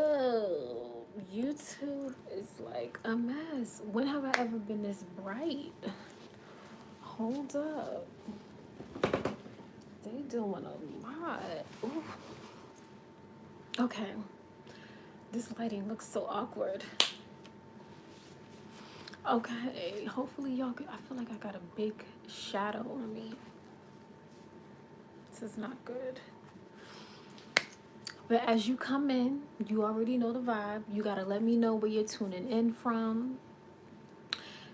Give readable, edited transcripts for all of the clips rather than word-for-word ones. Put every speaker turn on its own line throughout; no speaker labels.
Oh, YouTube is like a mess. When have I ever been this bright? Hold up. They doing a lot. Ooh. Okay. This lighting looks so awkward. Okay. Hopefully y'all could. I feel like I got a big shadow on me. This is not good. But as you come in, you already know the vibe. You gotta let me know where you're tuning in from.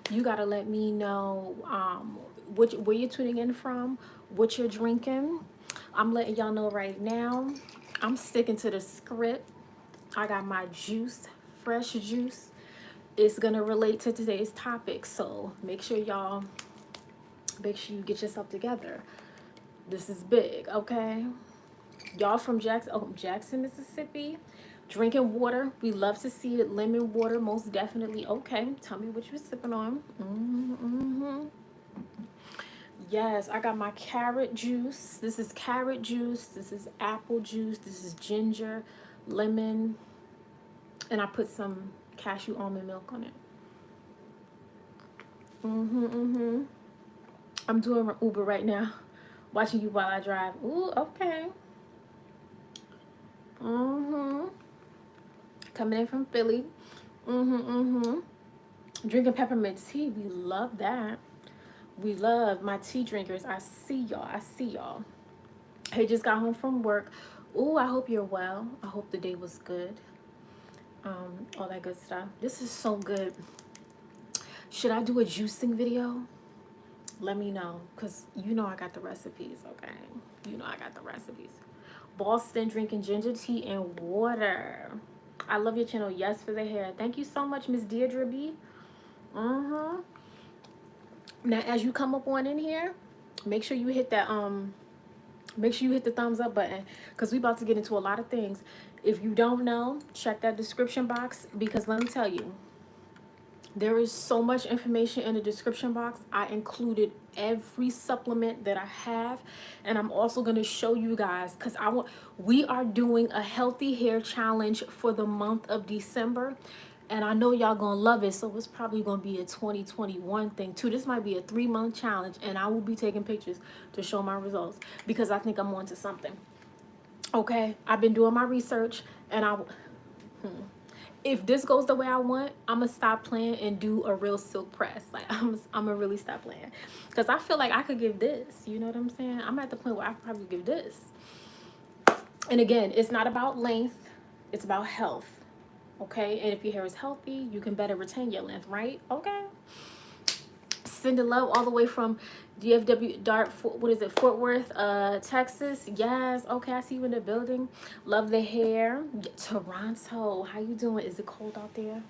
You gotta let me know where you're tuning in from, what you're drinking. I'm letting y'all know right now. I'm sticking to the script. I got my juice, fresh juice. It's gonna relate to today's topic, so make sure you get yourself together. This is big, okay? Y'all from Jackson, Mississippi, drinking water. We love to see it. Lemon water, most definitely. Okay, tell me what you're sipping on. Yes, I got my carrot juice. This is carrot juice. This is apple juice. This is ginger, lemon, and I put some cashew almond milk on it. I'm doing Uber right now, watching you while I drive. Ooh, okay. Coming in from Philly. Drinking peppermint tea. We love that. We love my tea drinkers. I see y'all. I see y'all. Hey, just got home from work. Ooh, I hope you're well. I hope the day was good. All that good stuff. This is so good. Should I do a juicing video? Let me know, because you know I got the recipes, okay? You know I got the recipes. Boston drinking ginger tea and water. I love your channel. Yes, for the hair. Thank you so much, Miss Deirdre B. Now, as you come up on in here, make sure you hit that make sure you hit the thumbs up button, because we about to get into a lot of things. If you don't know, check that description box, because let me tell you, there is so much information in the description box. I included every supplement that I have, and I'm also going to show you guys, because we are doing a healthy hair challenge for the month of December, and I know y'all gonna love it. So it's probably gonna be a 2021 thing too. This might be a 3-month challenge, and I will be taking pictures to show my results, because I think I'm onto something. Okay, I've been doing my research, and if this goes the way I want, I'm gonna stop playing and do a real silk press. Like, I'm gonna really stop playing, because I feel like I could give this. You know what I'm saying? I'm at the point where I could probably give this. And again, it's not about length, it's about health. Okay, and if your hair is healthy, you can better retain your length, right? Okay. Sending love all the way from DFW Fort Worth, Texas. Yes, okay, I see you in the building. Love the hair. Toronto, how you doing? Is it cold out there?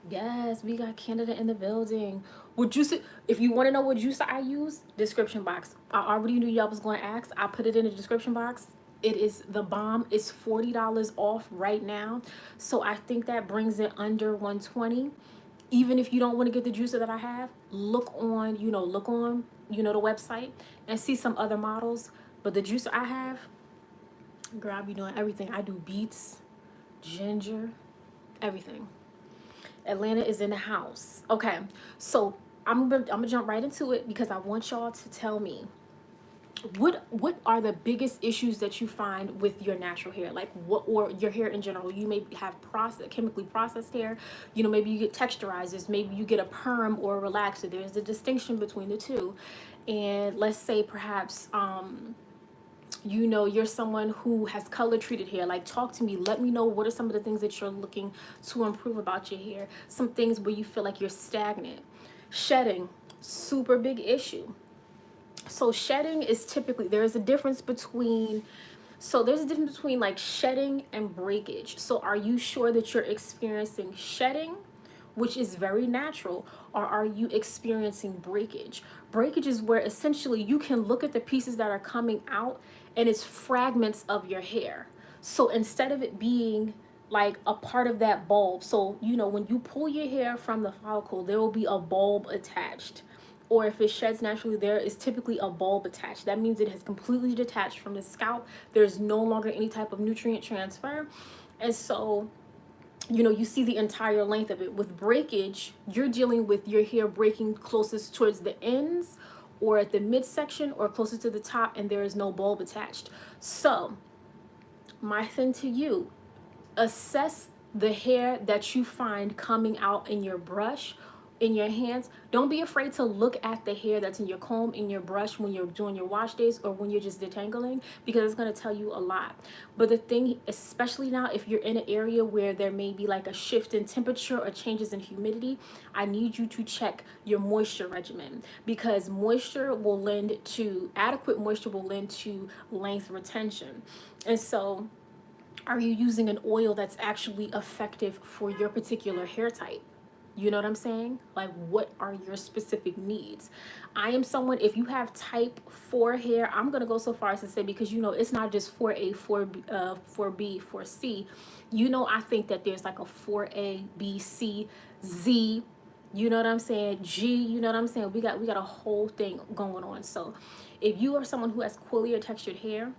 Yes, we got Canada in the building. What juice? If you want to know what juice I use, description box. I already knew y'all was going to ask. I put it in the description box. It is the bomb. It's $40 off right now, so I think that brings it under 120. Even if you don't want to get the juicer that I have, look on the website and see some other models. But the juicer I have, girl, I be doing everything. I do beets, ginger, everything. Atlanta is in the house. Okay, so I'm gonna jump right into it, because I want y'all to tell me what are the biggest issues that you find with your natural hair, like or your hair in general. You may have chemically processed hair, maybe you get texturizers, maybe you get a perm or a relaxer. There's a distinction between the two. And let's say perhaps you're someone who has color treated hair. Like, talk to me, let me know what are some of the things that you're looking to improve about your hair, some things where you feel like you're stagnant. Shedding, super big issue. So shedding is typically, there's a difference between like shedding and breakage. So are you sure that you're experiencing shedding, which is very natural, or are you experiencing breakage? Breakage is where essentially you can look at the pieces that are coming out, and it's fragments of your hair. So instead of it being like a part of that bulb, so when you pull your hair from the follicle, there will be a bulb attached. Or if it sheds naturally, there is typically a bulb attached. That means it has completely detached from the scalp. There's no longer any type of nutrient transfer. And so, you know, you see the entire length of it. With breakage, you're dealing with your hair breaking closest towards the ends or at the midsection or closer to the top, and there is no bulb attached. So my thing to you, assess the hair that you find coming out in your brush, in your hands. Don't be afraid to look at the hair that's in your comb, in your brush, when you're doing your wash days or when you're just detangling, because it's going to tell you a lot. But the thing, especially now, if you're in an area where there may be like a shift in temperature or changes in humidity, I need you to check your moisture regimen, because moisture will lend to, adequate moisture will lend to length retention. And so, are you using an oil that's actually effective for your particular hair type? You know what I'm saying? Like, what are your specific needs? I am someone, if you have type 4 hair, I'm going to go so far as to say, because, you know, it's not just 4A, 4B, 4C. You know, I think that there's like a 4A, B, C, Z. You know what I'm saying? G, you know what I'm saying? We got a whole thing going on. So if you are someone who has coily or textured hair,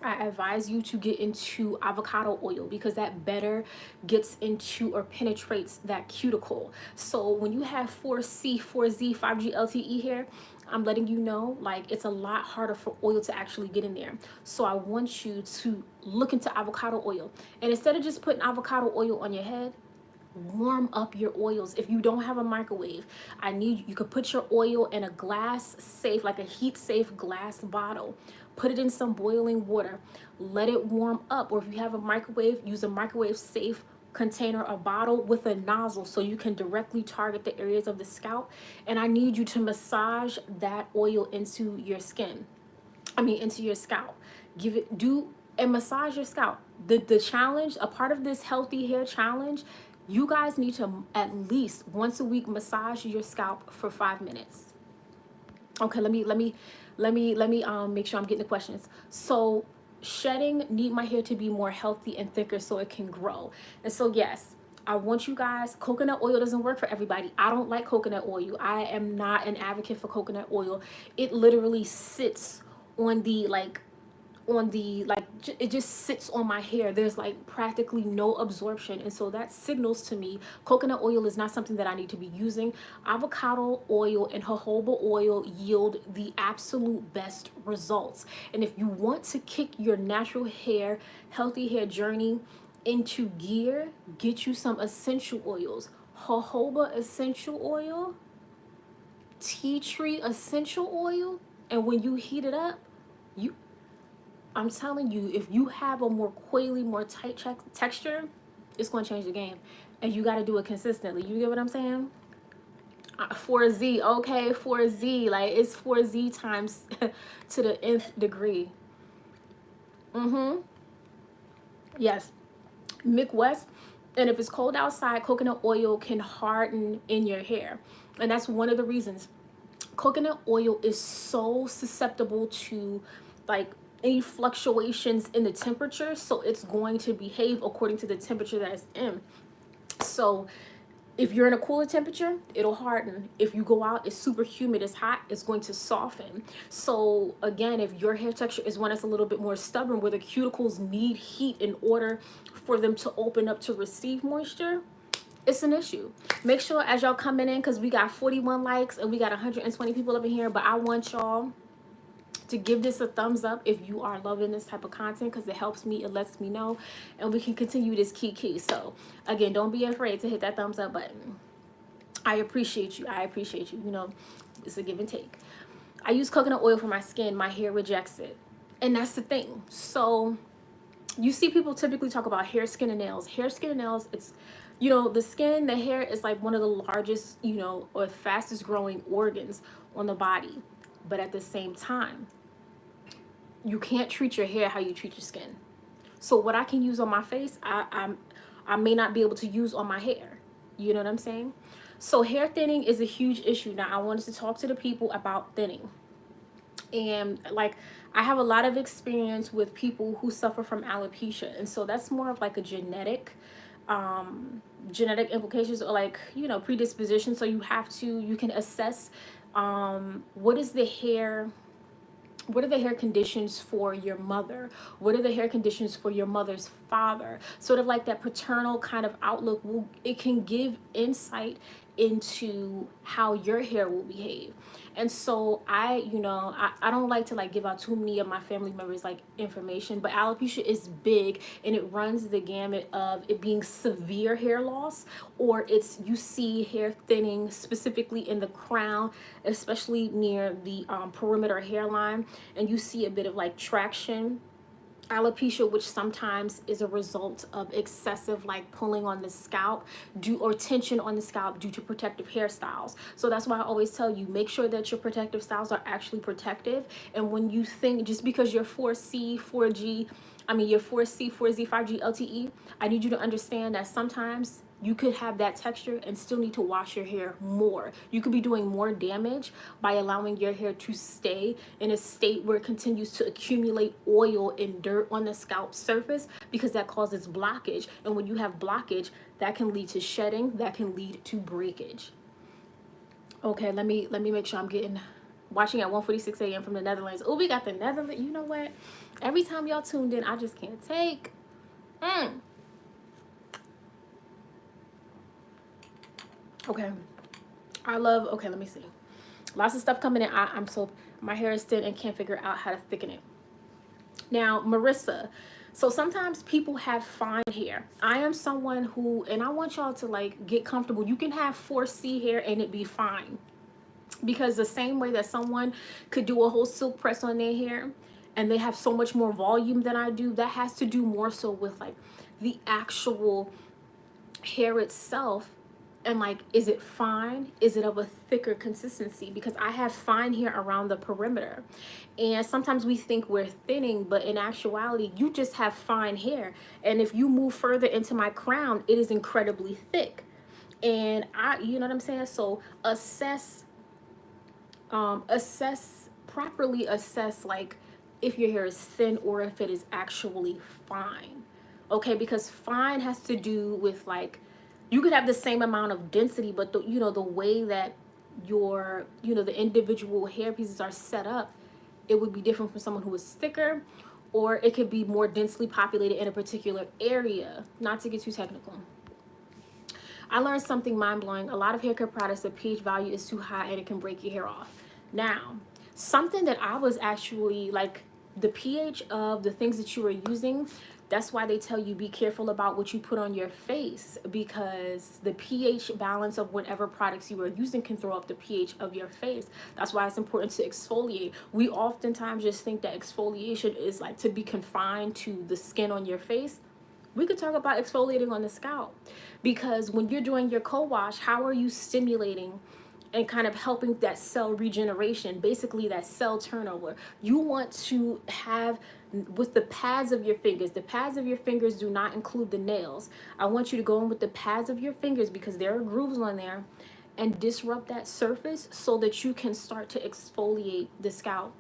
I advise you to get into avocado oil, because that better gets into or penetrates that cuticle. So when you have 4C, 4Z, 5G, LTE hair, I'm letting you know, like, it's a lot harder for oil to actually get in there. So I want you to look into avocado oil. And instead of just putting avocado oil on your head, warm up your oils. If you don't have a microwave, I need you could put your oil in a glass safe, like a heat safe glass bottle. Put it in some boiling water, let it warm up. Or if you have a microwave, use a microwave safe container or bottle with a nozzle so you can directly target the areas of the scalp. And I need you to massage that oil into your skin. Into your scalp. Do and massage your scalp. The challenge, a part of this healthy hair challenge, you guys need to at least once a week massage your scalp for 5 minutes. Okay, let me make sure I'm getting the questions. So shedding, need my hair to be more healthy and thicker so it can grow. And so yes, I want you guys, coconut oil doesn't work for everybody. I don't like coconut oil. I am not an advocate for coconut oil. It literally sits on the it just sits on my hair. There's like practically no absorption, and so that signals to me coconut oil is not something that I need to be using. Avocado oil and jojoba oil yield the absolute best results. And if you want to kick your natural hair, healthy hair journey into gear, get you some essential oils. Jojoba essential oil, tea tree essential oil, and when you heat it up, you I'm telling you, if you have a more coily, more tight texture, it's going to change the game. And you got to do it consistently. You get what I'm saying? 4Z, okay, 4Z. Like, it's 4Z times to the nth degree. Yes. Midwest. And if it's cold outside, coconut oil can harden in your hair. And that's one of the reasons. Coconut oil is so susceptible to, like, any fluctuations in the temperature, so it's going to behave according to the temperature that it's in. So if you're in a cooler temperature, it'll harden. If you go out, it's super humid, it's hot, it's going to soften. So again, if your hair texture is one that's a little bit more stubborn, where the cuticles need heat in order for them to open up to receive moisture, it's an issue. Make sure as y'all coming in, because we got 41 likes and we got 120 people over here, but I want y'all to give this a thumbs up if you are loving this type of content, because it helps me, it lets me know, and we can continue this key. So again, don't be afraid to hit that thumbs up button. I appreciate you. You know, it's a give and take. I use coconut oil for my skin. My hair rejects it, and that's the thing. So you see people typically talk about hair, skin, and nails. Hair, skin, and nails, it's, you know, the skin, the hair is like one of the largest, you know, or fastest growing organs on the body. But at the same time, you can't treat your hair how you treat your skin. So what I can use on my face, I may not be able to use on my hair. You know what I'm saying? So hair thinning is a huge issue. Now, I wanted to talk to the people about thinning. And like, I have a lot of experience with people who suffer from alopecia. And so that's more of like a genetic implications, or like, you know, predisposition. So you can assess what is the hair What are the hair conditions for your mother? What are the hair conditions for your mother's father? Sort of like that paternal kind of outlook, it can give insight into how your hair will behave. And so I don't like to like give out too many of my family members like information, but alopecia is big and it runs the gamut of it being severe hair loss, or it's you see hair thinning specifically in the crown, especially near the perimeter hairline, and you see a bit of like traction alopecia, which sometimes is a result of excessive like pulling on the scalp or tension on the scalp due to protective hairstyles. So that's why I always tell you, make sure that your protective styles are actually protective. And when you think just because you're 4C 4G, you're 4C 4Z 5G LTE, I need you to understand that sometimes you could have that texture and still need to wash your hair more. You could be doing more damage by allowing your hair to stay in a state where it continues to accumulate oil and dirt on the scalp surface, because that causes blockage. And when you have blockage, that can lead to shedding, that can lead to breakage. Okay, let me make sure I'm watching at 1:46 a.m. from the Netherlands. Oh, we got the Netherlands. You know what? Every time y'all tuned in, I just can't take. Okay. Okay, let me see. Lots of stuff coming in. My hair is thin and can't figure out how to thicken it. Now, Marissa, so sometimes people have fine hair. I am someone who, and I want y'all to like get comfortable. You can have 4C hair and it be fine. Because the same way that someone could do a whole silk press on their hair and they have so much more volume than I do, that has to do more so with like the actual hair itself. And like, is it fine? Is it of a thicker consistency? Because I have fine hair around the perimeter. And sometimes we think we're thinning, but in actuality, you just have fine hair. And if you move further into my crown, it is incredibly thick. And you know what I'm saying? So properly assess like if your hair is thin or if it is actually fine. Okay, because fine has to do with like, you could have the same amount of density, but the way that the individual hair pieces are set up, it would be different from someone who is thicker, or it could be more densely populated in a particular area. Not to get too technical. I learned something mind-blowing. A lot of hair care products, the pH value is too high and it can break your hair off. Now, something that I was actually like, the pH of the things that you are using, that's why they tell you be careful about what you put on your face, because the pH balance of whatever products you are using can throw up the pH of your face. That's why it's important to exfoliate. We oftentimes just think that exfoliation is like to be confined to the skin on your face. We could talk about exfoliating on the scalp, because when you're doing your co-wash, how are you stimulating and kind of helping that cell regeneration, basically that cell turnover? You want to have, with the pads of your fingers, the pads of your fingers do not include the nails. I want you to go in with the pads of your fingers, because there are grooves on there, and disrupt that surface so that you can start to exfoliate the scalp.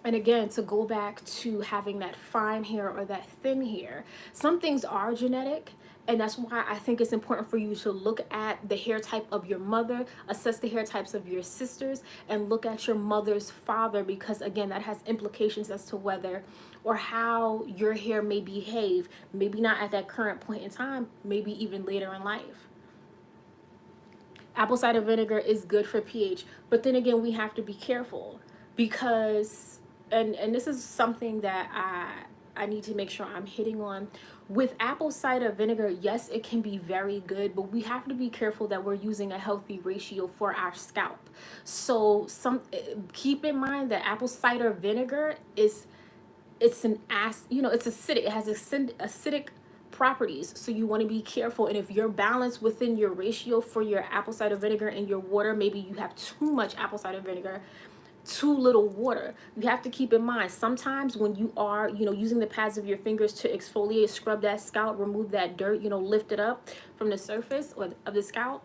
And again, to go back to having that fine hair or that thin hair, some things are genetic. And that's why I think it's important for you to look at the hair type of your mother, assess the hair types of your sisters, and look at your mother's father, because again, that has implications as to whether or how your hair may behave, maybe not at that current point in time, maybe even later in life. Apple cider vinegar is good for pH, but then again, we have to be careful, because and this is something that I need to make sure I'm hitting on. With apple cider vinegar, yes, it can be very good, but we have to be careful that we're using a healthy ratio for our scalp. So keep in mind that apple cider vinegar it's acidic. It has acidic properties, so you want to be careful. And if you're balanced within your ratio for your apple cider vinegar and your water, maybe you have too much apple cider vinegar, too little water. You have to keep in mind, sometimes when you are using the pads of your fingers to exfoliate, scrub that scalp, remove that dirt, lift it up from the surface of the scalp,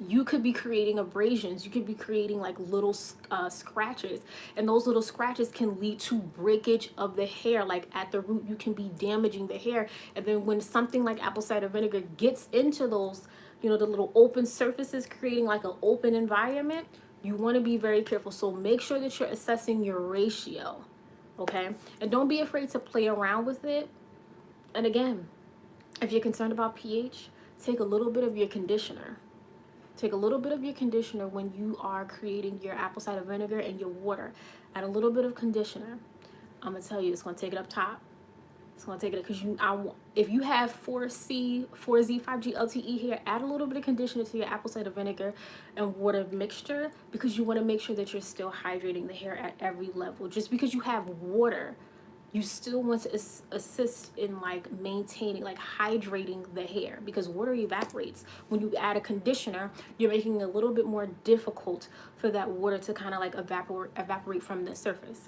you could be creating abrasions. You could be creating like little scratches, and those little scratches can lead to breakage of the hair. Like at the root, you can be damaging the hair. And then when something like apple cider vinegar gets into those the little open surfaces, creating like an open environment, You want to be very careful. So make sure that you're assessing your ratio, okay? And don't be afraid to play around with it. And again, if you're concerned about pH, take a little bit of your conditioner. Take a little bit of your conditioner when you are creating your apple cider vinegar and your water. Add a little bit of conditioner. I'm gonna tell you, it's gonna take it up top. It's gonna take it because if you have 4C, 4Z, 5G, LTE here, add a little bit of conditioner to your apple cider vinegar and water mixture, because you want to make sure that you're still hydrating the hair at every level. Just because you have water, you still want to assist in like maintaining, like hydrating the hair, because water evaporates. When you add a conditioner, you're making it a little bit more difficult for that water to kind of like evaporate from the surface.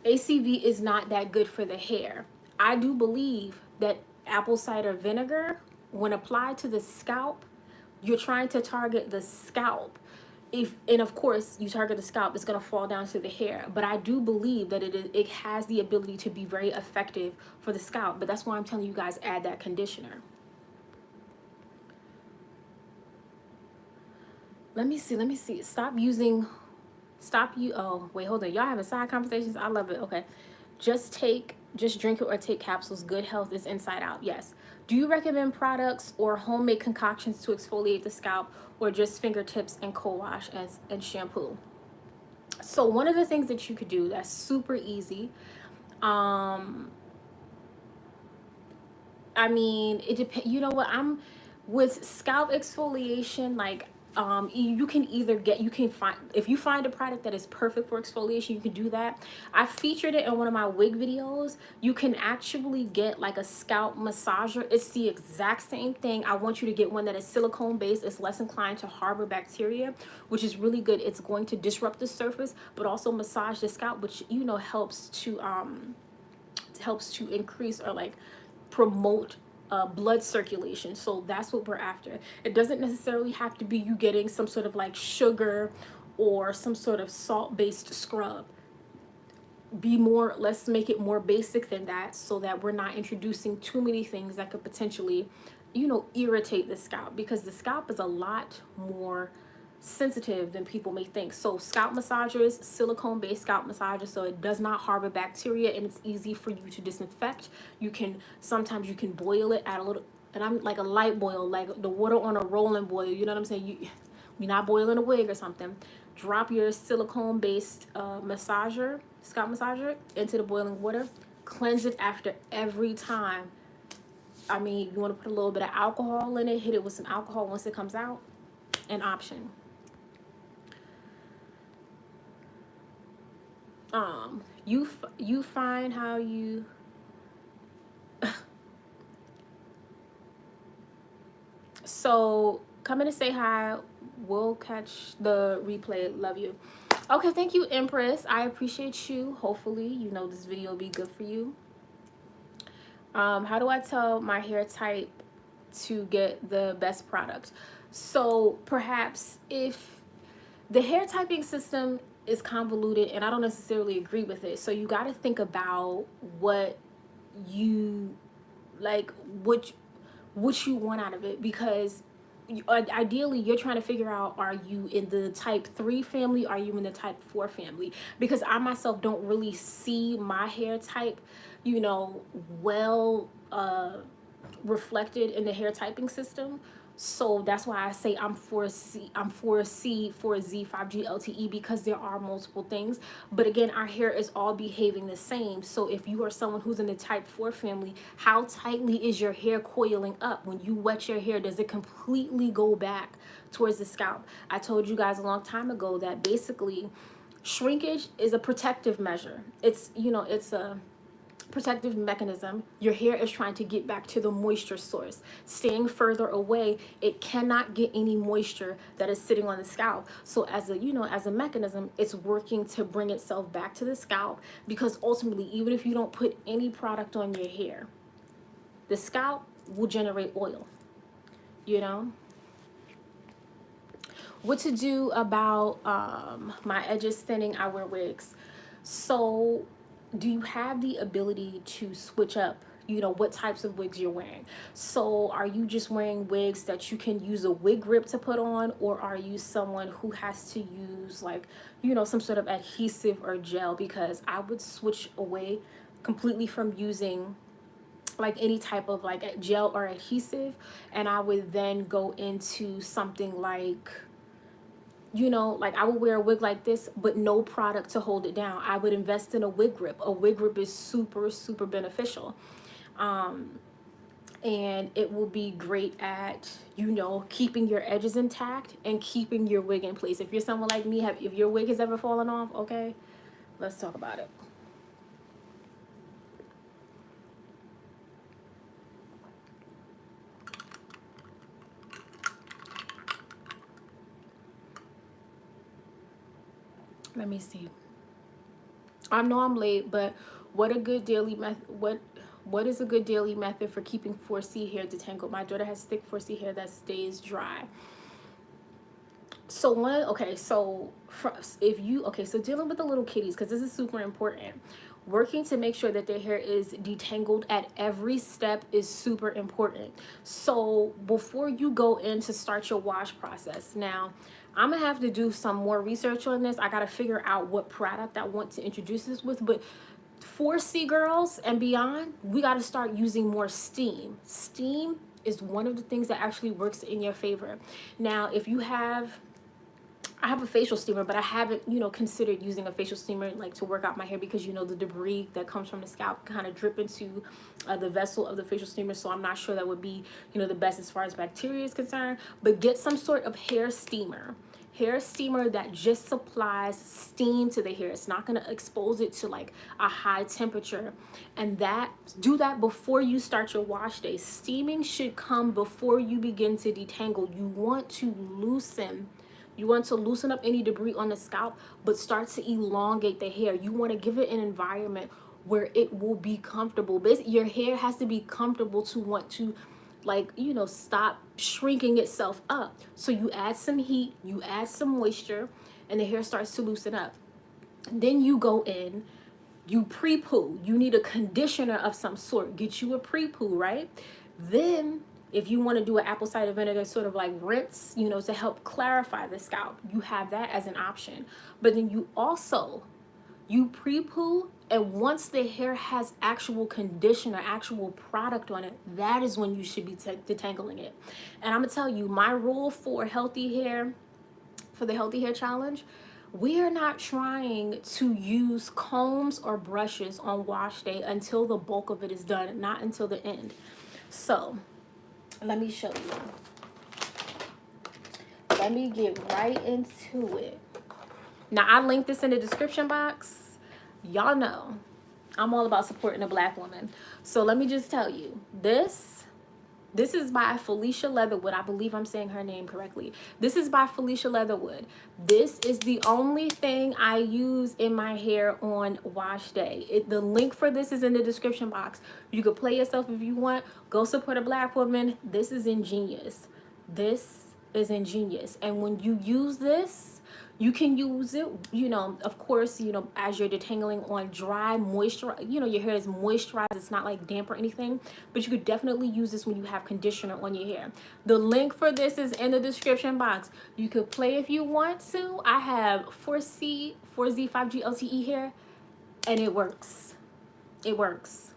ACV is not that good for the hair. I do believe that apple cider vinegar, when applied to the scalp, you're trying to target the scalp. And of course you target the scalp, it's going to fall down to the hair. But I do believe that it has the ability to be very effective for the scalp. But that's why I'm telling you guys, add that conditioner. Let me see. Oh, wait, hold on. Y'all having side conversations? I love it. Okay. Just drink it or take capsules. Good health is inside out. Yes. Do you recommend products or homemade concoctions to exfoliate the scalp, or just fingertips and co-wash and shampoo? So one of the things that you could do that's super easy, I mean, it depends. You know what? I'm with scalp exfoliation, like you can find, if you find a product that is perfect for exfoliation, you can do that. I featured it in one of my wig videos. You can actually get like a scalp massager. It's the exact same thing. I want you to get one that is silicone based. It's less inclined to harbor bacteria, which is really good. It's going to disrupt the surface but also massage the scalp, which helps to increase or like promote blood circulation. So that's what we're after. It doesn't necessarily have to be you getting some sort of like sugar or some sort of salt-based scrub. Let's make it more basic than that, so that we're not introducing too many things that could potentially, irritate the scalp, because the scalp is a lot more sensitive than people may think. So scalp massagers, silicone based scalp massagers, so it does not harbor bacteria and it's easy for you to disinfect. Sometimes you can boil it, add a little, and I'm like a light boil, like the water on a rolling boil, you know what I'm saying? You're not boiling a wig or something. Drop your silicone based scalp massager into the boiling water. Cleanse it after every time. I mean, you want to put a little bit of alcohol in it, hit it with some alcohol once it comes out. An option. You find how you so come in and say hi. We'll catch the replay. Love you. Okay, thank you, Empress. I appreciate you. Hopefully this video will be good for you. How do I tell my hair type to get the best product? So perhaps if the hair typing system is convoluted and I don't necessarily agree with it, so you got to think about what you like, what you want out of it, because ideally you're trying to figure out, are you in the type 3 family, are you in the type 4 family? Because I myself don't really see my hair type well reflected in the hair typing system. So that's why I say I'm 4C, 4Z, 5G, LTE, because there are multiple things. But again, our hair is all behaving the same. So if you are someone who's in the type 4 family, how tightly is your hair coiling up? When you wet your hair, does it completely go back towards the scalp? I told you guys a long time ago that basically shrinkage is a protective measure. It's a protective mechanism. Your hair is trying to get back to the moisture source. Staying further away, it cannot get any moisture that is sitting on the scalp. So as a mechanism, it's working to bring itself back to the scalp, because ultimately, even if you don't put any product on your hair, the scalp will generate oil. What to do about my edges thinning? I wear wigs. So do you have the ability to switch up you know, what types of wigs you're wearing. So are you just wearing wigs that you can use a wig grip to put on, or are you someone who has to use like, you know, some sort of adhesive or gel? Because I would switch away completely from using like any type of like gel or adhesive, and I would then go into something like, you know, like I would wear a wig like this but no product to hold it down. I would invest in a wig grip. A wig grip is super super beneficial, and it will be great at, you know, keeping your edges intact and keeping your wig in place. If you're someone like me, if your wig has ever fallen off, okay, let's talk about it. Let me see. I know I'm late, but what a good daily method. What is a good daily method for keeping 4C hair detangled? My daughter has thick 4C hair that stays dry. So one, okay, so if you, okay, so dealing with the little kitties, because this is super important. Working to make sure that their hair is detangled at every step is super important. So before you go in to start your wash process, now I'm gonna have to do some more research on this. I gotta figure out what product I want to introduce this with, but 4C girls and beyond, we got to start using more steam. Steam is one of the things that actually works in your favor. Now, if you have, I have a facial steamer, but I haven't, you know, considered using a facial steamer like to work out my hair, because, you know, the debris that comes from the scalp kind of drip into the vessel of the facial steamer. So I'm not sure that would be, you know, the best as far as bacteria is concerned. But get some sort of hair steamer. Hair steamer that just supplies steam to the hair. It's not going to expose it to like a high temperature. And that, do that before you start your wash day. Steaming should come before you begin to detangle. You want to loosen up any debris on the scalp, but start to elongate the hair. You want to give it an environment where it will be comfortable. Basically, your hair has to be comfortable to want to, like, you know, stop shrinking itself up. So you add some heat, you add some moisture, and the hair starts to loosen up. Then you go in, you pre-poo. You need a conditioner of some sort. Get you a pre-poo, right? Then if you want to do an apple cider vinegar sort of like rinse, you know, to help clarify the scalp, you have that as an option. But then you pre-poo, and once the hair has actual conditioner, actual product on it, that is when you should be detangling it. And I'm gonna tell you, my rule for healthy hair, for the healthy hair challenge, we are not trying to use combs or brushes on wash day until the bulk of it is done, not until the end. So let me show you. Let me get right into it. Now, I linked this in the description box. Y'all know I'm all about supporting a Black woman. So let me just tell you, this is by Felicia Leatherwood. I believe I'm saying her name correctly. This is by Felicia Leatherwood. This is the only thing I use in my hair on wash day. The link for this is in the description box. You could play yourself if you want. Go support a Black woman. This is ingenious. This is ingenious. And when you use this, you can use it, you know, of course, you know, as you're detangling on dry, moisture, you know, your hair is moisturized. It's not like damp or anything, but you could definitely use this when you have conditioner on your hair. The link for this is in the description box. You could play if you want to. I have 4Z, 5G LTE hair, and it works. It works.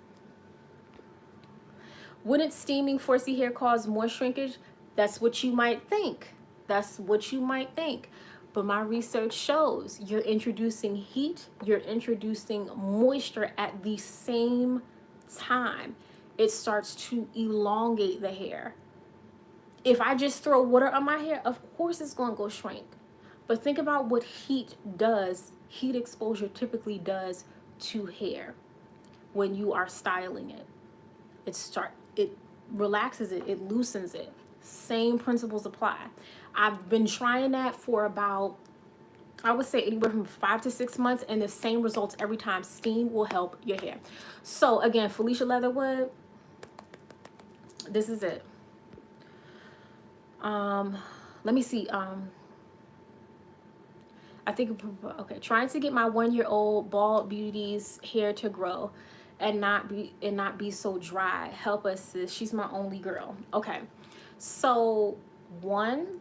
Wouldn't steaming 4C hair cause more shrinkage? That's what you might think. That's what you might think. But my research shows you're introducing heat, you're introducing moisture at the same time. It starts to elongate the hair. If I just throw water on my hair, of course it's going to go shrink. But think about what heat does, heat exposure typically does to hair when you are styling it. It relaxes it, it loosens it. Same principles apply. I've been trying that for about, I would say anywhere from 5 to 6 months, and the same results every time. Steam will help your hair. So again, Felicia Leatherwood, this is it. Let me see. I think, okay, trying to get my 1-year-old bald beauty's hair to grow and not be so dry. Help us, sis. She's my only girl. Okay. So, one,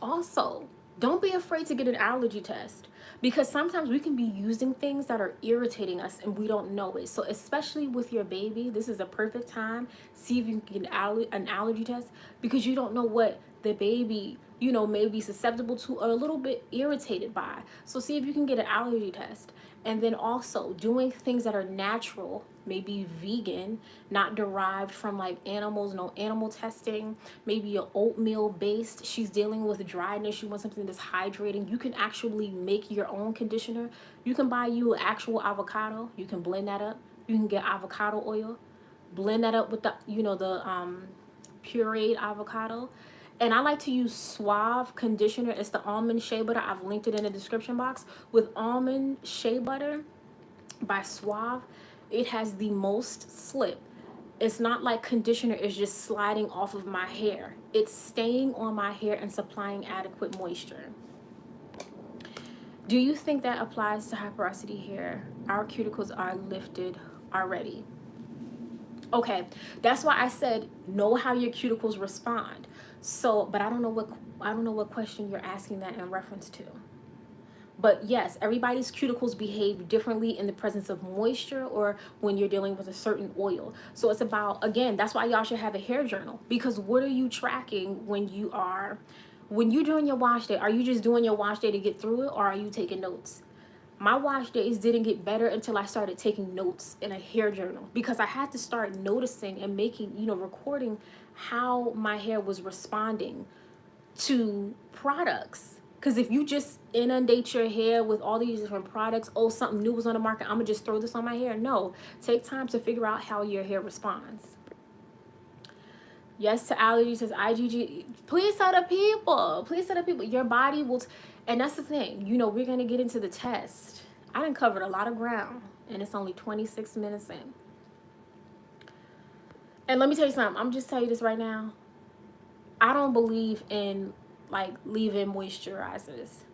also, don't be afraid to get an allergy test, because sometimes we can be using things that are irritating us and we don't know it. So especially with your baby, this is a perfect time. See if you can get an allergy test, because you don't know what the baby, may be susceptible to or a little bit irritated by. So see if you can get an allergy test. And then also doing things that are natural, maybe vegan, not derived from like animals, no animal testing, maybe a oatmeal based. She's dealing with dryness, she wants something that's hydrating. You can actually make your own conditioner. You can buy you an actual avocado, you can blend that up. You can get avocado oil, blend that up with the pureed avocado. And I like to use Suave conditioner. It's the almond shea butter. I've linked it in the description box. With almond shea butter by Suave, it has the most slip. It's not like conditioner is just sliding off of my hair. It's staying on my hair and supplying adequate moisture. Do you think that applies to hyperacity hair? Our cuticles are lifted already. Okay, that's why I said know how your cuticles respond. So, but I don't know what question you're asking that in reference to. But yes, everybody's cuticles behave differently in the presence of moisture or when you're dealing with a certain oil. So it's about, again, that's why y'all should have a hair journal, because what are you tracking when you're doing your wash day? Are you just doing your wash day to get through it, or are you taking notes? My wash days didn't get better until I started taking notes in a hair journal, because I had to start noticing and making, recording how my hair was responding to products. Because if you just inundate your hair with all these different products, oh, something new was on the market, I'm gonna just throw this on my hair. No, take time to figure out how your hair responds. Yes to allergies, says IgG. Please tell the people. Please tell the people. Your body will, and that's the thing. We're gonna get into the test. I done covered a lot of ground, and it's only 26 minutes in. And let me tell you something. I'm just telling you this right now. I don't believe in like leave-in moisturizers.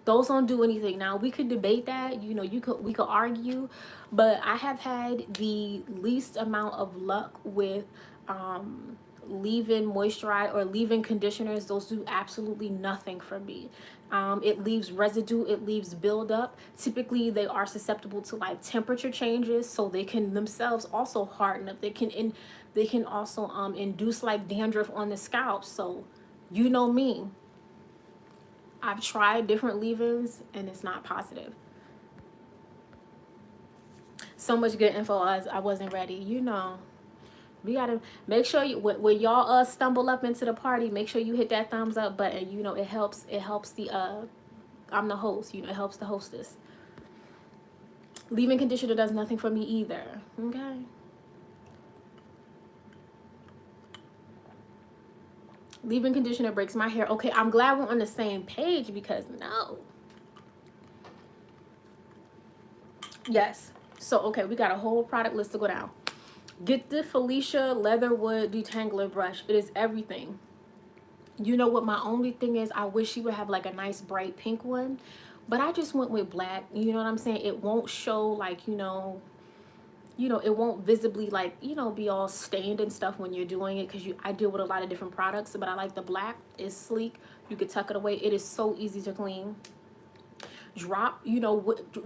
Those don't do anything. Now we could debate that, we could argue, but I have had the least amount of luck with leave-in moisturizer or leave-in conditioners. Those do absolutely nothing for me. It leaves residue, it leaves buildup. Typically they are susceptible to like temperature changes, so they can themselves also harden up. They can also induce like dandruff on the scalp. So you know me, I've tried different leave-ins and it's not positive. So much good info as I wasn't ready. We gotta make sure you, when y'all stumble up into the party, make sure you hit that thumbs up button. It helps the I'm the host, it helps the hostess. Leave-in conditioner does nothing for me either. Okay. Leave-in conditioner breaks my hair. Okay, I'm glad we're on the same page, because no. Yes. So, okay, we got a whole product list to go down. Get the Felicia Leatherwood Detangler brush. It is everything. You know what my only thing is? I wish she would have like a nice bright pink one, but I just went with black. You know what I'm saying? It won't show like, it won't visibly like, be all stained and stuff when you're doing it, because I deal with a lot of different products, but I like the black. It's sleek. You could tuck it away. It is so easy to clean. Drop,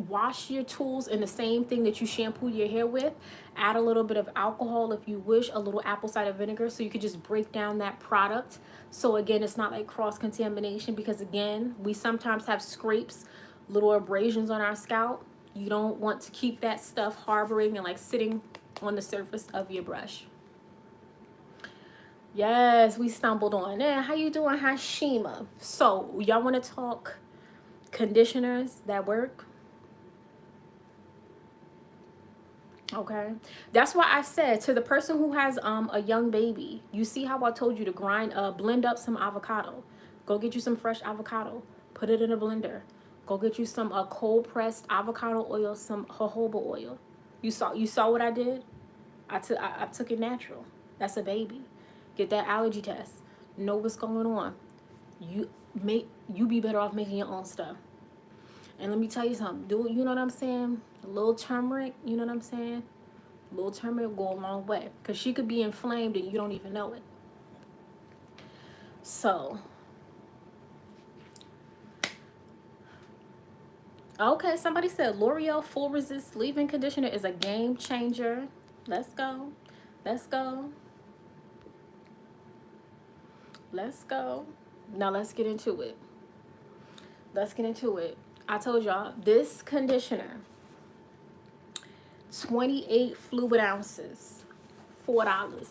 wash your tools in the same thing that you shampoo your hair with. Add a little bit of alcohol if you wish, a little apple cider vinegar, so you could just break down that product. So again, it's not like cross-contamination, because again, we sometimes have scrapes, little abrasions on our scalp. You don't want to keep that stuff harboring and like sitting on the surface of your brush. Yes, we stumbled on it. How you doing, Hashima? So y'all want to talk conditioners that work? Okay, that's why I said to the person who has a young baby, you see how I told you to blend up some avocado. Go get you some fresh avocado, put it in a blender. Go get you some cold pressed avocado oil, some jojoba oil. You saw what I did? I took it natural. That's a baby. Get that allergy test. Know what's going on. You be better off making your own stuff. And let me tell you something. You know what I'm saying? A little turmeric. You know what I'm saying? A little turmeric go a long way, because she could be inflamed and you don't even know it. So, okay, somebody said L'Oreal Full Resist Leave-In Conditioner is a game changer. Let's go. Let's go. Let's go. Now let's get into it. Let's get into it. I told y'all, this conditioner, 28 fluid ounces, $4.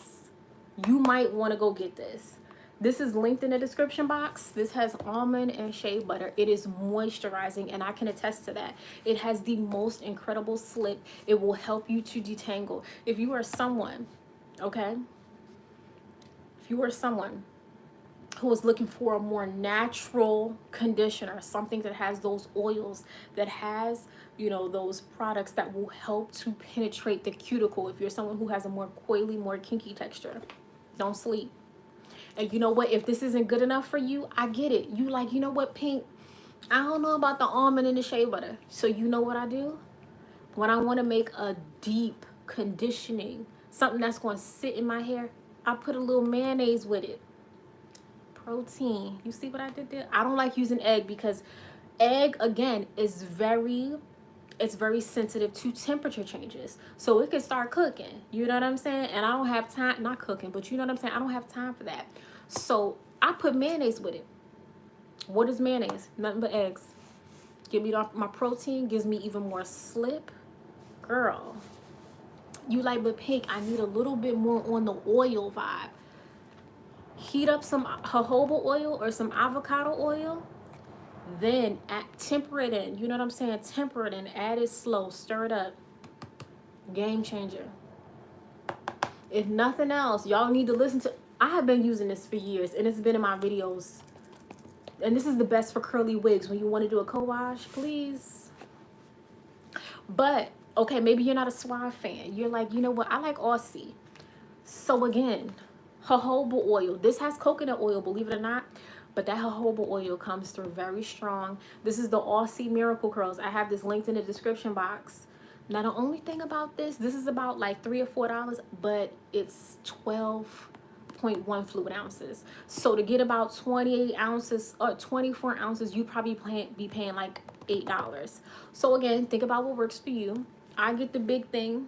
You might want to go get this. This is linked in the description box. This has almond and shea butter. It is moisturizing, and I can attest to that. It has the most incredible slip. It will help you to detangle. If you are someone, okay? If you are someone who is looking for a more natural conditioner, something that has those oils, that has, you know, those products that will help to penetrate the cuticle. If you're someone who has a more coily, more kinky texture, don't sleep. And you know what? If this isn't good enough for you, I get it. You like, you know what, Pink? I don't know about the almond and the shea butter. So you know what I do? When I want to make a deep conditioning, something that's going to sit in my hair, I put a little mayonnaise with it. Protein. You see what I did there? I don't like using egg because egg, again, is very sensitive to temperature changes. So it can start cooking. You know what I'm saying? And I don't have time, not cooking, but you know what I'm saying? I don't have time for that. So I put mayonnaise with it. What is mayonnaise? Nothing but eggs. Give me my protein, gives me even more slip. Girl, you like, but Pink, I need a little bit more on the oil vibe. Heat up some jojoba oil or some avocado oil. Then temper it in. You know what I'm saying? Temper it in. Add it slow. Stir it up. Game changer. If nothing else, y'all need to listen to. I have been using this for years, and it's been in my videos. And this is the best for curly wigs. When you want to do a co-wash, please. But, okay, maybe you're not a Suave fan. You're like, you know what? I like Aussie. So, again, jojoba oil. This has coconut oil, believe it or not. But that jojoba oil comes through very strong. This is the Aussie Miracle Curls. I have this linked in the description box. Now, the only thing about this is about like $3 or $4, but it's 12.1 fluid ounces. So to get about 28 ounces or 24 ounces, you probably be paying like $8. So again, think about what works for you. I get the big thing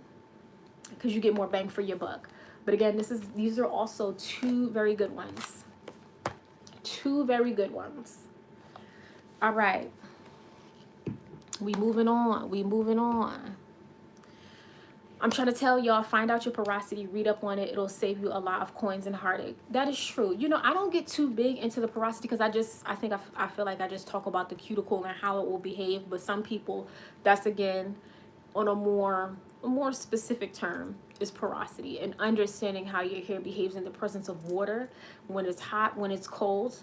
because you get more bang for your buck. But again, these are also two very good ones. Two very good ones. All right. We moving on. I'm trying to tell y'all, find out your porosity, read up on it. It'll save you a lot of coins and heartache. That is true. You know, I don't get too big into the porosity because I feel like I just talk about the cuticle and how it will behave. But some people, that's again on a more specific term is porosity, and understanding how your hair behaves in the presence of water, when it's hot, when it's cold.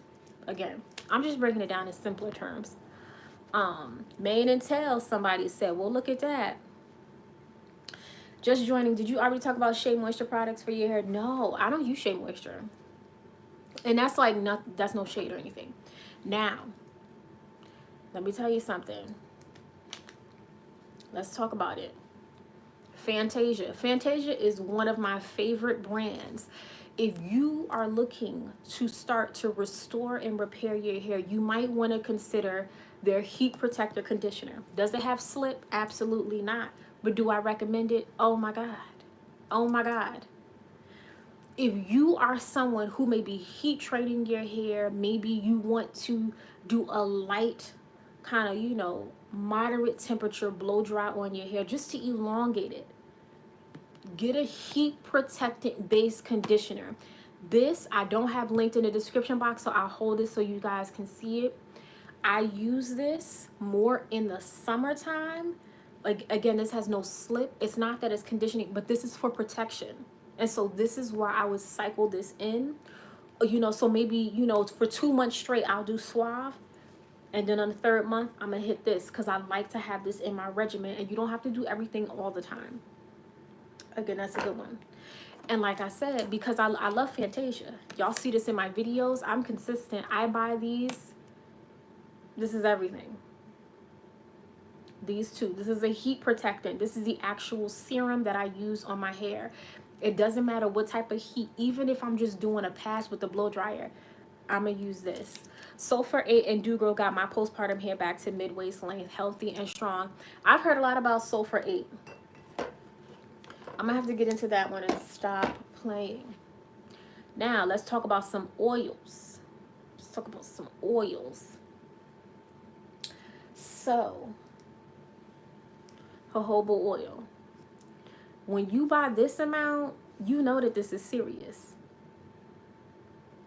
Again, I'm just breaking it down in simpler terms. Mane and tail, somebody said, well, look at that. Just joining, did you already talk about Shea Moisture products for your hair? No, I don't use Shea Moisture. And that's like that's no shade or anything. Now, let me tell you something. Let's talk about it. Fantasia. Fantasia is one of my favorite brands. If you are looking to start to restore and repair your hair, you might want to consider their heat protector conditioner. Does it have slip? Absolutely not. But do I recommend it? Oh my God. Oh my God. If you are someone who may be heat treating your hair, maybe you want to do a light kind of, you know, moderate temperature blow dry on your hair just to elongate it, get a heat protectant base conditioner. This I don't have linked in the description box, so I'll hold it so you guys can see it. I use this more in the summertime. Like, again, this has no slip. It's not that it's conditioning, but this is for protection. And so this is where I would cycle this in. You know, so maybe, you know, for 2 months straight, I'll do Suave. And then on the 3rd month, I'm going to hit this because I like to have this in my regimen. And you don't have to do everything all the time. Again, that's a good one. And like I said, because I love Fantasia. Y'all see this in my videos. I'm consistent. I buy these. This is everything. These two. This is a heat protectant. This is the actual serum that I use on my hair. It doesn't matter what type of heat. Even if I'm just doing a patch with the blow dryer, I'm going to use this. Sulfur 8 and Do Grow got my postpartum hair back to mid-waist length, healthy and strong. I've heard a lot about Sulfur 8. I'm going to have to get into that one and stop playing. Now, let's talk about some oils. Let's talk about some oils. So, jojoba oil. When you buy this amount, you know that this is serious.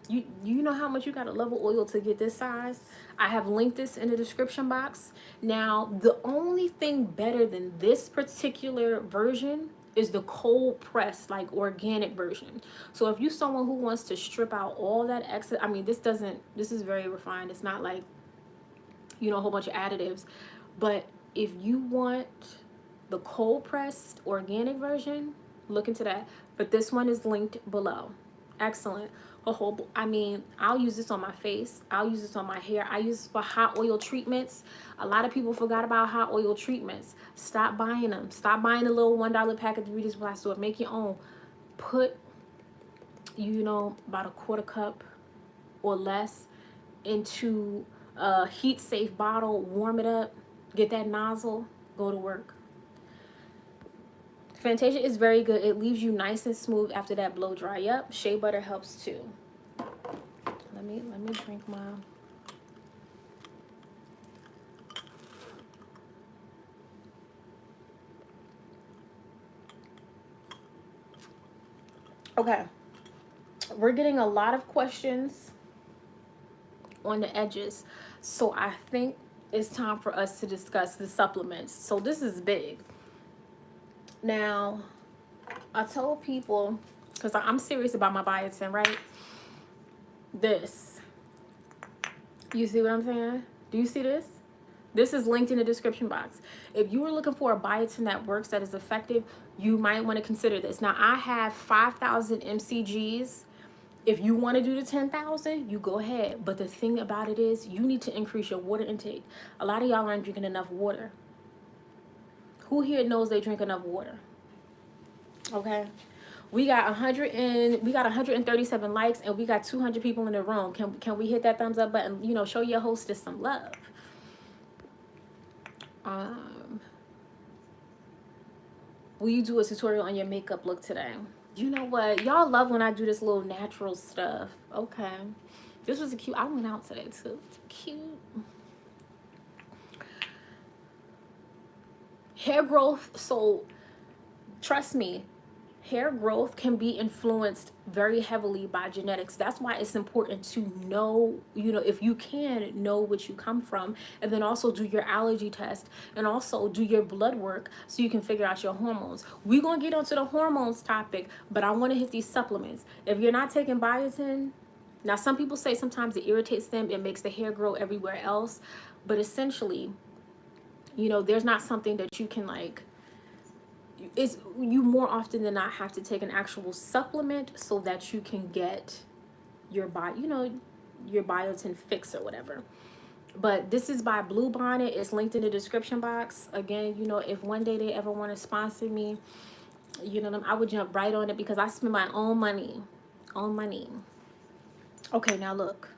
You know how much you got to level oil to get this size? I have linked this in the description box. Now, the only thing better than this particular version is the cold press, like organic version. So if you're someone who wants to strip out all that excess, I mean, this is very refined. It's not like, you know, a whole bunch of additives. But if you want the cold pressed organic version, look into that. But this one is linked below. Excellent. I mean, I'll use this on my face. I'll use this on my hair. I use this for hot oil treatments. A lot of people forgot about hot oil treatments. Stop buying them. Stop buying the little $1 pack at the beauty supply store. Make your own. Put, you know, about a quarter cup or less into a heat safe bottle. Warm it up. Get that nozzle. Go to work. Fantasia is very good. It leaves you nice and smooth after that blow dry up. Shea butter helps too. Let me drink my. Okay. We're getting a lot of questions on the edges. So I think it's time for us to discuss the supplements. So this is big. Now, I told people, because I'm serious about my biotin, right? This. You see what I'm saying? Do you see this? This is linked in the description box. If you are looking for a biotin that works, that is effective, you might want to consider this. Now, I have 5,000 mcgs. If you want to do the 10,000, you go ahead. But the thing about it is, you need to increase your water intake. A lot of y'all aren't drinking enough water. Who here knows they drink enough water? Okay. We got 137 likes and we got 200 people in the room. Can we hit that thumbs up button? You know, show your hostess some love. Will you do a tutorial on your makeup look today? You know what? Y'all love when I do this little natural stuff. Okay. This was a cute. I went out today too. Cute. Hair growth. So, trust me, hair growth can be influenced very heavily by genetics. That's why it's important to know, you know, if you can, know what you come from, and then also do your allergy test and also do your blood work so you can figure out your hormones. We're going to get onto the hormones topic, but I want to hit these supplements. If you're not taking biotin, now some people say sometimes it irritates them, it makes the hair grow everywhere else, but essentially, you know, there's not something that you can like, is you more often than not have to take an actual supplement so that you can get your your biotin fix or whatever. But this is by Blue Bonnet. It's linked in the description box. Again, you know, if one day they ever want to sponsor me, you know, I would jump right on it because I spend my own money. Okay, now look.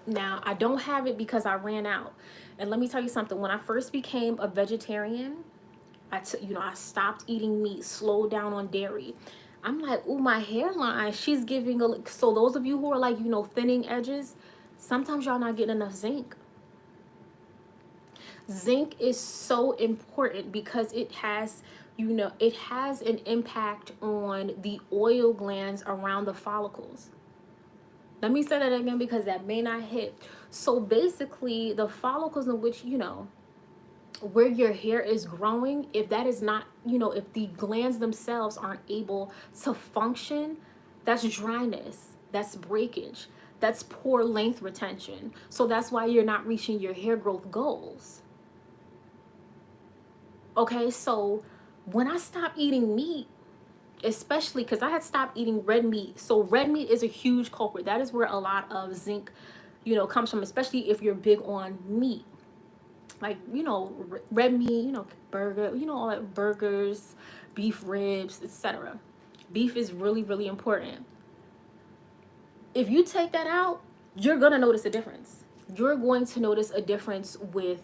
Now, I don't have it because I ran out. And let me tell you something. When I first became a vegetarian, I stopped eating meat, slowed down on dairy. I'm like, ooh, my hairline, she's giving a... So those of you who are like, you know, thinning edges, sometimes y'all not getting enough zinc. Zinc is so important because it has, you know, it has an impact on the oil glands around the follicles. Let me say that again because that may not hit. So basically, the follicles in which, you know, where your hair is growing, if that is not, you know, if the glands themselves aren't able to function, that's dryness, that's breakage, that's poor length retention. So that's why you're not reaching your hair growth goals. Okay, so when I stopped eating meat, especially because I had stopped eating red meat. So red meat is a huge culprit. That is where a lot of zinc, you know, comes from, especially if you're big on meat. like, you know, red meat, you know, burger, you know, all that, burgers, beef ribs, etc. Beef is really, really important. If you take that out, you're going to notice a difference. You're going to notice a difference with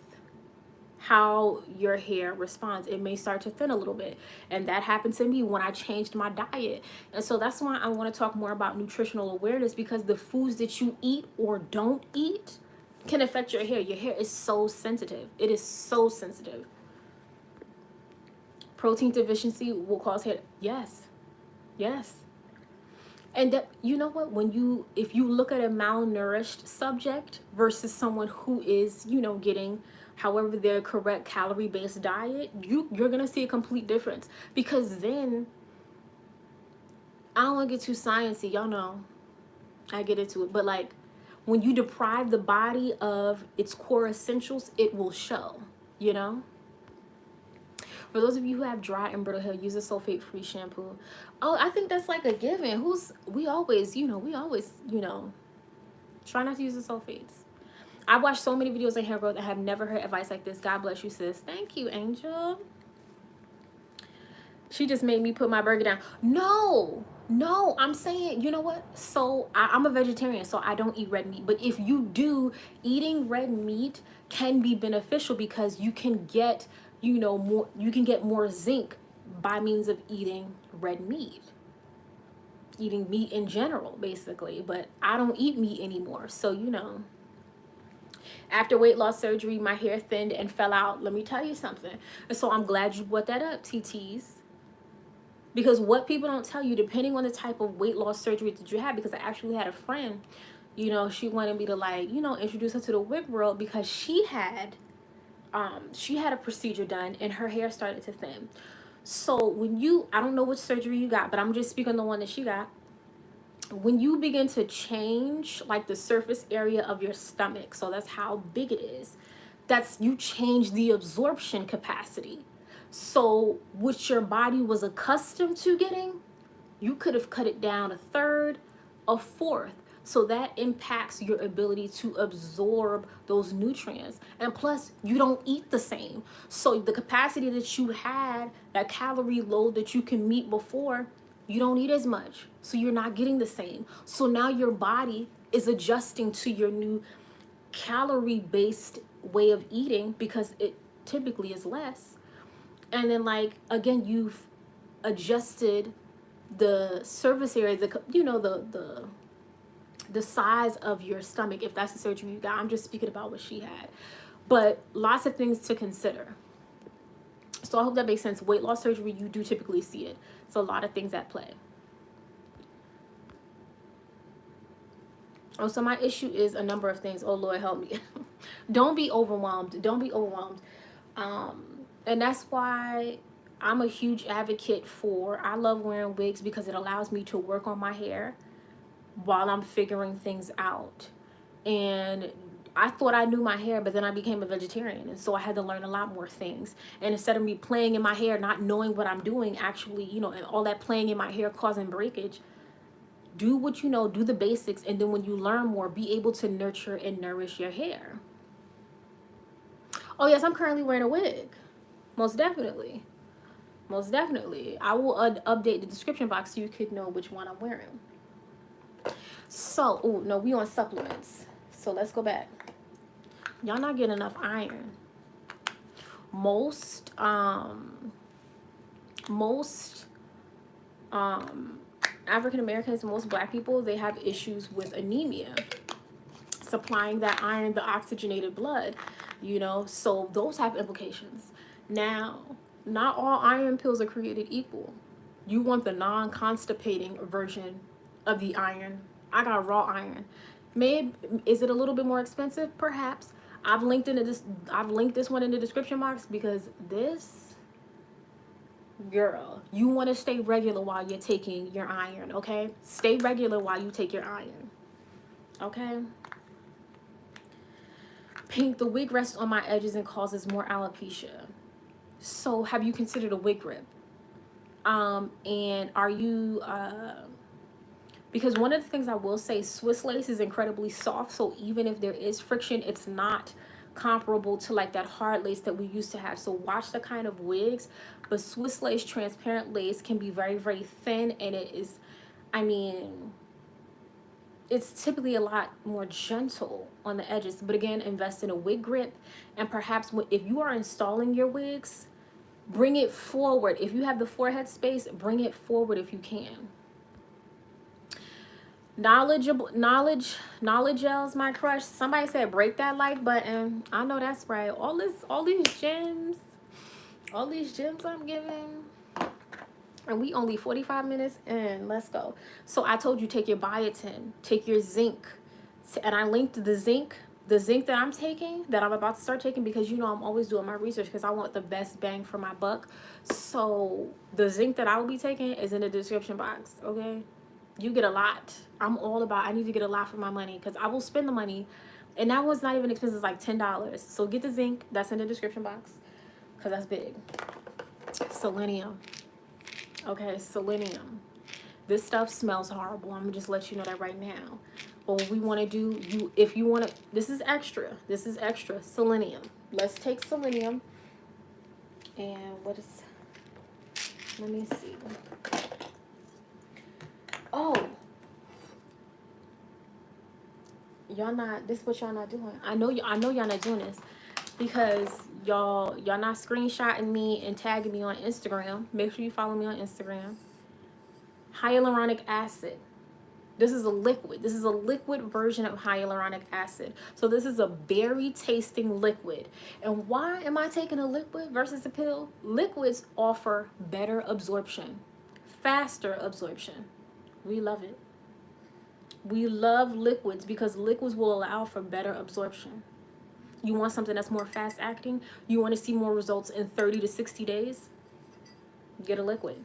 how your hair responds. It may start to thin a little bit. And that happened to me when I changed my diet. And so that's why I want to talk more about nutritional awareness, because the foods that you eat or don't eat can affect your hair. Your hair is so sensitive. It is so sensitive. Protein deficiency will cause hair. Yes. Yes. And that, you know what, when you, if you look at a malnourished subject versus someone who is, you know, getting however their correct calorie based diet, you're gonna see a complete difference. Because then, I don't want to get too sciencey, y'all know I get into it, but like, when you deprive the body of its core essentials, it will show, you know. For those of you who have dry and brittle hair, use a sulfate-free shampoo. Oh, I think that's like a given. We always, you know, try not to use the sulfates. I've watched so many videos on hair growth. I have never heard advice like this. God bless you, sis. Thank you, Angel. She just made me put my burger down. No, I'm saying, you know what? So I'm a vegetarian, so I don't eat red meat. But if you do, eating red meat can be beneficial because you can get, you know, more. You can get more zinc by means of eating red meat. Eating meat in general, basically. But I don't eat meat anymore, so you know. After weight loss surgery, my hair thinned and fell out. Let me tell you something. And so I'm glad you brought that up, TTs. Because what people don't tell you, depending on the type of weight loss surgery that you have, because I actually had a friend, you know, she wanted me to, like, you know, introduce her to the wig world because she had a procedure done and her hair started to thin. So when you, I don't know which surgery you got, but I'm just speaking on the one that she got. When you begin to change like the surface area of your stomach, so that's how big it is, that's, you change the absorption capacity. So what your body was accustomed to getting, you could have cut it down a third, a fourth. So that impacts your ability to absorb those nutrients. And plus, you don't eat the same. So the capacity that you had, that calorie load that you can meet before, you don't eat as much. So you're not getting the same. So now your body is adjusting to your new calorie based way of eating because it typically is less. And then, like, again, you've adjusted the surface area, the, you know, the size of your stomach, if that's the surgery you got. I'm just speaking about what she had, but lots of things to consider. So I hope that makes sense. Weight loss surgery, you do typically see it. It's a lot of things at play. Oh, so my issue is a number of things. Oh, Lord, help me. Don't be overwhelmed. Don't be overwhelmed. And that's why I'm a huge advocate for, I love wearing wigs because it allows me to work on my hair while I'm figuring things out. And I thought I knew my hair, but then I became a vegetarian. And so I had to learn a lot more things. And instead of me playing in my hair, not knowing what I'm doing, actually, you know, and all that playing in my hair causing breakage, do what you know, do the basics. And then when you learn more, be able to nurture and nourish your hair. Oh, yes, I'm currently wearing a wig. Most definitely. Most definitely. I will update the description box so you could know which one I'm wearing. So, oh, no, we on supplements. So let's go back. Y'all not getting enough iron. Most African Americans, most black people, they have issues with anemia, supplying that iron, the oxygenated blood, you know, so those have implications. Now, not all iron pills are created equal. You want the non-constipating version of the iron. I got raw iron. Maybe, is it a little bit more expensive? Perhaps. I've linked this one in the description box because this, girl, you want to stay regular while you're taking your iron, okay? Stay regular while you take your iron, okay? Pink, the wig rests on my edges and causes more alopecia. So have you considered a wig grip? And are you, because one of the things I will say, Swiss lace is incredibly soft. So even if there is friction, it's not comparable to like that hard lace that we used to have. So watch the kind of wigs. But Swiss lace, transparent lace can be very, very thin, and it is, I mean, it's typically a lot more gentle on the edges. But again, invest in a wig grip, and perhaps if you are installing your wigs, bring it forward. If you have the forehead space, bring it forward if you can. Knowledge gels, my crush. Somebody said break that like button. I know that's right. All these gems I'm giving. And we only 45 minutes in. Let's go. So I told you, take your biotin, take your zinc. And I linked the zinc that I'm taking, that I'm about to start taking, because you know I'm always doing my research because I want the best bang for my buck. So the zinc that I will be taking is in the description box, okay? You get a lot. I'm all about, I need to get a lot for my money, because I will spend the money. And that one's not even expensive, it's like $10. So get the zinc, that's in the description box, because that's big. Selenium. Okay, selenium. This stuff smells horrible. I'm gonna just let you know that right now. But what we want to do, if you want to, this is extra selenium. Let's take selenium, and what is, let me see. Oh, y'all not, this is what y'all not doing. I know y'all not doing this, because y'all not screenshotting me and tagging me on Instagram. Make sure you follow me on Instagram. Hyaluronic acid. This is a liquid. This is a liquid version of hyaluronic acid. So this is a berry tasting liquid. And why am I taking a liquid versus a pill? Liquids offer better absorption, faster absorption. We love it. We love liquids because liquids will allow for better absorption. You want something that's more fast acting? You want to see more results in 30 to 60 days? Get a liquid.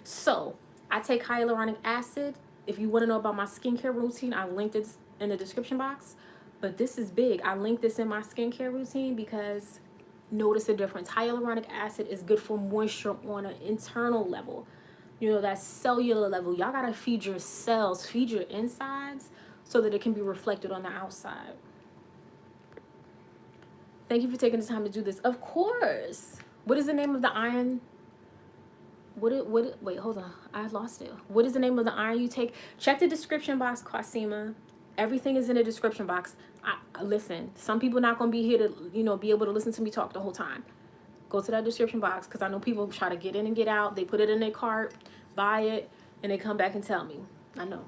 So I take hyaluronic acid. If you want to know about my skincare routine, I linked it in the description box. But this is big. I linked this in my skincare routine because notice the difference. Hyaluronic acid is good for moisture on an internal level. You know, that cellular level. Y'all got to feed your cells, feed your insides so that it can be reflected on the outside. Thank you for taking the time to do this. Of course. What is the name of the iron? Wait, hold on. I lost it. What is the name of the iron you take? Check the description box, Quasima. Everything is in the description box. Listen, some people not going to be here to, you know, be able to listen to me talk the whole time. Go to that description box, because I know people try to get in and get out. They put it in their cart, buy it, and they come back and tell me. I know.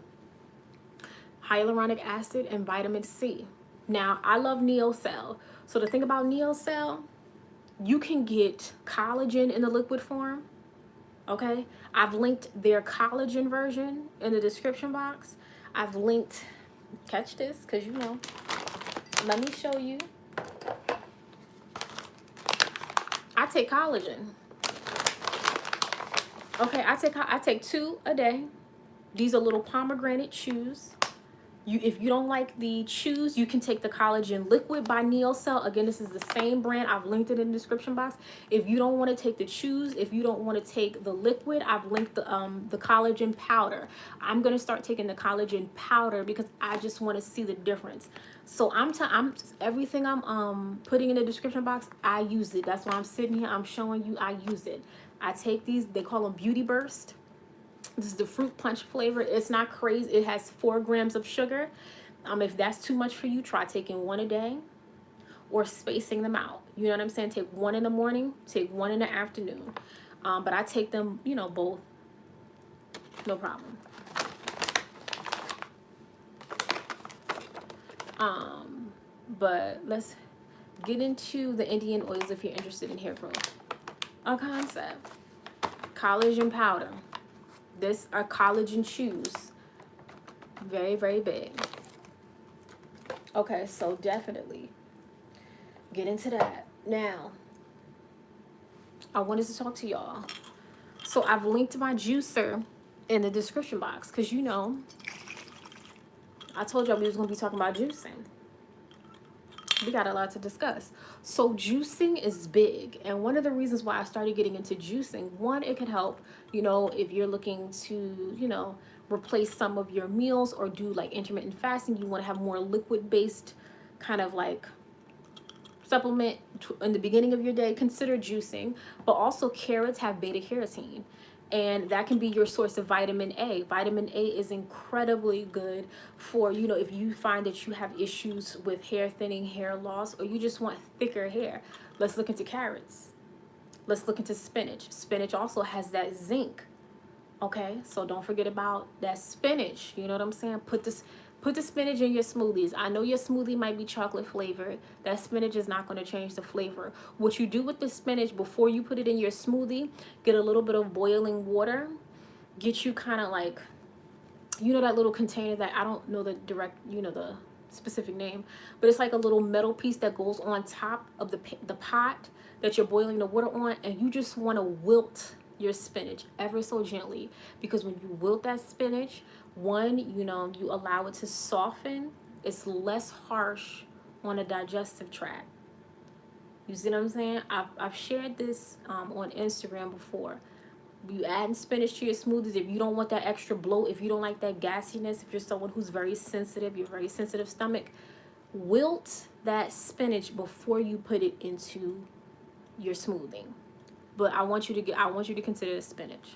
Hyaluronic acid and vitamin C. Now, I love NeoCell. So the thing about NeoCell, you can get collagen in the liquid form. Okay, I've linked their collagen version in the description box. I've linked, catch this, because you know, let me show you. I take collagen. Okay, I take 2 a day. These are little pomegranate chews. If you don't like the chews, you can take the collagen liquid by NeoCell. Again, this is the same brand. I've linked it in the description box. If you don't want to take the chews, if you don't want to take the liquid, I've linked the collagen powder. I'm gonna start taking the collagen powder because I just want to see the difference. So everything I'm putting in the description box, I use it. That's why I'm sitting here. I'm showing you I use it. I take these. They call them Beauty Burst. This is the fruit punch flavor. It's not crazy. It has 4 grams of sugar. If that's too much for you, try taking 1 a day or spacing them out. You know what I'm saying? Take 1 in the morning, take 1 in the afternoon. But I take them, you know, both. No problem. But let's get into the Indian oils if you're interested in hair growth. A concept. Collagen powder. This are collagen chews. Very, very big. Okay, so definitely get into that. Now, I wanted to talk to y'all. So I've linked my juicer in the description box because, you know, I told y'all we was going to be talking about juicing. We got a lot to discuss. So juicing is big. And one of the reasons why I started getting into juicing, one, it can help, you know, if you're looking to, you know, replace some of your meals or do like intermittent fasting, you want to have more liquid based kind of like supplement in the beginning of your day, consider juicing. But also carrots have beta carotene, and that can be your source of vitamin A. Vitamin A is incredibly good for, you know, if you find that you have issues with hair thinning, hair loss, or you just want thicker hair. Let's look into carrots. Let's look into spinach. Spinach also has that zinc. Okay, so don't forget about that spinach. You know what I'm saying? Put the spinach in your smoothies. I know your smoothie might be chocolate flavored. That spinach is not going to change the flavor. What you do with the spinach before you put it in your smoothie, get a little bit of boiling water. Get you kind of like, you know, that little container that I don't know the direct, you know, the specific name, but it's like a little metal piece that goes on top of the pot that you're boiling the water on, and you just want to wilt your spinach ever so gently, because when you wilt that spinach, one, you know, you allow it to soften. It's less harsh on the digestive tract. You see what I'm saying? I've shared this on Instagram before. You add spinach to your smoothies if you don't want that extra bloat, if you don't like that gassiness, if you're someone who's very sensitive, you're very sensitive stomach, wilt that spinach before you put it into your smoothie. But I want you to consider the spinach.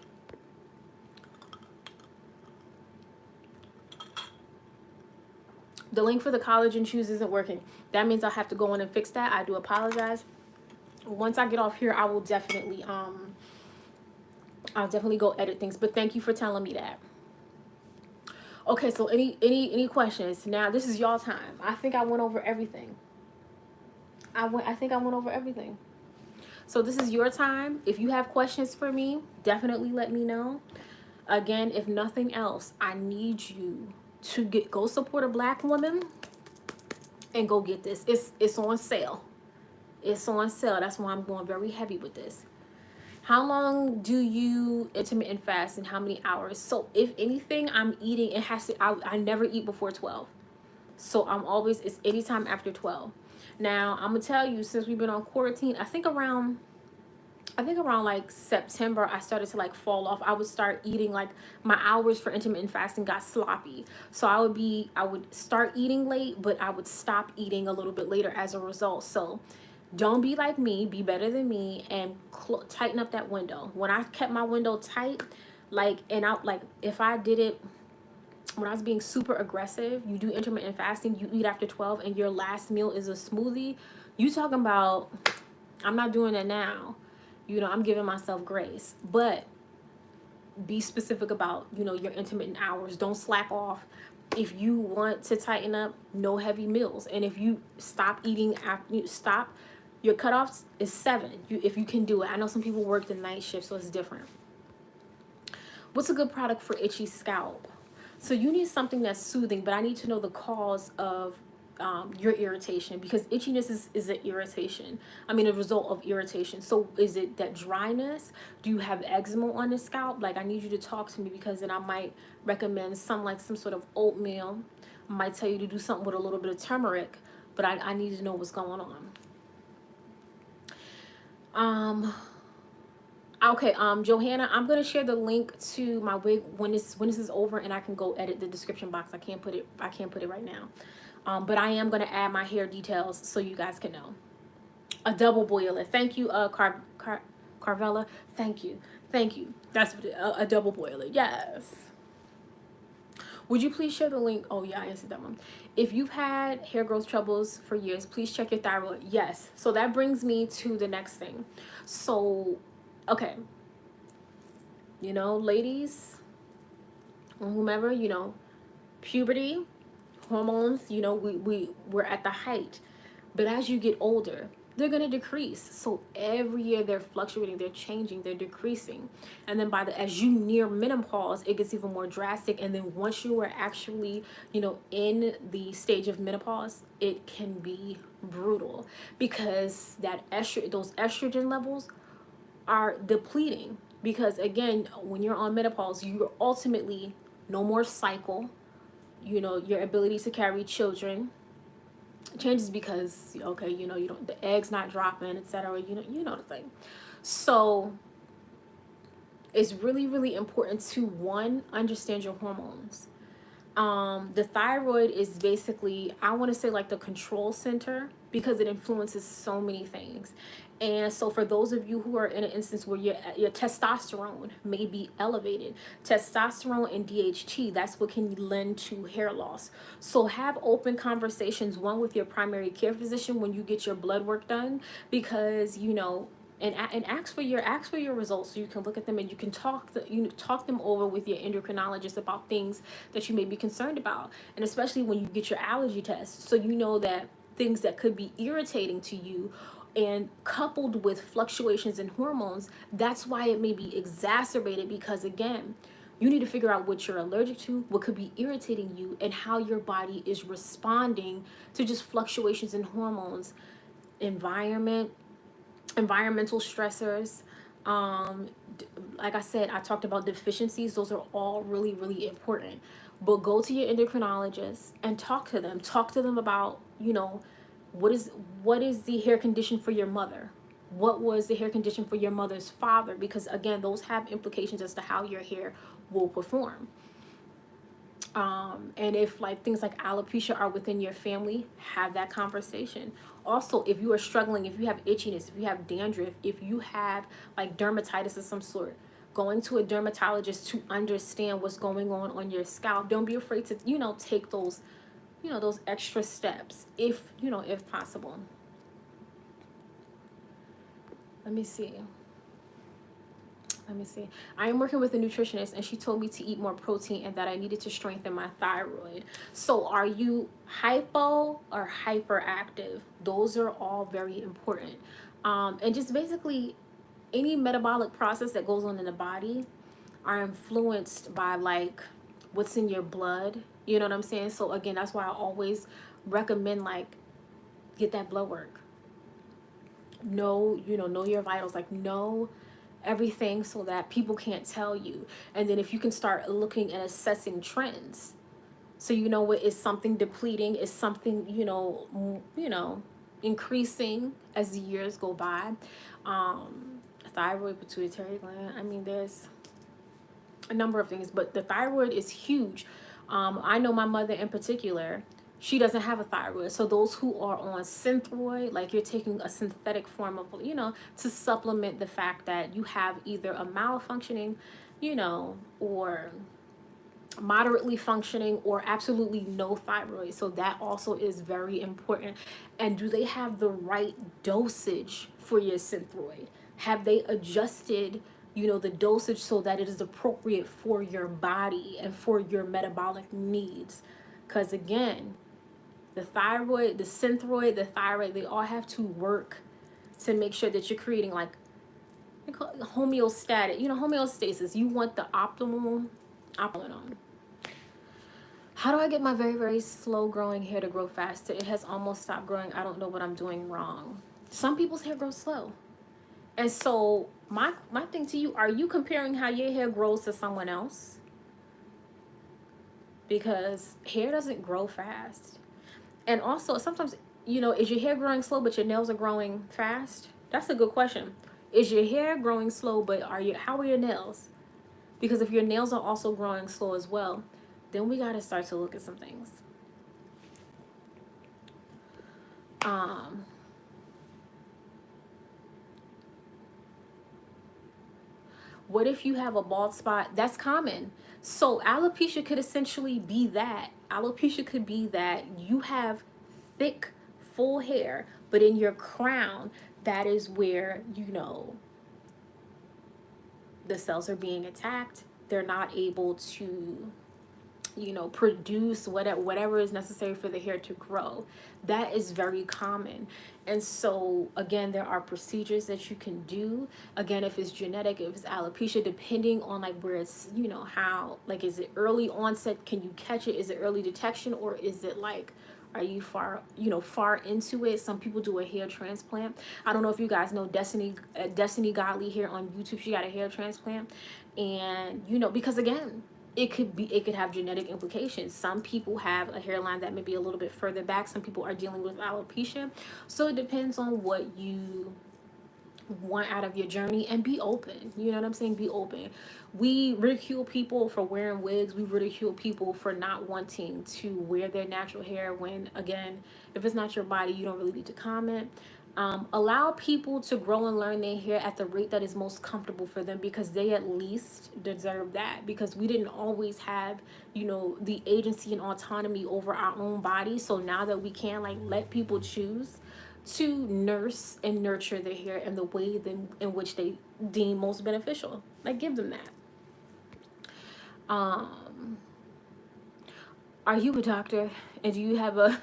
The link for the collagen chews isn't working. That means I'll have to go in and fix that. I do apologize. Once I get off here, I will definitely I'll definitely go edit things, but thank you for telling me that. Okay, so any questions? Now this is y'all time. I think I went over everything. I think I went over everything. So this is your time. If you have questions for me, definitely let me know. Again, if nothing else, I need you to go support a Black woman and go get this. It's on sale. It's on sale. That's why I'm going very heavy with this. How long do you intermittent fast and how many hours? So if anything, I'm eating, it has to, I never eat before 12. So I'm always, it's anytime after 12. Now, I'm going to tell you, since we've been on quarantine, I think around like September, I started to like fall off. I would start eating, like my hours for intermittent fasting got sloppy. So I would start eating late, but I would stop eating a little bit later as a result. So don't be like me, be better than me, and tighten up that window. When I kept my window tight, like, and out, like if I did it when I was being super aggressive, you do intermittent fasting, you eat after 12 and your last meal is a smoothie, you talking about, I'm not doing that now. You know, I'm giving myself grace, but be specific about, you know, your intermittent hours. Don't slack off. If you want to tighten up, no heavy meals. And if you stop eating after you stop, your cutoff is 7. If you can do it. I know some people work the night shift, so it's different. What's a good product for itchy scalp? So you need something that's soothing, but I need to know the cause of your irritation, because itchiness is an irritation. I mean, a result of irritation. So is it that dryness? Do you have eczema on the scalp? Like, I need you to talk to me, because then I might recommend some sort of oatmeal. I might tell you to do something with a little bit of turmeric, but I need to know what's going on. Okay, Johanna, I'm gonna share the link to my wig when this is over, and I can go edit the description box. I can't put it right now. But I am gonna add my hair details so you guys can know. A double boiler. Thank you, Carvella. Thank you. That's a double boiler. Yes. Would you please share the link? Oh yeah, I answered that one. If you've had hair growth troubles for years, please check your thyroid. Yes. So that brings me to the next thing. So, okay. You know, ladies, whomever, you know, puberty, hormones, you know, we're at the height. But as you get older, they're going to decrease. So every year they're fluctuating, they're changing, they're decreasing. And then as you near menopause, it gets even more drastic. And then once you are actually, you know, in the stage of menopause, it can be brutal, because those estrogen levels are depleting. Because again, when you're on menopause, you're ultimately no more cycle. You know, your ability to carry children changes, because okay, you know, you don't, the eggs not dropping, etc. You know the thing. So it's really, really important to, one, understand your hormones. The thyroid is basically, I want to say, like the control center because it influences so many things. And so for those of you who are in an instance where your testosterone may be elevated, testosterone and DHT, that's what can lend to hair loss. So have open conversations, one with your primary care physician when you get your blood work done, because and ask for your results so you can look at them, and you can talk them over with your endocrinologist about things that you may be concerned about, and especially when you get your allergy test, so you know that things that could be irritating to you, and coupled with fluctuations in hormones, that's why it may be exacerbated, because again, you need to figure out what you're allergic to, what could be irritating you, and how your body is responding to just fluctuations in hormones, environmental stressors. um like I said, I talked about deficiencies. Those are all really, really important. But go to your endocrinologist and talk to them about, what is the hair condition for your mother, what was the hair condition for your mother's father, because again, those have implications as to how your hair will perform. And if like things like alopecia are within your family, have that conversation. Also, if you are struggling, if you have itchiness, if you have dandruff, if you have like dermatitis of some sort, going to a dermatologist to understand what's going on your scalp. Don't be afraid to take those extra steps, if possible. Let me see. Let me see. I am working with a nutritionist, and she told me to eat more protein and that I needed to strengthen my thyroid. So are you hypo or hyperactive? Those are all very important. And just basically any metabolic process that goes on in the body are influenced by like what's in your blood. You know what I'm saying? So again, that's why I always recommend like get that blood work. Know your vitals, like know everything, so that people can't tell you. And then if you can start looking and assessing trends, so what is something depleting, is something increasing as the years go by. Thyroid, pituitary gland, I mean, there's a number of things, but the thyroid is huge. I know my mother in particular, she doesn't have a thyroid. So those who are on Synthroid, like you're taking a synthetic form of, to supplement the fact that you have either a malfunctioning, or moderately functioning, or absolutely no thyroid. So that also is very important. And do they have the right dosage for your Synthroid? Have they adjusted the dosage so that it is appropriate for your body and for your metabolic needs? Because again, the thyroid, the Synthroid, the thyroid, they all have to work to make sure that you're creating like homeostatic, homeostasis. You want the optimal. How do I get my very, very slow growing hair to grow faster? It has almost stopped growing. I don't know what I'm doing wrong. Some people's hair grows slow. And so my thing to you, are you comparing how your hair grows to someone else? Because hair doesn't grow fast. And also sometimes, is your hair growing slow but your nails are growing fast? That's a good question. Is your hair growing slow but how are your nails? Because if your nails are also growing slow as well, then we got to start to look at some things. What if you have a bald spot? That's common. So alopecia could essentially be that. Alopecia could be that you have thick, full hair, but in your crown, that is where, the cells are being attacked. They're not able to produce whatever is necessary for the hair to grow. That is very common. And so again, there are procedures that you can do. Again, if it's genetic, if it's alopecia, depending on like where it's, how, like, is it early onset? Can you catch it? Is it early detection? Or is it like, are you far into it? Some people do a hair transplant. I don't know if you guys know Destiny Godly here on YouTube. She got a hair transplant. And, because again, it could have genetic implications. Some people have a hairline that may be a little bit further back. Some people are dealing with alopecia. So it depends on what you want out of your journey, and be open. You know what I'm saying? Be open. We ridicule people for wearing wigs. We ridicule people for not wanting to wear their natural hair when, again, if it's not your body, you don't really need to comment. Allow people to grow and learn their hair at the rate that is most comfortable for them, because they at least deserve that, because we didn't always have, you know, the agency and autonomy over our own bodies. So now that we can, like, let people choose to nurse and nurture their hair in the way in which they deem most beneficial, like, give them that. um are you a doctor, and do you have a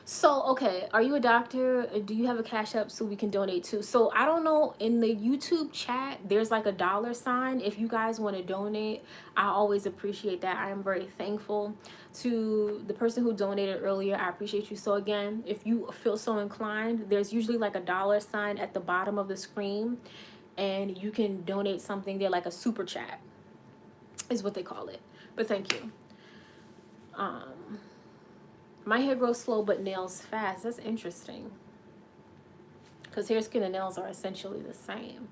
so, okay, are you a doctor? Do you have a cash app so we can donate too? So I don't know, in the YouTube chat, there's like a $sign. If you guys want to donate, I always appreciate that. I am very thankful to the person who donated earlier. I appreciate you. So again, if you feel so inclined, there's usually like a $sign at the bottom of the screen, and you can donate something there, like a super chat is what they call it. But thank you. My hair grows slow but nails fast. That's interesting, because hair, skin, and nails are essentially the same.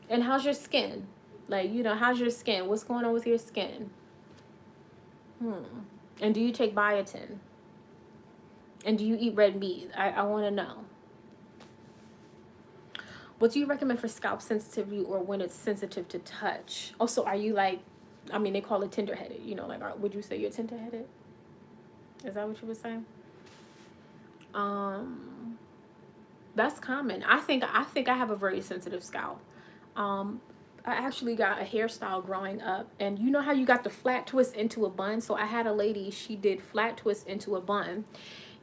And how's your skin? Like, you know, how's your skin? What's going on with your skin? And do you take biotin? And do you eat red meat? I want to know. What do you recommend for scalp sensitivity, or when it's sensitive to touch? Also, are you like, I mean, they call it tender-headed, you know, like, would you say you're tender-headed? Is that what you would say? That's common. I think I have a very sensitive scalp. I actually got a hairstyle growing up, and you know how you got the flat twist into a bun? So I had a lady, she did flat twist into a bun,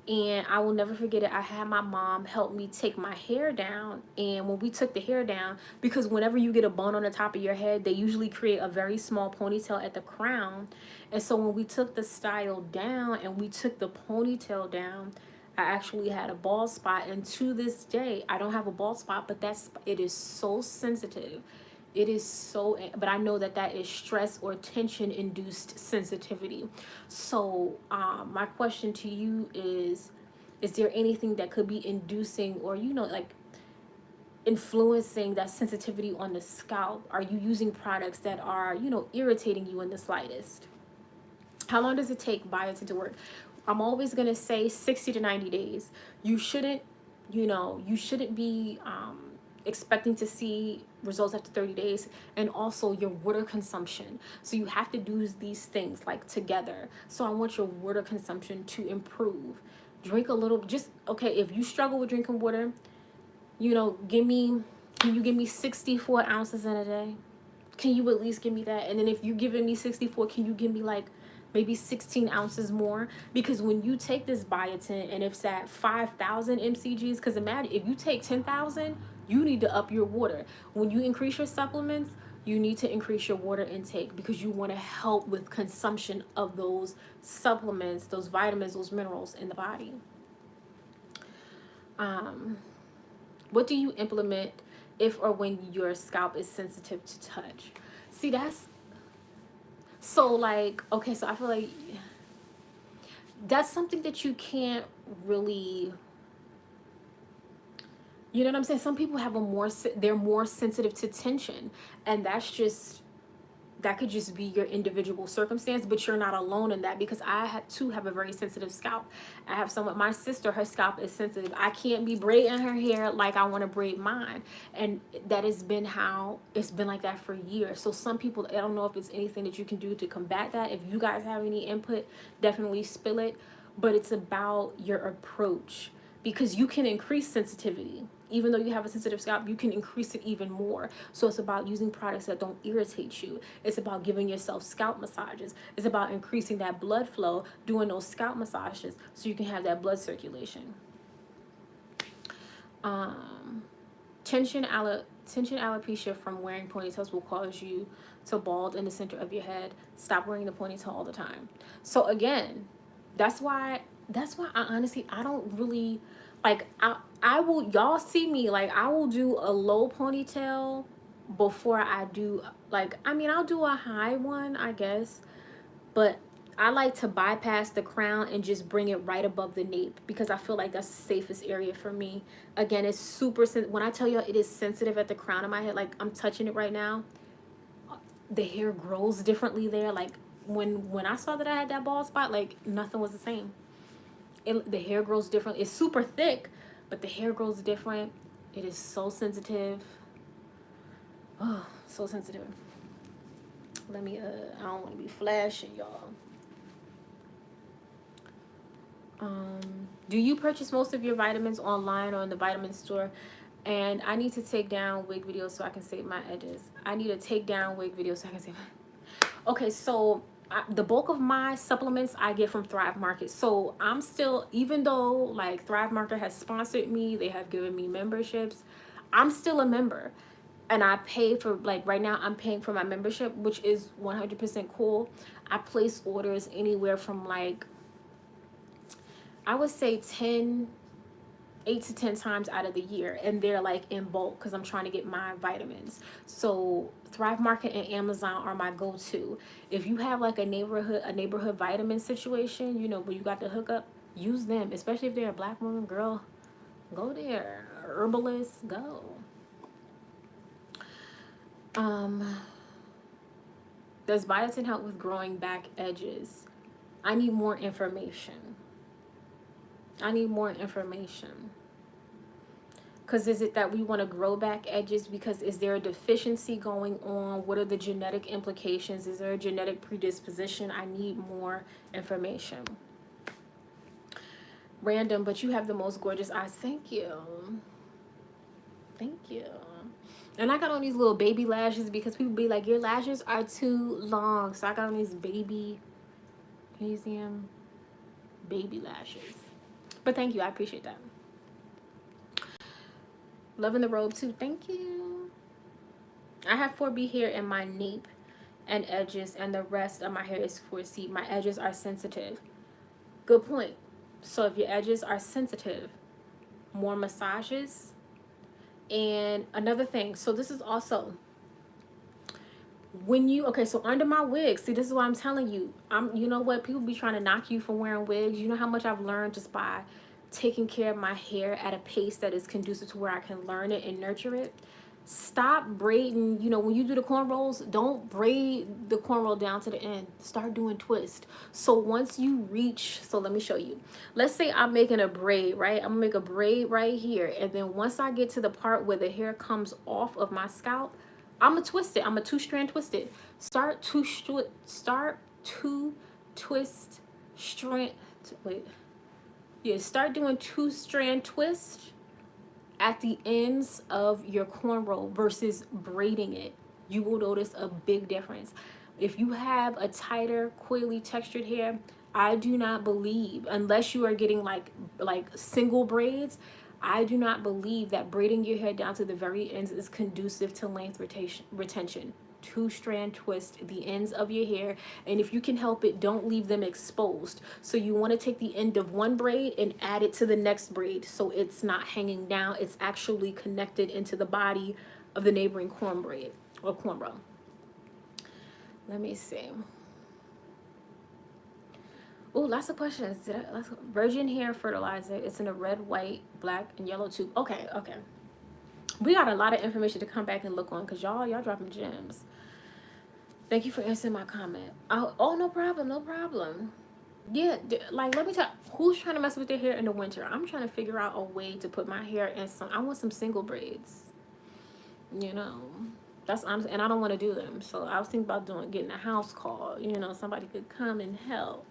and I will never forget it. I had my mom help me take my hair down, and when we took the hair down, because whenever you get a bun on the top of your head, they usually create a very small ponytail at the crown. And so when we took the style down and we took the ponytail down, I actually had a bald spot, and to this day I don't have a bald spot, but it is so sensitive. It is so, but I know that is stress or tension induced sensitivity. So my question to you is there anything that could be inducing, or, you know, like, influencing that sensitivity on the scalp? Are you using products that are, you know, irritating you in the slightest? How long does it take biotin to work? I'm always going to say 60 to 90 days. You shouldn't, you know, you shouldn't be expecting to see results after 30 days. And also your water consumption. So you have to do these things like together. So I want your water consumption to improve. Drink a little, just, okay, if you struggle with drinking water, you know, can you give me 64 ounces in a day? Can you at least give me that? And then if you're giving me 64, can you give me like maybe 16 ounces more? Because when you take this biotin and it's at 5,000 mcgs, because imagine if you take 10,000, you need to up your water. When you increase your supplements, you need to increase your water intake, because you want to help with consumption of those supplements, those vitamins, those minerals in the body. What do you implement if or when your scalp is sensitive to touch? See, that's so, like, okay, so I feel like that's something that you can't really, you know what I'm saying? Some people have they're more sensitive to tension, and that could just be your individual circumstance, but you're not alone in that, because I too have a very sensitive scalp. I have my sister, her scalp is sensitive. I can't be braiding her hair like I want to braid mine. And that has been how it's been like that for years. So some people, I don't know if it's anything that you can do to combat that. If you guys have any input, definitely spill it. But it's about your approach, because you can increase sensitivity. Even though you have a sensitive scalp, you can increase it even more. So it's about using products that don't irritate you. It's about giving yourself scalp massages. It's about increasing that blood flow, doing those scalp massages so you can have that blood circulation. Tension alopecia from wearing ponytails will cause you to bald in the center of your head. Stop wearing the ponytail all the time. So again, that's why I honestly, I don't really, like, I will, y'all see me, like, I will do a low ponytail before I do, like, I mean, I'll do a high one, I guess, but I like to bypass the crown and just bring it right above the nape because I feel like that's the safest area for me. Again, it's super when I tell you it is sensitive at the crown of my head, like I'm touching it right now. The hair grows differently there. Like when I saw that I had that bald spot, like nothing was the same. The hair grows different. It's super thick, but the hair grows different. It is so sensitive. Oh, so sensitive. Let me I don't want to be flashing, y'all. Do you purchase most of your vitamins online or in the vitamin store? And I need to take down wig videos so I can save my edges. I need to take down wig videos so I can save my... Okay, so the bulk of my supplements I get from Thrive Market. So I'm still, even though like Thrive Market has sponsored me, they have given me memberships, I'm still a member. And I pay for, like right now I'm paying for my membership, which is 100% cool. I place orders anywhere from like, I would say 8 to 10 times out of the year, and they're like in bulk because I'm trying to get my vitamins. So Thrive Market and Amazon are my go-to. If you have like a neighborhood vitamin situation, you know, where you got the hookup, use them, especially if they're a Black woman. Girl, go there. Herbalist, go. Does biotin help with growing back edges? I need more information. Because is it that we want to grow back edges? Because is there a deficiency going on? What are the genetic implications? Is there a genetic predisposition? I need more information. Random, but you have the most gorgeous eyes. Thank you. Thank you. And I got on these little baby lashes because people be like, your lashes are too long. So I got on these baby, can you see them? Baby lashes. But thank you. I appreciate that. Loving the robe too. Thank you. I have 4B hair in my nape and edges, and the rest of my hair is 4C. My edges are sensitive. Good point. So if your edges are sensitive, more massages. And another thing, so this is also when you, okay, so under my wig, see, this is what I'm telling you. You know what, people be trying to knock you for wearing wigs. You know how much I've learned just by taking care of my hair at a pace that is conducive to where I can learn it and nurture it. Stop braiding. You know, when you do the cornrows, don't braid the cornrow down to the end. Start doing twist. So once you reach, so let me show you. Let's say I'm making a braid, right? I'm gonna make a braid right here, and then once I get to the part where the hair comes off of my scalp, I'm gonna twist it. I'm gonna 2-strand twist it. Start to twist strand. Wait. Yeah, start doing 2-strand twist at the ends of your cornrow versus braiding it. You will notice a big difference. If you have a tighter, coily textured hair, I do not believe, unless you are getting like single braids, I do not believe that braiding your hair down to the very ends is conducive to length retention. 2-strand twist the ends of your hair, and if you can help it, don't leave them exposed. So you want to take the end of one braid and add it to the next braid so it's not hanging down. It's actually connected into the body of the neighboring corn braid or cornrow. Let me see. Oh, lots of questions. Virgin hair fertilizer. It's in a red, white, black, and yellow tube. Okay. We got a lot of information to come back and look on because y'all dropping gems. Thank you for answering my comment. Oh, no problem. Yeah, like, let me tell you, who's trying to mess with their hair in the winter? I'm trying to figure out a way to put my hair in I want some single braids. You know, that's honest, and I don't want to do them. So I was thinking about getting a house call. You know, somebody could come and help.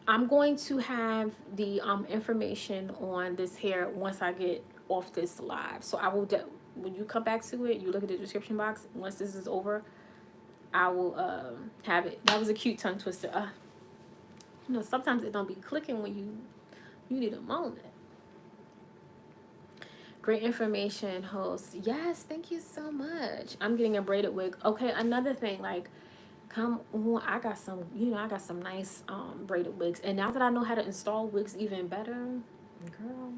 I'm going to have the information on this hair once I get off this live. So I will, when you come back to it, you look at the description box. Once this is over, I will have it. That was a cute tongue twister. You know, sometimes it don't be clicking when you need a moment. Great information, host. Yes, thank you so much. I'm getting a braided wig. Okay, another thing, like, come on, I got some, I got some nice braided wigs. And now that I know how to install wigs even better, girl,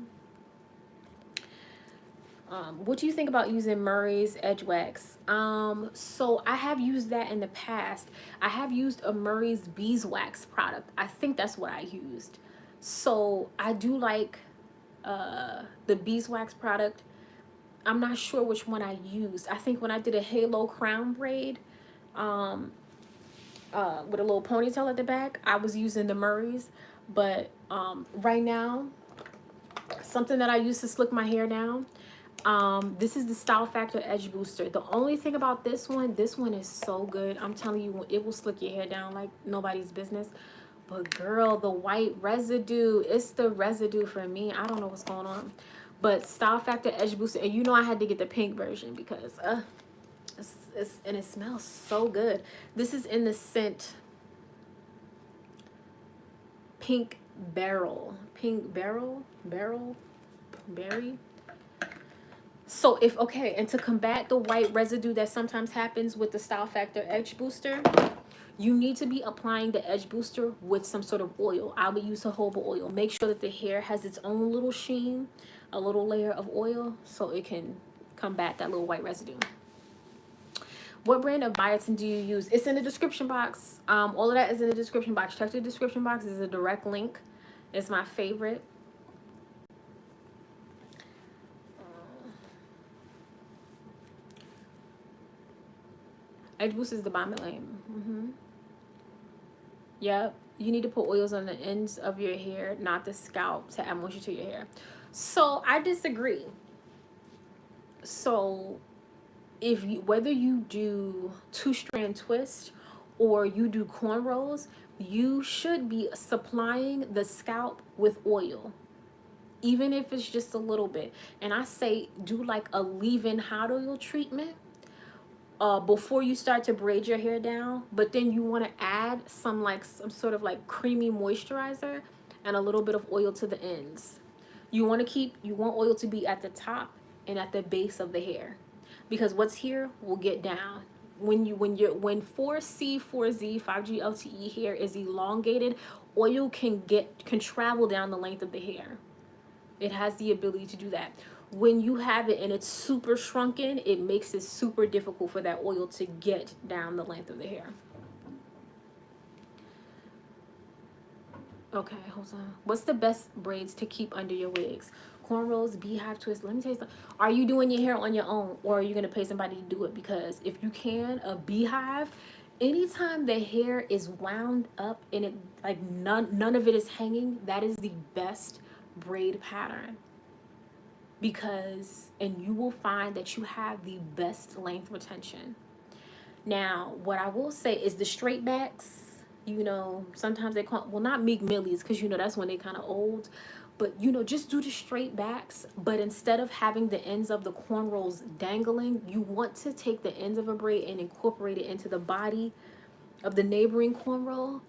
What do you think about using Murray's Edge Wax? So I have used that in the past. I have used a Murray's Beeswax product. I think that's what I used. So I do like the beeswax product. I'm not sure which one I used. I think when I did a halo crown braid, um, with a little ponytail at the back, I was using the Murray's. But right now, something that I use to slick my hair down, this is the Style Factor Edge Booster. The only thing about this one is so good. I'm telling you, it will slick your hair down like nobody's business. But girl, the white residue, it's the residue for me. I don't know what's going on. But Style Factor Edge Booster, and you know I had to get the pink version because and it smells so good. This is in the scent Pink Barrel. Pink Barrel? Barrel? Berry? So if, okay, and to combat the white residue that sometimes happens with the Style Factor Edge Booster, you need to be applying the Edge Booster with some sort of oil. I would use jojoba oil. Make sure that the hair has its own little sheen, a little layer of oil, so it can combat that little white residue. What brand of biotin do you use? It's in the description box. All of that is in the description box. Check the description box. There's a direct link. It's my favorite. Edge Boost is the Bomb Lane. Yep. You need to put oils on the ends of your hair, not the scalp, to add moisture to your hair. So I disagree. So if you, whether you do 2-strand twist or you do cornrows, you should be supplying the scalp with oil, even if it's just a little bit. And I say do like a leave-in hot oil treatment before you start to braid your hair down, but then you want to add some sort of like creamy moisturizer and a little bit of oil to the ends. You want oil to be at the top and at the base of the hair, because what's here will get down. When 4C, 4Z, 5G LTE hair is elongated, oil can travel down the length of the hair. It has the ability to do that. When you have it and it's super shrunken, it makes it super difficult for that oil to get down the length of the hair. Okay, hold on. What's the best braids to keep under your wigs? Cornrows, beehive twist. Let me tell you something. Are you doing your hair on your own, or are you going to pay somebody to do it? Because if you can, a beehive, anytime the hair is wound up and it like none of it is hanging, that is the best braid pattern. Because, and you will find that you have the best length retention. Now, what I will say is the straight backs, you know, sometimes they call, well, not Meek Millies, because, you know, that's when they kind of old. But, you know, just do the straight backs. But instead of having the ends of the cornrows dangling, you want to take the ends of a braid and incorporate it into the body of the neighboring cornrow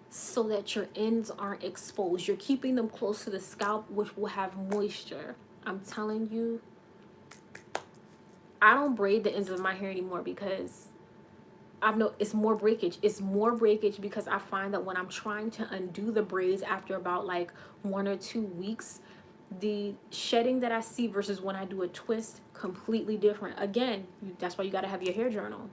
so that your ends aren't exposed. You're keeping them close to the scalp, which will have moisture. I'm telling you, I don't braid the ends of my hair anymore because I know it's more breakage. It's more breakage because I find that when I'm trying to undo the braids after about like 1 or 2 weeks, the shedding that I see versus when I do a twist, completely different. Again, that's why you got to have your hair journal.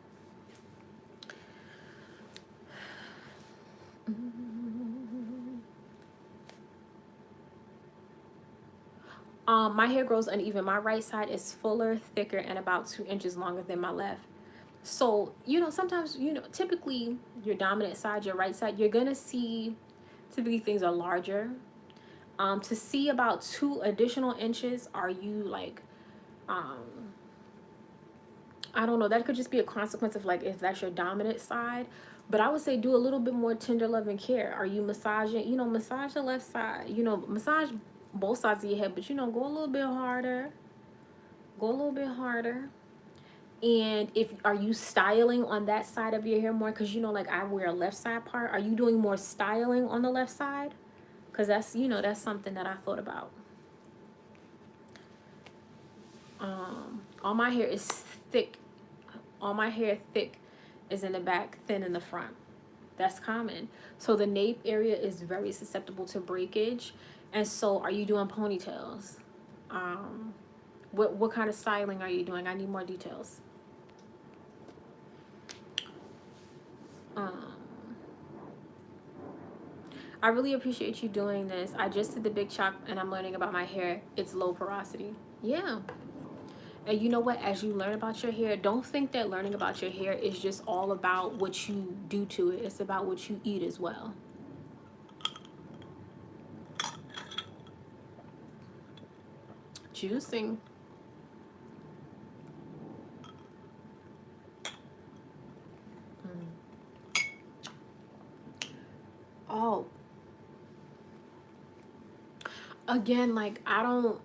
My hair grows uneven. My right side is fuller, thicker, and about 2 inches longer than my left. So, you know, sometimes, you know, typically your dominant side, your right side, you're going to see, typically things are larger. To see about 2 additional inches, are you like, I don't know, that could just be a consequence of like if that's your dominant side. But I would say do a little bit more tender love and care. Are you massaging, you know, massage the left side, you know, massage both sides of your head, but you know, go a little bit harder. Go a little bit harder. And if are you styling on that side of your hair more? Because you know, like I wear a left side part. Are you doing more styling on the left side? Because that's, you know, that's something that I thought about. All my hair is thick. All my hair thick is in the back, thin in the front. That's common. So the nape area is very susceptible to breakage. And so are you doing ponytails? What kind of styling are you doing? I need more details. Um, I really appreciate you doing this. I just did the big chop and I'm learning about my hair. It's low porosity. Yeah. And you know what? As you learn about your hair, don't think that learning about your hair is just all about what you do to it. It's about what you eat as well. Juicing. Mm. Oh, again, like I don't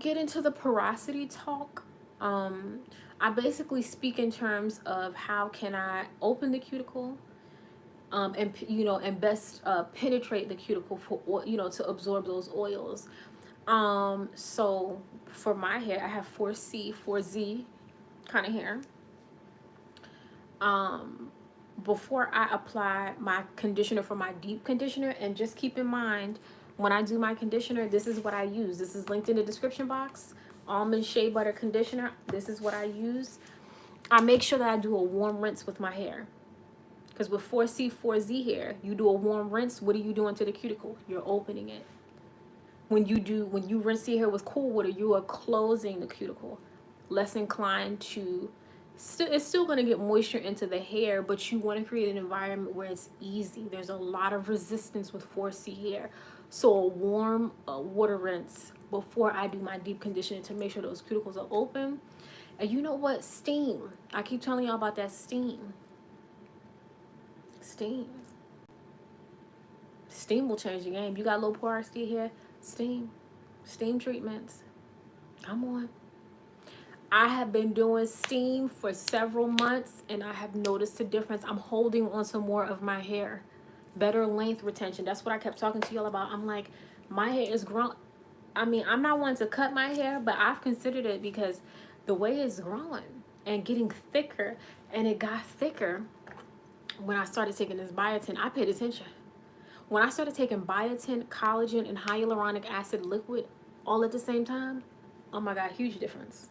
get into the porosity talk. I basically speak in terms of how can I open the cuticle, and and best penetrate the cuticle for to absorb those oils. So for my hair, I have 4C, 4Z kind of hair. Um, Before I apply my conditioner for my deep conditioner, and just keep in mind when I do my conditioner, this is what I use. This is linked in the description box. Almond shea butter conditioner. This is what I use. I make sure that I do a warm rinse with my hair. Because with 4C, 4Z hair, you do a warm rinse. What are you doing to the cuticle? You're opening it. When you rinse your hair with cool water, you are closing the cuticle. Less inclined to it's still going to get moisture into the hair, but you want to create an environment where it's easy. There's a lot of resistance with 4C hair. So a warm water rinse before I do my deep conditioning to make sure those cuticles are open. And you know what? Steam. I keep telling y'all about that steam. Steam. Steam will change the game. You got low porosity here? Steam. Steam treatments. Come on. I have been doing steam for several months and I have noticed a difference. I'm holding on to more of my hair. Better length retention. That's what I kept talking to y'all about. I'm like, my hair is grown. I mean, I'm not one to cut my hair, but I've considered it because the way it's growing and getting thicker, and it got thicker when I started taking this biotin. I paid attention. When I started taking biotin, collagen, and hyaluronic acid liquid all at the same time, oh my God, huge difference.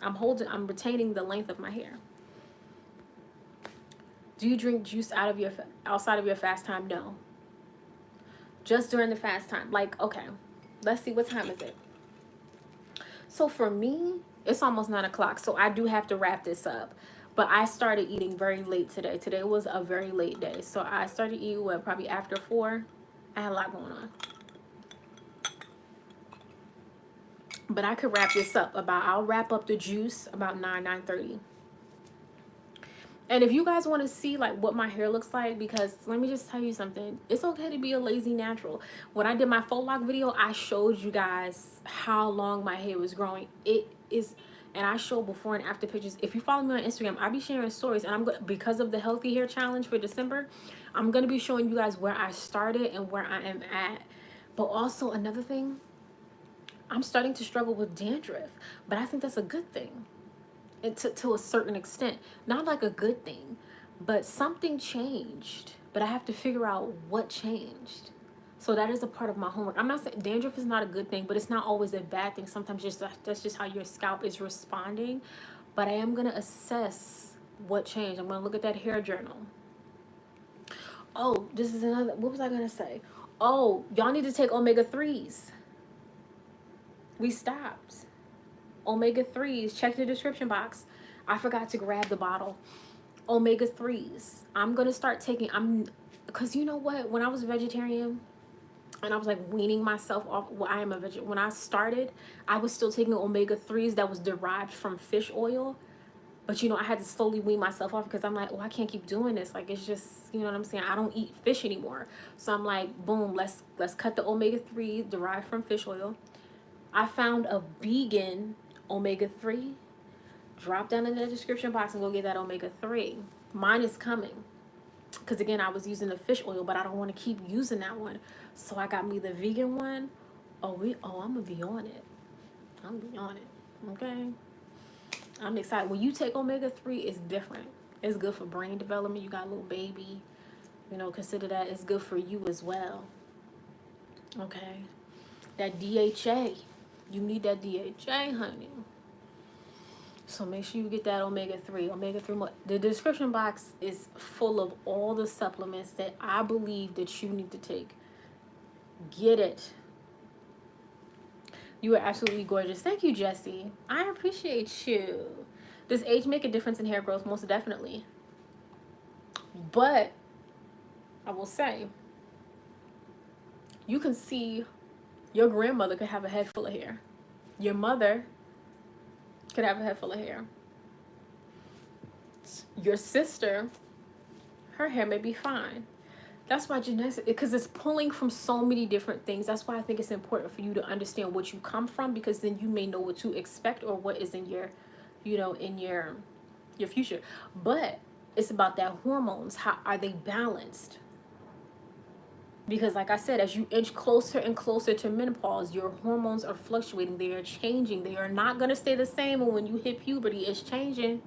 I'm retaining the length of my hair. Do you drink juice outside of your fast time? No. Just during the fast time. Like, okay, let's see, what time is it? So for me, it's almost 9 o'clock, so I do have to wrap this up. But I started eating very late today. Today was a very late day. So I started eating, probably after 4. I had a lot going on. But I could wrap this up I'll wrap up the juice about 9:30. And if you guys want to see like what my hair looks like, because let me just tell you something, it's okay to be a lazy natural. When I did my faux lock video, I showed you guys how long my hair was growing. It is, and I show before and after pictures. If you follow me on Instagram, I'll be sharing stories, and because of the healthy hair challenge for December, I'm gonna be showing you guys where I started and where I am at. But also another thing, I'm starting to struggle with dandruff, but I think that's a good thing. And to a certain extent, not like a good thing, but something changed, but I have to figure out what changed. So that is a part of my homework. I'm not saying dandruff is not a good thing, but it's not always a bad thing. Sometimes that's just how your scalp is responding. But I am going to assess what changed. I'm going to look at that hair journal. Oh, this is another, what was I going to say? Oh, y'all need to take omega-3s. We stopped. Omega-3s, check the description box. I forgot to grab the bottle. Omega-3s. I'm going to start taking, because you know what? When I was a vegetarian and I was like weaning myself off, well, I am a vegetarian. When I started, I was still taking omega-3s that was derived from fish oil. But, I had to slowly wean myself off because I'm like, oh, I can't keep doing this. Like, it's just, you know what I'm saying? I don't eat fish anymore. So I'm like, boom, let's cut the omega-3 derived from fish oil. I found a vegan omega-3. Drop down in the description box and go get that omega-3. Mine is coming. Because, again, I was using the fish oil, but I don't want to keep using that one. So I got me the vegan one. I'm going to be on it. I'm going to be on it. Okay? I'm excited. When you take omega-3, it's different. It's good for brain development. You got a little baby. Consider that. It's good for you as well. Okay? That DHA. You need that DHA, honey. So make sure you get that omega-3. Omega-3, the description box is full of all the supplements that I believe that you need to take. Get it. You are absolutely gorgeous. Thank you, Jessie. I appreciate you. Does age make a difference in hair growth? Most definitely. But I will say, you can see your grandmother could have a head full of hair. Your mother could have a head full of hair. Your sister, her hair may be fine. That's why genetics, because it's pulling from so many different things. That's why I think it's important for you to understand what you come from, because then you may know what to expect or what is in your, in your future. But it's about that hormones. How are they balanced? Because like I said, as you inch closer and closer to menopause, your hormones are fluctuating. They are changing. They are not going to stay the same. And when you hit puberty, it's changing.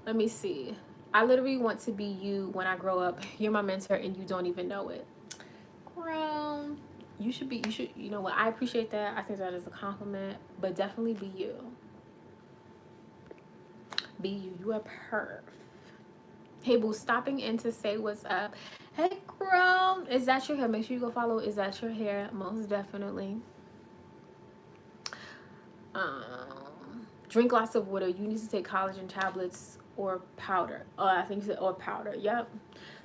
Let me see. I literally want to be you when I grow up. You're my mentor and you don't even know it. Girl, you should, you know what? I appreciate that. I think that is a compliment, but definitely be you. Be you. You are perfect. Hey, boo, stopping in to say what's up. Hey, girl. Is that your hair? Make sure you go follow. Is that your hair? Most definitely. Drink lots of water. You need to take collagen tablets or powder. I think you said or powder. Yep.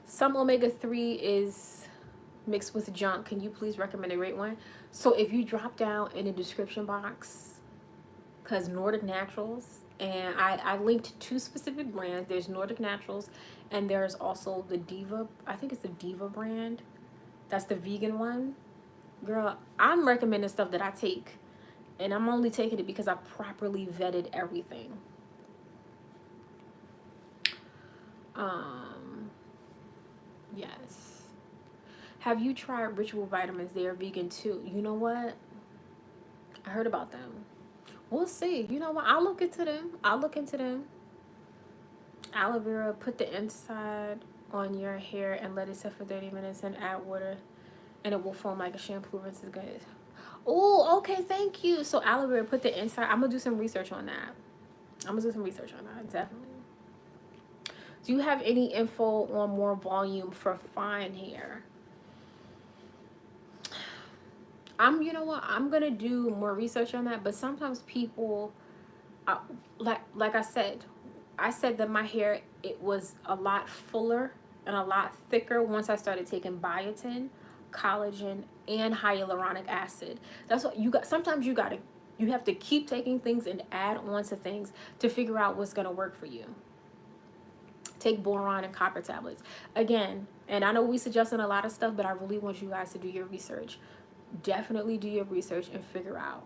Some omega-3 is mixed with junk. Can you please recommend a great one? So if you drop down in the description box, because Nordic Naturals, and I linked 2 specific brands. There's Nordic Naturals, and there's also the Diva. I think it's the Diva brand. That's the vegan one. Girl, I'm recommending stuff that I take, and I'm only taking it because I properly vetted everything. Yes. Have you tried Ritual Vitamins? They are vegan too. You know what? I heard about them. We'll see. You know what? I'll look into them. Aloe vera, put the inside on your hair and let it sit for 30 minutes and add water, and it will form like a shampoo. Rinse is good. Oh, okay. Thank you. So aloe vera, put the inside. I'm going to do some research on that. Definitely. Do you have any info on more volume for fine hair? You know what? I'm going to do more research on that, but sometimes people, like I said that my hair, it was a lot fuller and a lot thicker once I started taking biotin, collagen, and hyaluronic acid. That's what you got. Sometimes you have to keep taking things and add on to things to figure out what's going to work for you. Take boron and copper tablets. Again, and I know we suggesting a lot of stuff, but I really want you guys to do your research. Definitely do your research and figure out.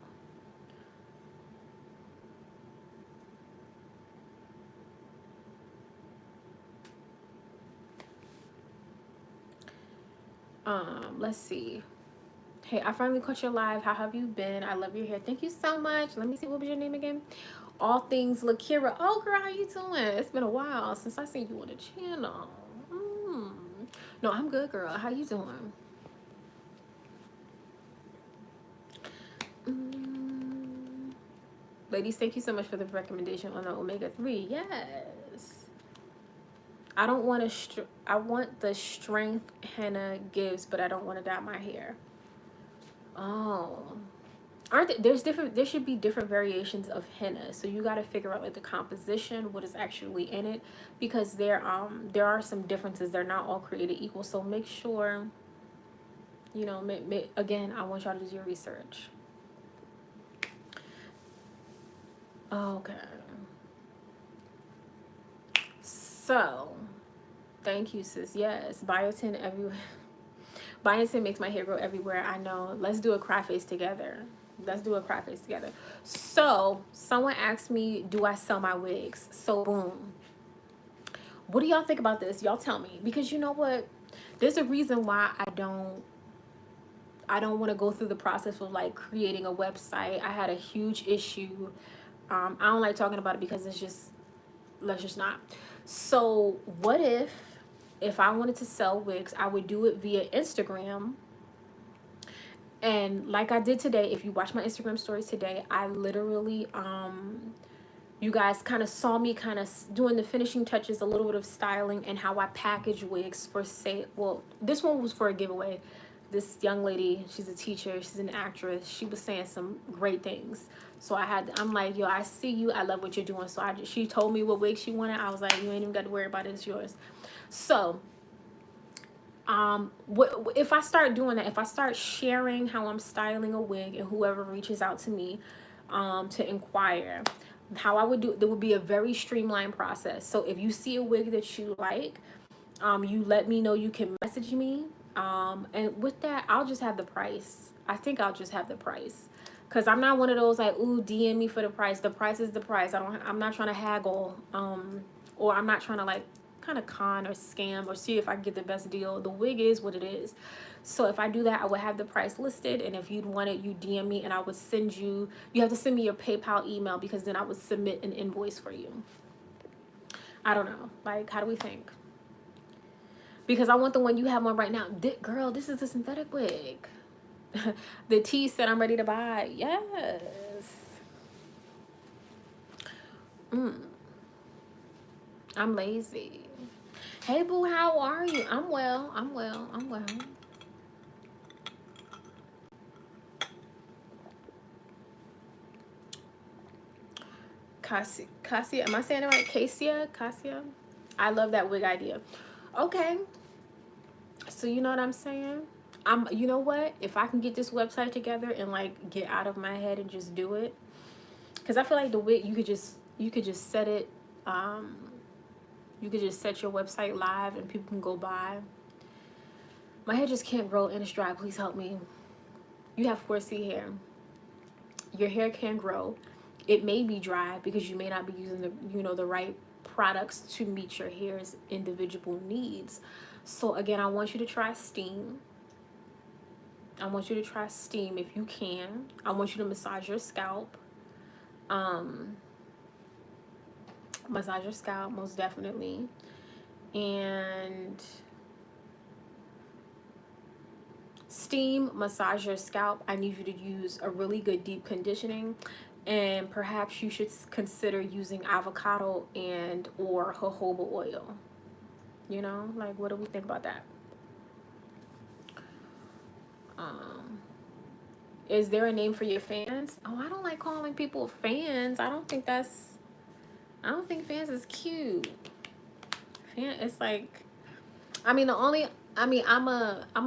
Let's see. Hey, I finally caught your live. How have you been? I love your hair. Thank you so much. Let me see, what was your name again? All Things Lakira. Oh, girl, how you doing? It's been a while since I seen you on the channel. No, I'm good, girl. How you doing? Ladies, thank you so much for the recommendation on the omega-3. Yes. I don't want to, I want the strength henna gives, but I don't want to dye my hair. Oh. There should be different variations of henna, so you got to figure out like the composition, what is actually in it, because there are some differences. They're not all created equal, so make sure, you know, again, I want y'all to do your research. Okay. So, thank you, sis. Yes, biotin everywhere. Biotin makes my hair grow everywhere. I know. Let's do a cry face together. So, someone asked me, do I sell my wigs? So, boom. What do y'all think about this? Y'all tell me. Because you know what? There's a reason why I don't want to go through the process of like creating a website. I had a huge issue. I don't like talking about it because it's just, let's just not. So what if I wanted to sell wigs, I would do it via Instagram, And like I did today, if you watch my Instagram stories today, I literally you guys kind of saw me kind of doing the finishing touches, a little bit of styling, and how I package wigs for sale. Well, this one was for a giveaway. This young lady, she's a teacher, she's an actress, she was saying some great things. So I'm like, yo, I see you, I love what you're doing. So she told me what wig she wanted. I was like, you ain't even got to worry about it, it's yours. So if I start doing that, if I start sharing how I'm styling a wig, and whoever reaches out to me to inquire, how I would do, there would be a very streamlined process. So if you see a wig that you like, you let me know. You can message me, and with that, I'll just have the price. I think I'll just have the price, because I'm not one of those like, ooh, DM me for the price. The price is the price. I'm not trying to haggle, or I'm not trying to like kind of con or scam or see if I can get the best deal. The wig is what it is. So if I do that, I would have the price listed, and if you'd want it, you DM me, and I would send you. You have to send me your PayPal email, because then I would submit an invoice for you. I don't know. Like, how do we think? Because I want the one you have on right now. Girl, this is a synthetic wig. The T said I'm ready to buy. Yes. I'm lazy. Hey, boo, how are you? I'm well. I'm well. I'm well. Cassia, am I saying it right? Cassia? I love that wig idea. Okay. So you know what I'm saying? You know what? If I can get this website together and like get out of my head and just do it, because I feel like the wig, you could just set it, you could just set your website live and people can go by. My hair just can't grow and it's dry. Please help me. You have 4C hair. Your hair can grow. It may be dry because you may not be using the right products to meet your hair's individual needs. So again, I want you to try steam. I want you to try steam if you can. I want you to massage your scalp. Massage your scalp, most definitely. And steam, massage your scalp. I need you to use a really good deep conditioning, and perhaps you should consider using avocado and or jojoba oil. You know, like, what do we think about that? Is there a name for your fans? Oh, I don't like calling people fans. I don't think fans is cute. It's like, I'm a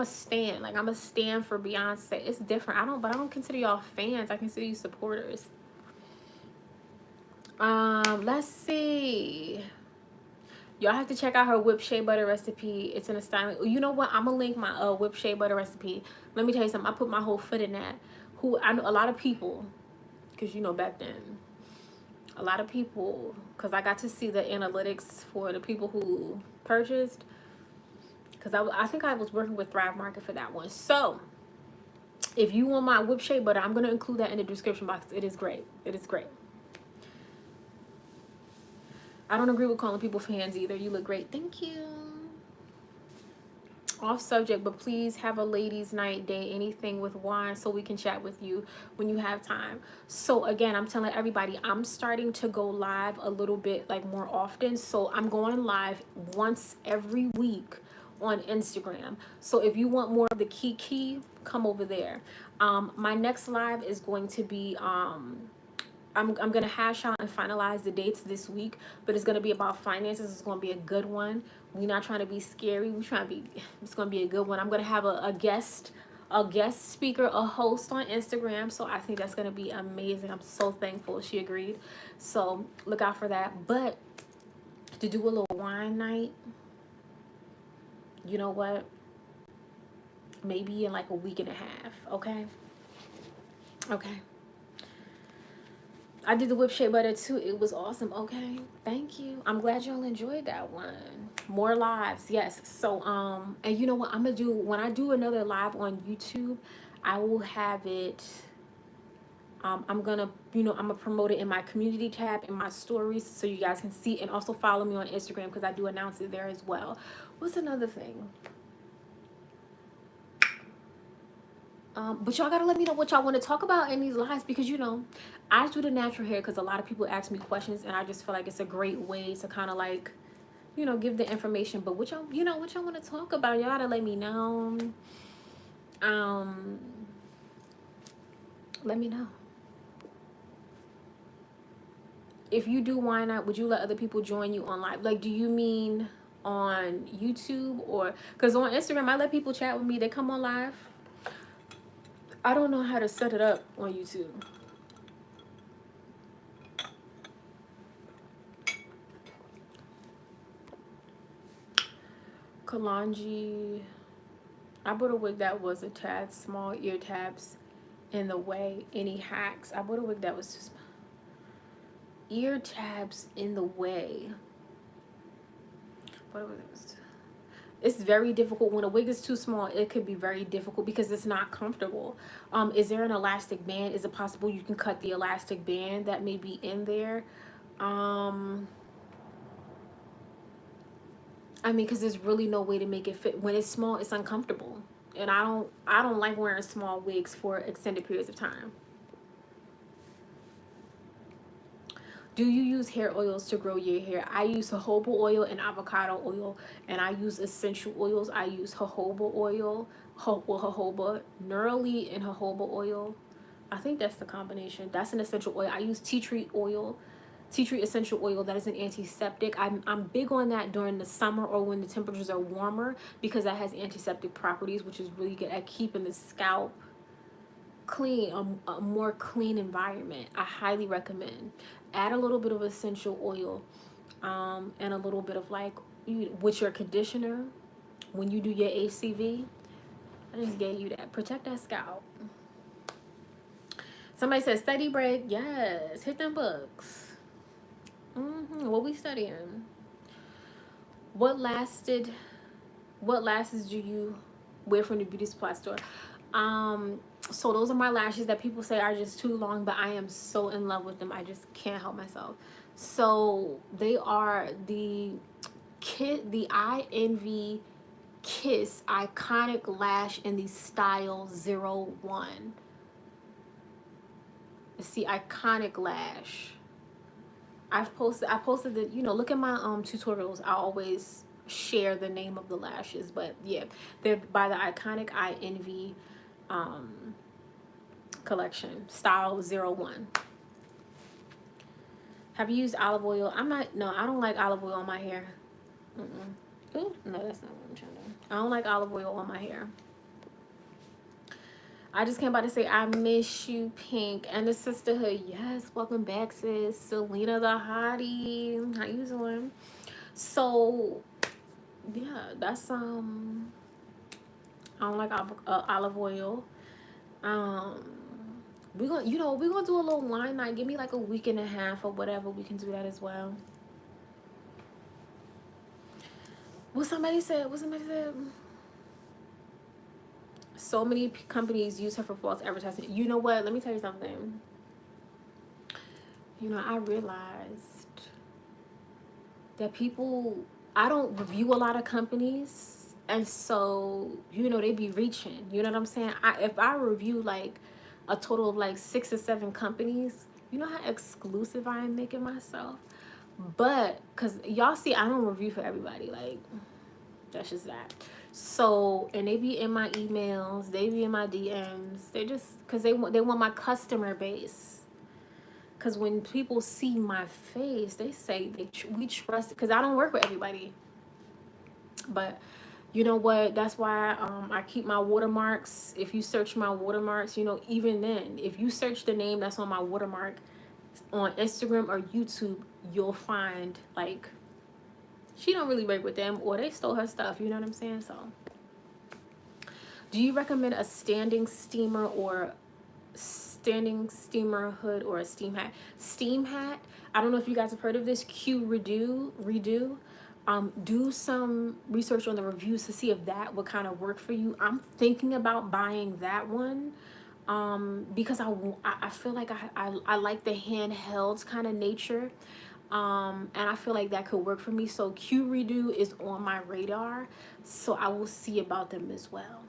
stan. Like, I'm a stan for Beyonce. It's different. I don't consider y'all fans. I consider you supporters. Let's see. Y'all have to check out her whipped shea butter recipe. It's in a styling. You know what? I'm gonna link my whipped shea butter recipe. Let me tell you something. I put my whole foot in that. I know a lot of people, because back then, a lot of people, because I got to see the analytics for the people who purchased, because I think I was working with Thrive Market for that one. So if you want my whipped shea butter, I'm going to include that in the description box. It is great. It is great. I don't agree with calling people fans either. You look great. Thank you. Off subject, but please have a ladies' night day, anything with wine, so we can chat with you when you have time. So again, I'm telling everybody, I'm starting to go live a little bit like more often. So I'm going live once every week on Instagram. So if you want more of the key, come over there. My next live is going to be I'm going to hash out and finalize the dates this week, but it's going to be about finances. It's going to be a good one. We're not trying to be scary. It's going to be a good one. I'm going to have a guest speaker, a host on Instagram. So I think that's going to be amazing. I'm so thankful she agreed. So look out for that. But to do a little wine night, you know what? Maybe in like a week and a half. Okay. Okay. I did the whipped shea butter too. It was awesome. Okay, thank you. I'm glad y'all enjoyed that one. More lives, yes. So and you know what I'm gonna do when I do another live on YouTube? I will have it. I'm gonna promote it in my community tab in my stories so you guys can see, and also follow me on Instagram because I do announce it there as well. What's another thing? But y'all gotta let me know what y'all want to talk about in these lives, because you know, I do the natural hair because a lot of people ask me questions, and I just feel like it's a great way to kind of like, you know, give the information. But what y'all, you know, what y'all want to talk about, y'all gotta let me know. Um, let me know. If you do, why not? Would you let other people join you on live? Like, do you mean on YouTube, or because on Instagram I let people chat with me? They come on live. I don't know how to set it up on YouTube. Kalanji, I bought a wig that was a tad small, ear tabs in the way. Any hacks? I bought a wig that was just ear tabs in the way. What was it? It's very difficult when a wig is too small. It could be very difficult because it's not comfortable. Is there an elastic band? Is it possible you can cut the elastic band that may be in there? I mean, because there's really no way to make it fit. When it's small, it's uncomfortable, and I don't like wearing small wigs for extended periods of time. Do you use hair oils to grow your hair? I use jojoba oil and avocado oil, and I use essential oils. I use jojoba oil, jojoba, neroli, and jojoba oil. I think that's the combination. That's an essential oil. I use tea tree oil, tea tree essential oil. That is an antiseptic. I'm big on that during the summer or when the temperatures are warmer, because that has antiseptic properties, which is really good at keeping the scalp clean, a more clean environment. I highly recommend. Add a little bit of essential oil, and a little bit of like, with your conditioner when you do your ACV. I just gave you that. Protect that scalp. Somebody said study break. Yes, hit them books. What we studying? What lasted? What lashes do you wear from the beauty supply store? So those are my lashes that people say are just too long, but I am so in love with them. I just can't help myself. So they are the the I Envy Kiss Iconic Lash in the style 01. It's the Iconic Lash. I posted the, you know, look at my tutorials. I always share the name of the lashes, but yeah, they're by the Iconic I Envy collection, style 01. Have you used olive oil? No, I don't like olive oil on my hair. Ooh, no, that's not what I'm trying to do. I don't like olive oil on my hair. I just came by to say I miss you, Pink, and the sisterhood. Yes, welcome back, sis. Selena the hottie. How you doing? So, yeah, that's I don't like olive oil. We're gonna, you know, we're gonna do a little wine night. Give me like a week and a half or whatever. We can do that as well. What somebody said? So many companies use her for false advertising. You know what? Let me tell you something. You know, I realized that people, I don't review a lot of companies, and so, you know, they be reaching. You know what I'm saying? If I review like a total of like 6 or 7 companies, you know how exclusive I am making myself. But because y'all see, I don't review for everybody. Like, that's just that. So, and they be in my emails, they be in my DMs. They just, because they want my customer base. Because when people see my face, they say we trust, because I don't work with everybody. But you know what? That's why I keep my watermarks. If you search my watermarks, you know, even then, if you search the name that's on my watermark on Instagram or YouTube, you'll find like she don't really work with them, or they stole her stuff. You know what I'm saying? So, do you recommend a standing steamer hood or a steam hat? Steam hat. I don't know if you guys have heard of this. Redo. Do some research on the reviews to see if that would kind of work for you. I'm thinking about buying that one, because I feel like I like the handheld kind of nature, and I feel like that could work for me. So Redo is on my radar, so I will see about them as well.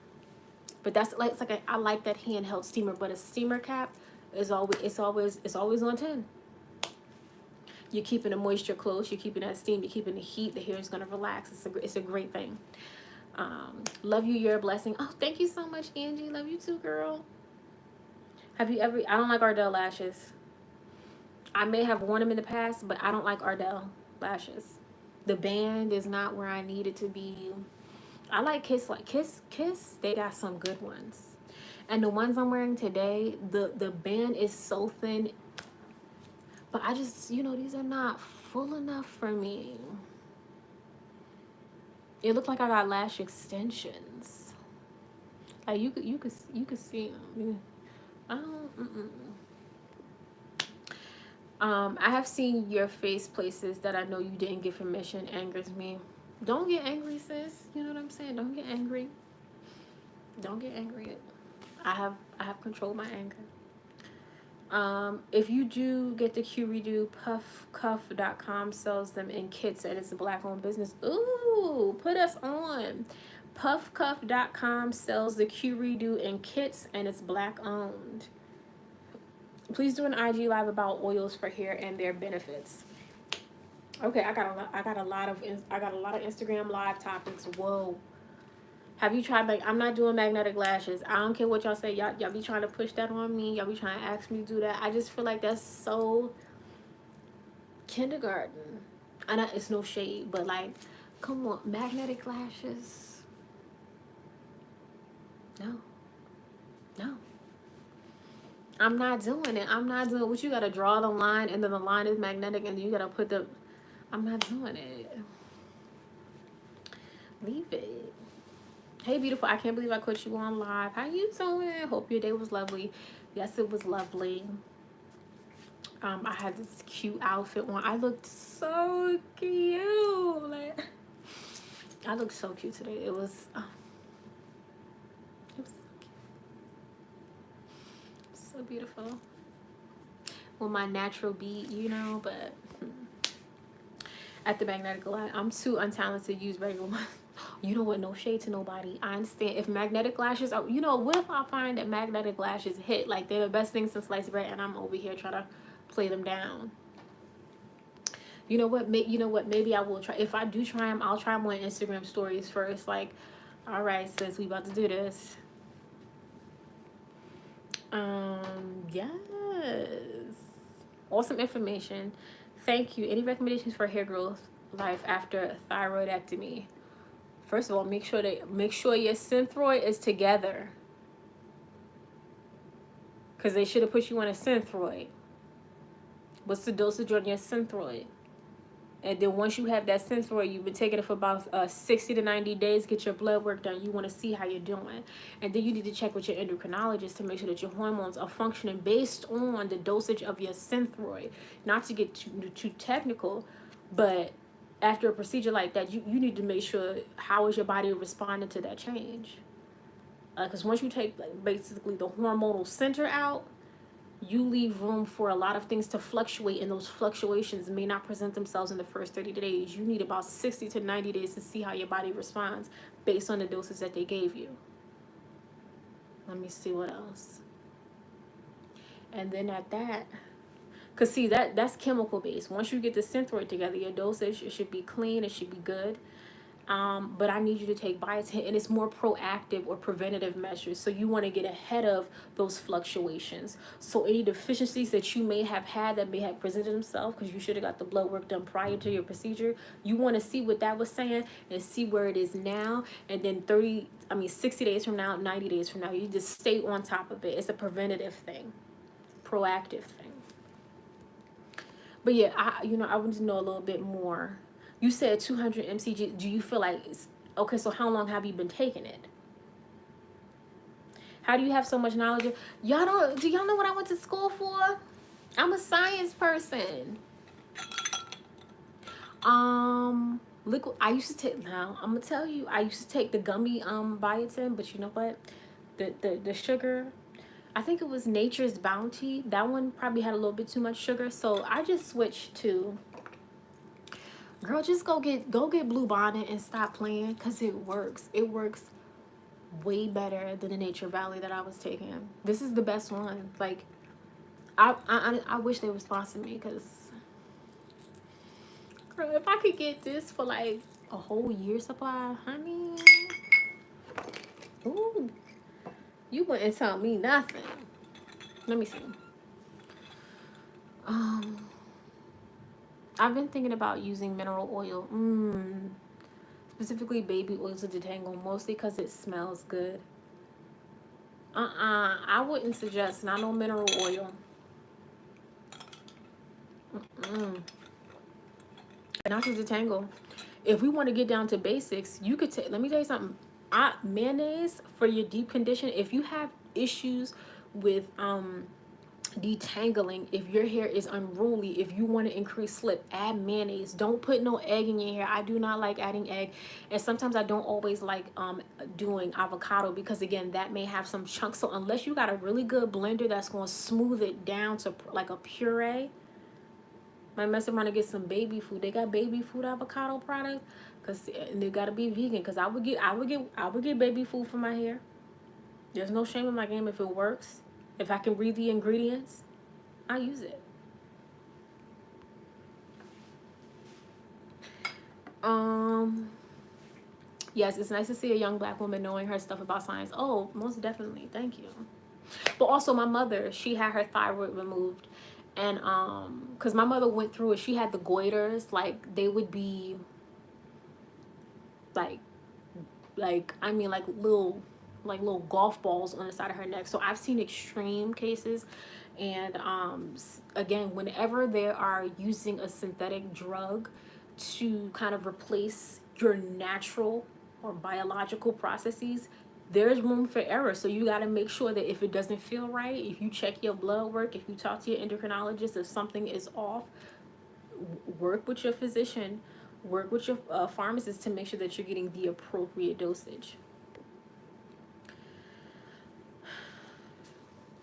But that's like, I like that handheld steamer, but a steamer cap is always on 10. You're keeping the moisture close, you're keeping that steam, you're keeping the heat, the hair is gonna relax. It's a great thing. Love you, you're a blessing. Oh, thank you so much, Angie. Love you too, girl. Have you ever, I don't like Ardell lashes. I may have worn them in the past, but I don't like Ardell lashes. The band is not where I need it to be. I like Kiss. They got some good ones, and the ones I'm wearing today, the band is so thin. But I just, these are not full enough for me. It looked like I got lash extensions. Like you could see them. I don't. I have seen your face places that I know you didn't give permission. Angers me. Don't get angry, sis. You know what I'm saying? Don't get angry. Don't get angry. I have controlled my anger. If you do get the Q redo, puffcuff.com sells them in kits and it's a black owned business. Ooh, put us on. Puffcuff.com sells the Q redo in kits and it's black owned. Please do an IG live about oils for hair and their benefits. Okay, I got a lot of Instagram live topics. Whoa. Have you tried, I'm not doing magnetic lashes. I don't care what y'all say. Y'all be trying to push that on me. Y'all be trying to ask me to do that. I just feel like that's so kindergarten. And it's no shade, but come on, magnetic lashes. No. No. I'm not doing it. I'm not doing what you gotta draw the line and then the line is magnetic and you gotta put the, I'm not doing it. Leave it. Hey, beautiful. I can't believe I caught you on live. How you doing? Hope your day was lovely. Yes, it was lovely. I had this cute outfit on. I looked so cute. I looked so cute today. It was so cute. So beautiful. Well, my natural beat, but at the magnetic line, I'm too untalented to use regular ones. You know what? No shade to nobody. I understand if magnetic lashes are, what if I find that magnetic lashes hit? They're the best thing since sliced bread and I'm over here trying to play them down. You know what? Maybe I will try. If I do try them, I'll try them on Instagram stories first. All right, sis, we about to do this. Yes. Awesome information. Thank you. Any recommendations for hair growth life after thyroidectomy? First of all, make sure your synthroid is together. Because they should have put you on a synthroid. What's the dosage on your synthroid? And then once you have that synthroid, you've been taking it for about 60 to 90 days, get your blood work done. You want to see how you're doing. And then you need to check with your endocrinologist to make sure that your hormones are functioning based on the dosage of your synthroid. Not to get too technical, but after a procedure like that, you need to make sure how is your body responding to that change. Because once you take basically the hormonal center out, you leave room for a lot of things to fluctuate, and those fluctuations may not present themselves in the first 30 days. You need about 60 to 90 days to see how your body responds based on the doses that they gave you. Let me see what else. And then at that, because see, that's chemical based. Once you get the synthroid together, your dosage, it should be clean, it should be good. But I need you to take biotin, and it's more proactive or preventative measures. So you want to get ahead of those fluctuations. So any deficiencies that you may have had that may have presented themselves because you should have got the blood work done prior to your procedure, you want to see what that was saying and see where it is now. And then 60 days from now, 90 days from now, you just stay on top of it. It's a preventative thing, proactive thing. But yeah, I want to know a little bit more. You said 200 mcg. Do you feel like okay? So how long have you been taking it? How do you have so much knowledge? Do y'all know what I went to school for? I'm a science person. Liquid. I used to take. Now I'm gonna tell you. I used to take the gummy biotin, but you know what? The sugar. I think it was Nature's Bounty. That one probably had a little bit too much sugar, so I just switched to. Girl, just go get Blue Bonnet and stop playing, because it works. It works way better than the Nature Valley that I was taking. This is the best one. Like, I wish they would sponsor me, because if I could get this for like a whole year supply, honey, ooh, you wouldn't tell me nothing. Let me see. Um, I've been thinking about using mineral oil. Specifically baby oil to detangle, mostly because it smells good. I wouldn't suggest not no mineral oil. Mm. Not to detangle. If we want to get down to basics, you could take. Let me tell you something. Mayonnaise for your deep condition. If you have issues with detangling, if your hair is unruly, if you want to increase slip, add mayonnaise. Don't put no egg in your hair. I do not like adding egg, and sometimes I don't always like doing avocado, because again, that may have some chunks. So unless you got a really good blender that's going to smooth it down to like a puree, might mess around and get some baby food. They got baby food avocado products, cause they gotta be vegan. Cause I would get baby food for my hair. There's no shame in my game if it works. If I can read the ingredients, I use it. Um, yes, it's nice to see a young black woman knowing her stuff about science. Oh, most definitely. Thank you. But also my mother, she had her thyroid removed. And cuz my mother went through it. She had the goiters, like they would be like I mean like little golf balls on the side of her neck. So I've seen extreme cases. And again, whenever they are using a synthetic drug to kind of replace your natural or biological processes, there's room for error. So you got to make sure that if it doesn't feel right, if you check your blood work, if you talk to your endocrinologist, if something is off, work with your physician, work with your pharmacist to make sure that you're getting the appropriate dosage.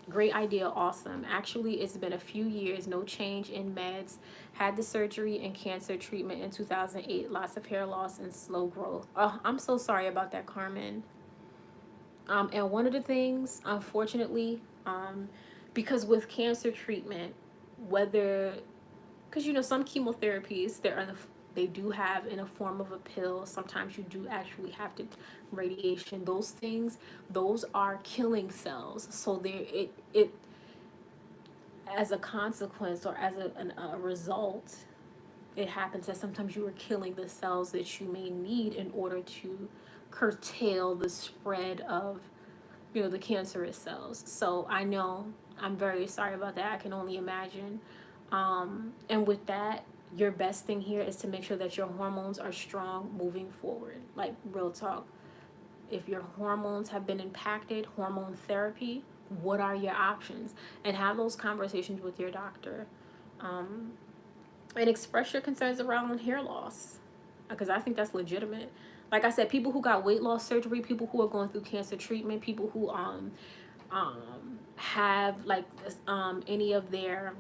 Great idea, awesome. Actually, it's been a few years, no change in meds. Had the surgery and cancer treatment in 2008. Lots of hair loss and slow growth. Oh, I'm so sorry about that, Carmen. And one of the things, unfortunately, because with cancer treatment, whether, because you know some chemotherapies, they do have in a form of a pill. Sometimes you do actually have to radiation. Those things, those are killing cells. So there, it as a consequence or as a result, it happens that sometimes you are killing the cells that you may need in order to curtail the spread of, you know, the cancerous cells. So I know, I'm very sorry about that. I can only imagine. And with that, your best thing here is to make sure that your hormones are strong moving forward. Like, real talk. If your hormones have been impacted, hormone therapy, what are your options? And have those conversations with your doctor. Um, and express your concerns around hair loss, because I think that's legitimate. Like I said, people who got weight loss surgery, people who are going through cancer treatment, people who have like any of their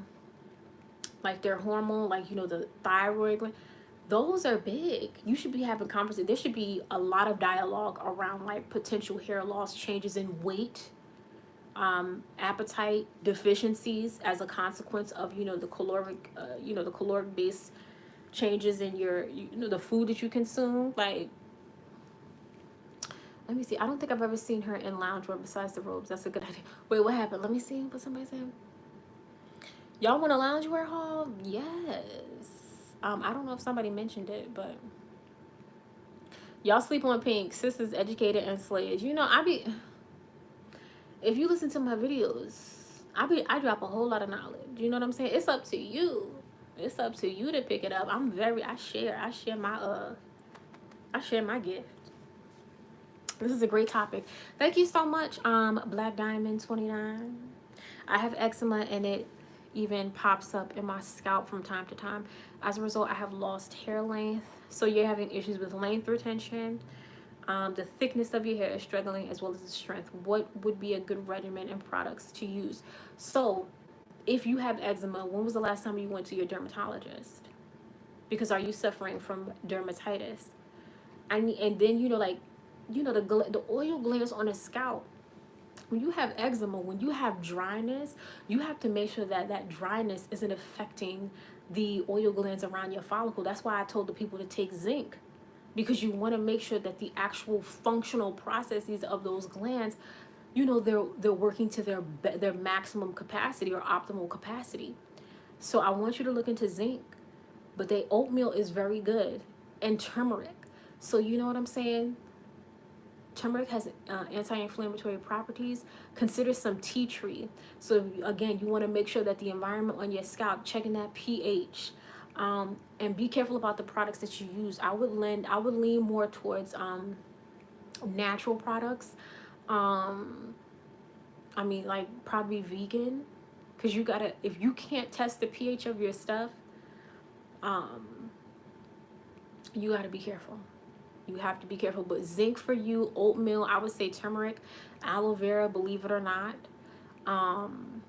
like their hormone, like you know the thyroid, those are big. You should be having conversations. There should be a lot of dialogue around like potential hair loss, changes in weight, appetite deficiencies as a consequence of the caloric based changes in your the food that you consume. Like, let me see. I don't think I've ever seen her in loungewear besides the robes. That's a good idea. Wait, what happened? Let me see what somebody said. Y'all want a loungewear haul? Yes. I don't know if somebody mentioned it, but y'all sleep on pink. Sis is educated and slayed. You know, if you listen to my videos, I drop a whole lot of knowledge. You know what I'm saying? It's up to you. It's up to you to pick it up. I share my gift. This is a great topic. Thank you so much, Black Diamond 29. I have eczema and it even pops up in my scalp from time to time. As a result, I have lost hair length. So you're having issues with length retention. The thickness of your hair is struggling, as well as the strength. What would be a good regimen and products to use? So if you have eczema, when was the last time you went to your dermatologist? Because are you suffering from dermatitis? And then, you know, like, you know, the oil glands on the scalp. When you have eczema, when you have dryness, you have to make sure that that dryness isn't affecting the oil glands around your follicle. That's why I told the people to take zinc, because you want to make sure that the actual functional processes of those glands, you know, they're working to their maximum capacity or optimal capacity. So I want you to look into zinc, but the oatmeal is very good, and turmeric. So you know what I'm saying? Turmeric has anti-inflammatory properties. Consider some tea tree. So again, you want to make sure that the environment on your scalp, checking that pH, and be careful about the products that you use. I would lean more towards natural products. Um, I mean, like probably vegan, because you gotta, if you can't test the pH of your stuff, um, you gotta be careful. You have to be careful. But zinc for you, oatmeal, I would say turmeric, aloe vera, believe it or not. Um,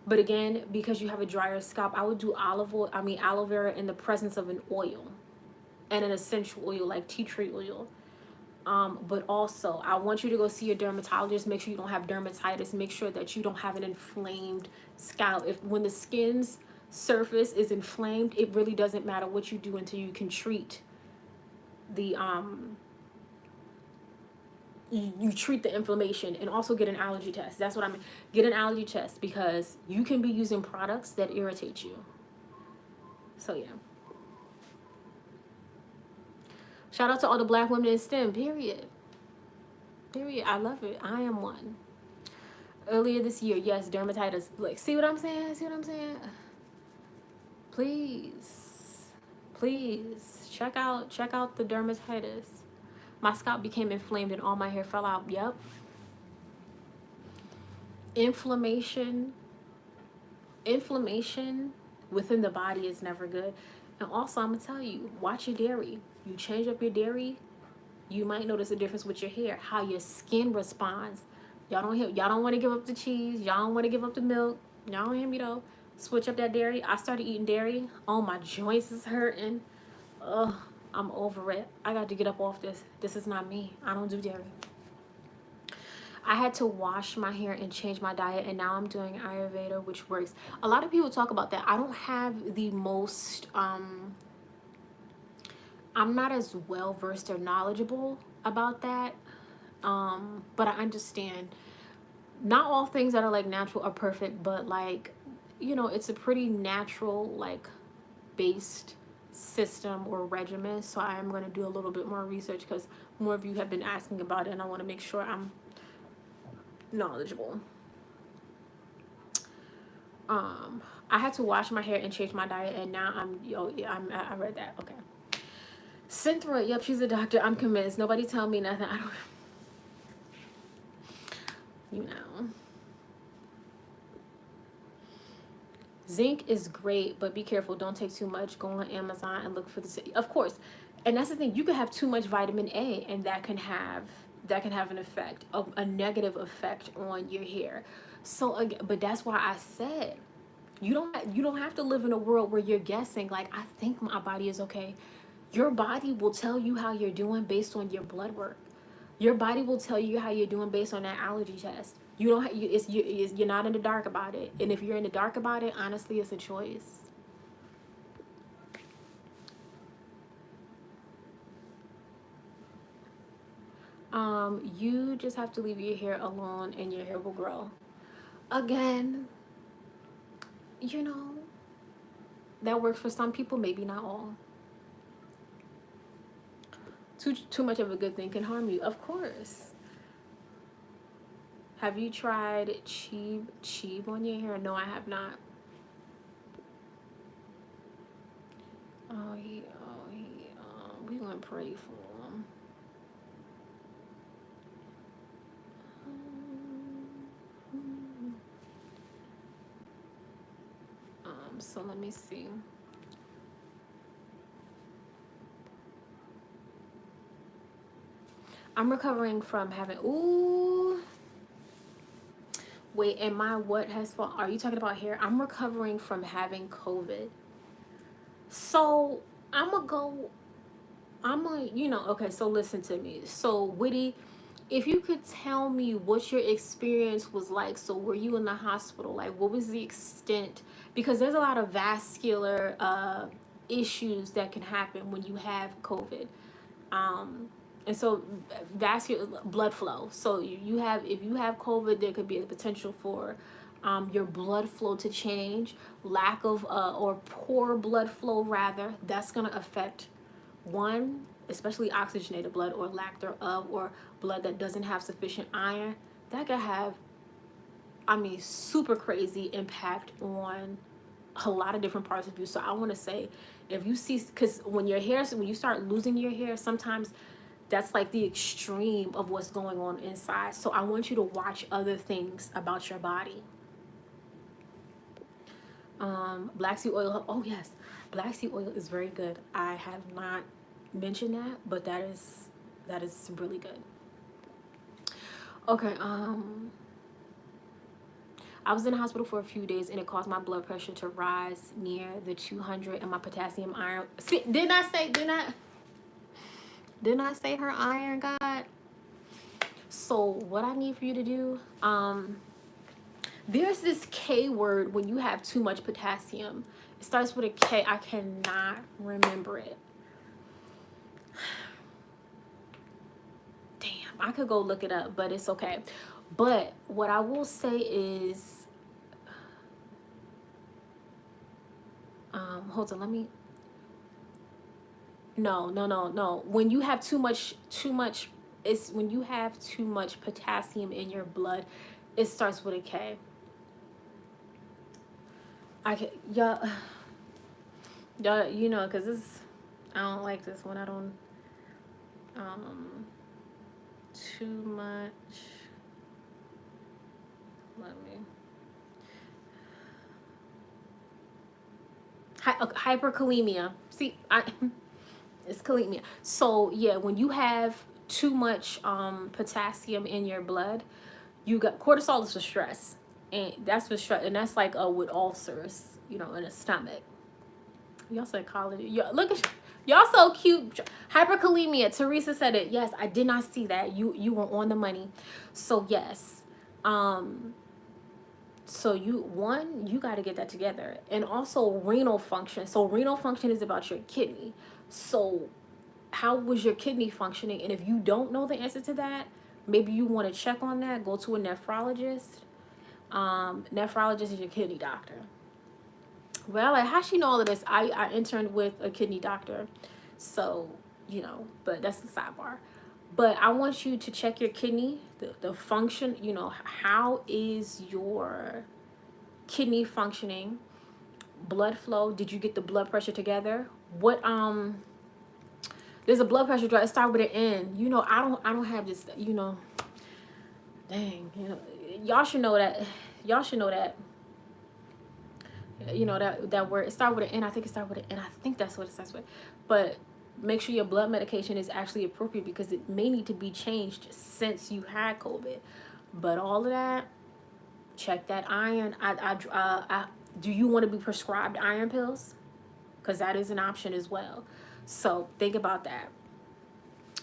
but again, because you have a drier scalp, I would do aloe vera in the presence of an oil and an essential oil like tea tree oil. But also, I want you to go see your dermatologist. Make sure you don't have dermatitis. Make sure that you don't have an inflamed scalp. If when the skin's surface is inflamed, it really doesn't matter what you do until you can treat the you treat the inflammation. And also get an allergy test. That's what I mean. Get an allergy test, because you can be using products that irritate you. So yeah. Shout out to all the black women in STEM, period. Period. I love it. I am one. Earlier this year, yes, dermatitis. Like, see what I'm saying? See what I'm saying? Please. Please. Check out the dermatitis. My scalp became inflamed and all my hair fell out. Yep. Inflammation within the body is never good. And also, I'm gonna tell you, watch your dairy. You change up your dairy, you might notice a difference with your hair, how your skin responds. Y'all don't want to give up the cheese. Y'all don't want to give up the milk. Y'all don't hear me though. Switch up that dairy. I started eating dairy. Oh, my joints is hurting. Ugh, I'm over it. I got to get up off this. This is not me. I don't do dairy. I had to wash my hair and change my diet, and now I'm doing Ayurveda, which works. A lot of people talk about that. I don't have the most, I'm not as well versed or knowledgeable about that, but I understand. Not all things that are like natural are perfect, but like, you know, it's a pretty natural, like, based system or regimen. So I am going to do a little bit more research, because more of you have been asking about it, and I want to make sure I'm knowledgeable. I had to wash my hair and change my diet, and now I read that. Okay. Cynthia, yep, she's a doctor. I'm convinced. Nobody tell me nothing. I don't, you know. Zinc is great, but be careful. Don't take too much. Go on Amazon and look for the, of course. And that's the thing. You could have too much vitamin A, and that can have an effect, a negative effect on your hair. So again, but that's why I said you don't have to live in a world where you're guessing, like, I think my body is okay. Your body will tell you how you're doing based on your blood work. Your body will tell you how you're doing based on that allergy test. You don't you're not in the dark about it. And if you're in the dark about it, honestly, it's a choice. You just have to leave your hair alone and your hair will grow. Again, you know, that works for some people, maybe not all. Too much of a good thing can harm you, of course. Have you tried cheeb on your hair? No, I have not. We gonna pray for him. So let me see. I'm recovering from having, ooh. Wait, and my what has fallen? Are you talking about hair? I'm recovering from having COVID. So I'm gonna go I'm like, okay, so listen to me. So, Witty, if you could tell me what your experience was like. So, were you in the hospital? Like, what was the extent? Because there's a lot of vascular issues that can happen when you have COVID. And so, vascular blood flow. So, you have, if you have COVID, there could be a potential for your blood flow to change, lack of or poor blood flow, rather. That's going to affect one, especially oxygenated blood or lack thereof, or blood that doesn't have sufficient iron. That could have, I mean, super crazy impact on a lot of different parts of you. So I want to say, if you see, because when when you start losing your hair, sometimes that's like the extreme of what's going on inside. So I want you to watch other things about your body. Black seed oil. Oh yes, black seed oil is very good. I have not mentioned that, but that is really good. Okay. I was in the hospital for a few days, and it caused my blood pressure to rise near the 200, and my potassium iron. See, didn't I say her iron, God? So what I need for you to do, there's this K word when you have too much potassium. It starts with a K. I cannot remember it. Damn, I could go look it up, but it's okay. But what I will say is, hold on, let me. No. When you have too much, it's when you have too much potassium in your blood. It starts with a K. I can, y'all, cause this, I don't like this one. I don't, too much. Let me. Hyperkalemia. See, it's kalemia. So yeah, when you have too much potassium in your blood, you got cortisol is for stress, and that's for stress, and that's like with ulcers, in the stomach. Y'all said college. Look at y'all so cute. Hyperkalemia. Teresa said it. Yes, I did not see that. You were on the money. So yes, so you got to get that together, and also renal function. So renal function is about your kidney. So how was your kidney functioning? And if you don't know the answer to that, maybe you want to check on that. Go to a nephrologist. Nephrologist is your kidney doctor. Well, like, how she know all of this? I interned with a kidney doctor, so but that's the sidebar. But I want you to check your kidney, the function. How is your kidney functioning? Blood flow. Did you get the blood pressure together? What There's a blood pressure drug. It starts with an N. I don't have this. Dang. Y'all should know that. Y'all should know that. That word. It starts with an N. I think it starts with an N. I think that's what it starts with. But make sure your blood medication is actually appropriate, because it may need to be changed since you had COVID. But all of that, check that iron. Do you want to be prescribed iron pills? Because that is an option as well. So think about that.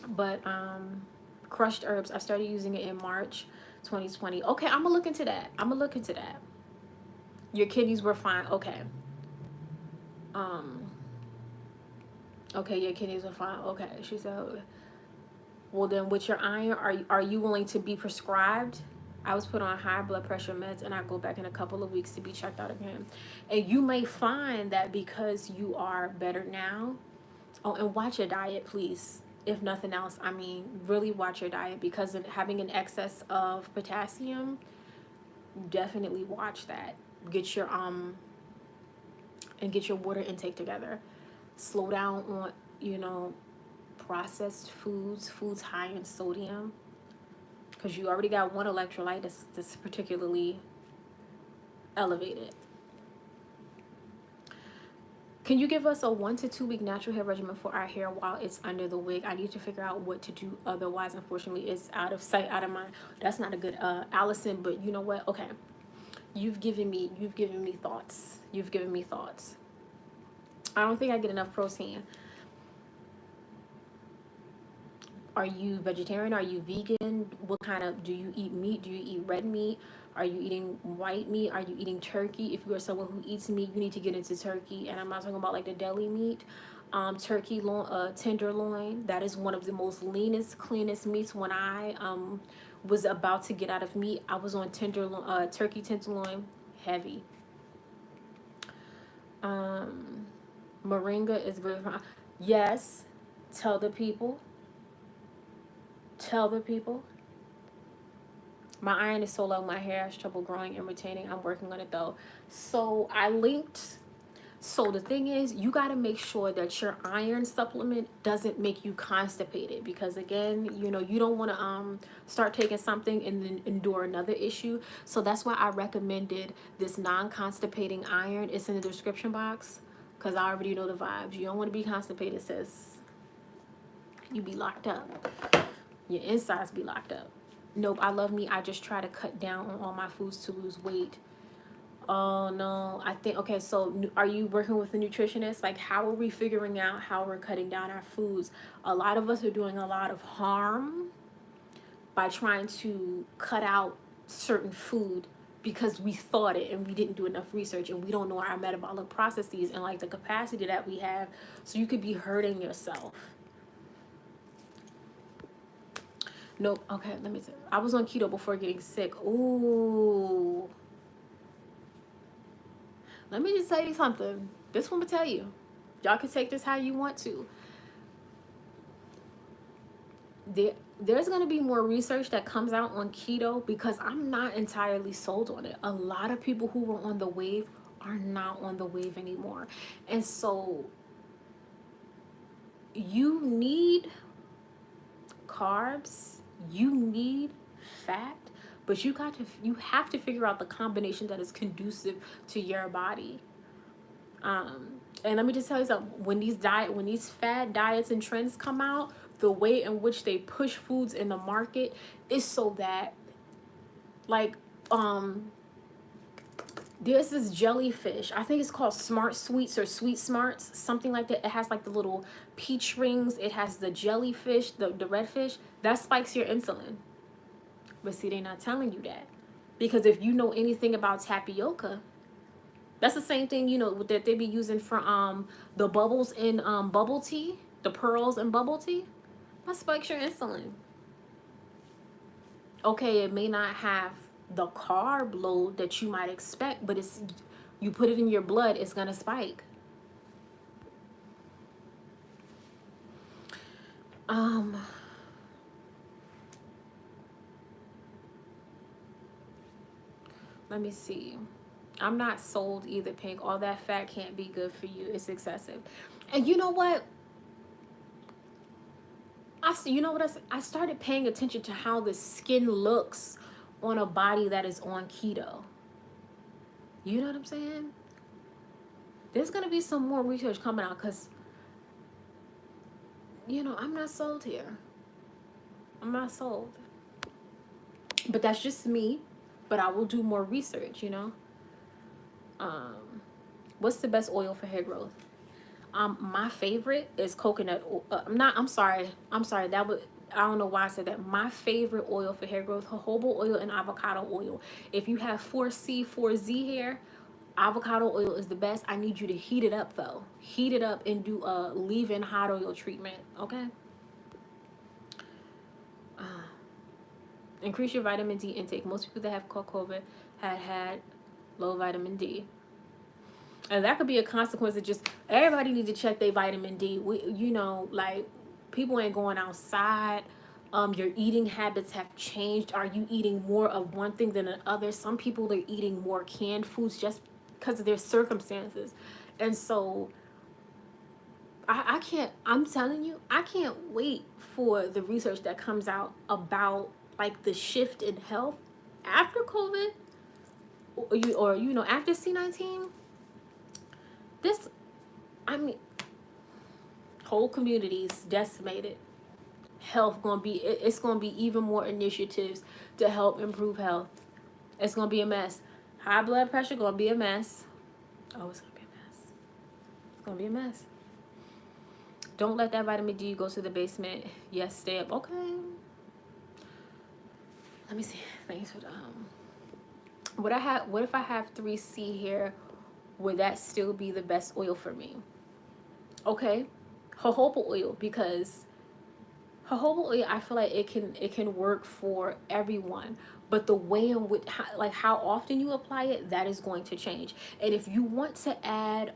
But crushed herbs, I started using it in March 2020. Okay, I'm gonna look into that. Your kidneys were fine. Okay. Okay, your kidneys were fine. Okay, she said. Well, then with your iron, are you willing to be prescribed? I was put on high blood pressure meds, and I go back in a couple of weeks to be checked out again. And you may find that because you are better now. Oh, and watch your diet, please. If nothing else, I mean, really watch your diet, because having an excess of potassium, definitely watch that. Get your water intake together. Slow down on, processed foods high in sodium, because you already got one electrolyte that's particularly elevated. Can you give us a 1 to 2 week natural hair regimen for our hair while it's under the wig? I need to figure out what to do. Otherwise, unfortunately, it's out of sight, out of mind. That's not a good Allison, but you know what? Okay. You've given me thoughts. You've given me thoughts. I don't think I get enough protein. Are you vegetarian? Are you vegan? What kind of, do you eat meat? Do you eat red meat? Are you eating white meat? Are you eating turkey? If you are someone who eats meat, you need to get into turkey. And I'm not talking about like the deli meat. Turkey tenderloin. That is one of the most leanest, cleanest meats. When I was about to get out of meat, I was on tenderloin, turkey tenderloin, heavy. Moringa is very fine. Yes, tell the people. Tell the people. My iron is so low, my hair has trouble growing and retaining. I'm working on it though. So I linked. So the thing is, you got to make sure that your iron supplement doesn't make you constipated, because again, you know, you don't want to start taking something and then endure another issue. So that's why I recommended this non-constipating iron. It's in the description box, because I already know the vibes. You don't want to be constipated, sis. You be locked up. Your insides be locked up. Nope, I love me. I just try to cut down on all my foods to lose weight. Oh no, I think, okay, so are you working with a nutritionist? Like, how are we figuring out how we're cutting down our foods? A lot of us are doing a lot of harm by trying to cut out certain food because we thought it and we didn't do enough research, and we don't know our metabolic processes and like the capacity that we have. So you could be hurting yourself. Nope. Okay, let me see. I was on keto before getting sick. Ooh. Let me just tell you something. This one will tell you. Y'all can take this how you want to. There's going to be more research that comes out on keto, because I'm not entirely sold on it. A lot of people who were on the wave are not on the wave anymore. And so you need carbs, you need fat, but you have to figure out the combination that is conducive to your body. And let me just tell you something. When these fad diets and trends come out, the way in which they push foods in the market is so that, like, there's this jellyfish. I think it's called Smart Sweets or Sweet Smarts, something like that. It has like the little peach rings. It has the jellyfish, the red fish. That spikes your insulin. But see, they're not telling you that. Because if you know anything about tapioca, that's the same thing, you know, that they be using for the bubbles in bubble tea, the pearls in bubble tea. That spikes your insulin. Okay, it may not have the carb load that you might expect, but it's, you put it in your blood, it's gonna spike. Let me see. I'm not sold either, Pink. All that fat can't be good for you. It's excessive. And you know what? I started paying attention to how the skin looks on a body that is on keto. You know what I'm saying? There's going to be some more research coming out, because, you know, I'm not sold here. I'm not sold. But that's just me. But I will do more research, you know. What's the best oil for hair growth? My favorite is coconut oil. I'm sorry. That was, I don't know why I said that. My favorite oil for hair growth: jojoba oil and avocado oil. If you have 4C, 4Z hair, avocado oil is the best. I need you to heat it up though. Heat it up and do a leave-in hot oil treatment. Okay. Increase your vitamin D intake. Most people that have caught COVID had low vitamin D. And that could be a consequence of just, everybody needs to check their vitamin D. You know, like, people ain't going outside. Your eating habits have changed. Are you eating more of one thing than another? Some people are eating more canned foods just because of their circumstances. And so I'm telling you, I can't wait for the research that comes out about like the shift in health after COVID, or you know, after C-19. This, I mean, whole communities decimated. Health gonna be, it's gonna be even more initiatives to help improve health. It's gonna be a mess. High blood pressure gonna be a mess. Oh, it's gonna be a mess. It's gonna be a mess. Don't let that vitamin D go to the basement. Yes, stay up. Okay. Let me see. Thanks for the what if I have 3C hair? Would that still be the best oil for me? Okay. Jojoba oil, because jojoba oil, I feel like it can work for everyone, but the way in which, like how often you apply it, that is going to change. And if you want to add